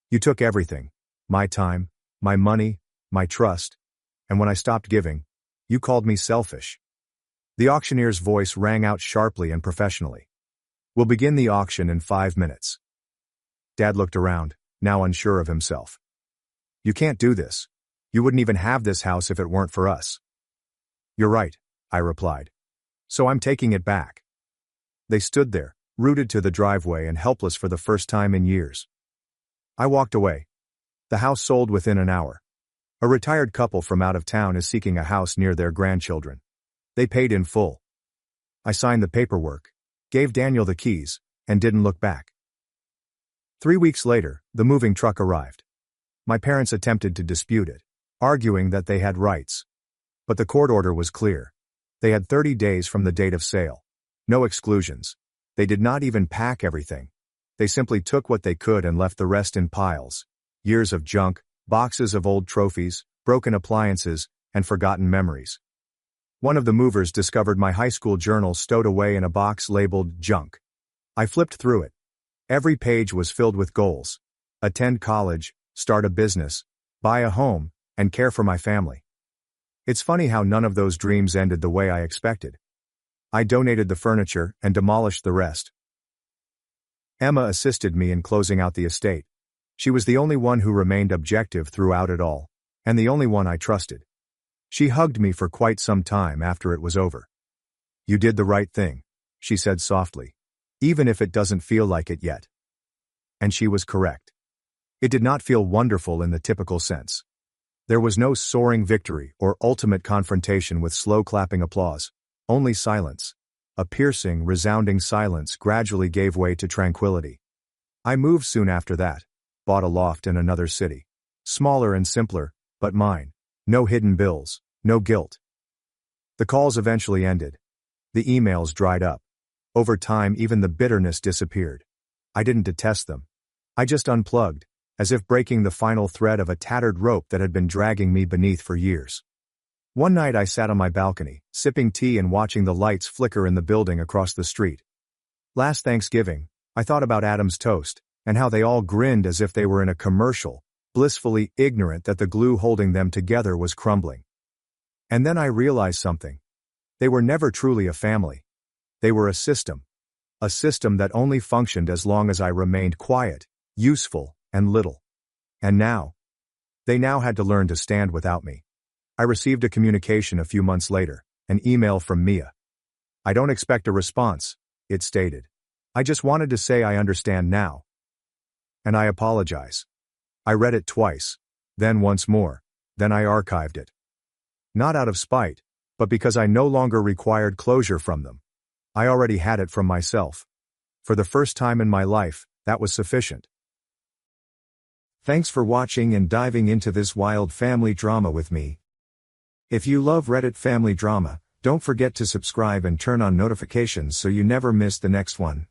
You took everything. My time, my money, my trust. And when I stopped giving, you called me selfish." The auctioneer's voice rang out sharply and professionally. "We'll begin the auction in 5 minutes." Dad looked around, now unsure of himself. "You can't do this. You wouldn't even have this house if it weren't for us." "You're right," I replied. "So I'm taking it back." They stood there, rooted to the driveway and helpless for the first time in years. I walked away. The house sold within an hour. A retired couple from out of town is seeking a house near their grandchildren. They paid in full. I signed the paperwork, gave Daniel the keys, and didn't look back. 3 weeks later, the moving truck arrived. My parents attempted to dispute it, arguing that they had rights. But the court order was clear. They had 30 days from the date of sale. No exclusions. They did not even pack everything. They simply took what they could and left the rest in piles. Years of junk, boxes of old trophies, broken appliances, and forgotten memories. One of the movers discovered my high school journal stowed away in a box labeled junk. I flipped through it. Every page was filled with goals. Attend college, start a business, buy a home, and care for my family. It's funny how none of those dreams ended the way I expected. I donated the furniture and demolished the rest. Emma assisted me in closing out the estate. She was the only one who remained objective throughout it all, and the only one I trusted. She hugged me for quite some time after it was over. "You did the right thing," she said softly, "even if it doesn't feel like it yet." And she was correct. It did not feel wonderful in the typical sense. There was no soaring victory or ultimate confrontation with slow clapping applause, only silence. A piercing, resounding silence gradually gave way to tranquility. I moved soon after that, bought a loft in another city. Smaller and simpler, but mine. No hidden bills, no guilt. The calls eventually ended. The emails dried up. Over time even the bitterness disappeared. I didn't detest them. I just unplugged, as if breaking the final thread of a tattered rope that had been dragging me beneath for years. One night I sat on my balcony, sipping tea and watching the lights flicker in the building across the street. Last Thanksgiving, I thought about Adam's toast, and how they all grinned as if they were in a commercial, blissfully ignorant that the glue holding them together was crumbling. And then I realized something. They were never truly a family. They were a system. A system that only functioned as long as I remained quiet, useful, and little. And now? They now had to learn to stand without me. I received a communication a few months later, an email from Mia. "I don't expect a response," it stated. "I just wanted to say I understand now. And I apologize." I read it twice, then once more, then I archived it. Not out of spite, but because I no longer required closure from them. I already had it from myself. For the first time in my life, that was sufficient. Thanks for watching and diving into this wild family drama with me. If you love Reddit family drama, don't forget to subscribe and turn on notifications so you never miss the next one.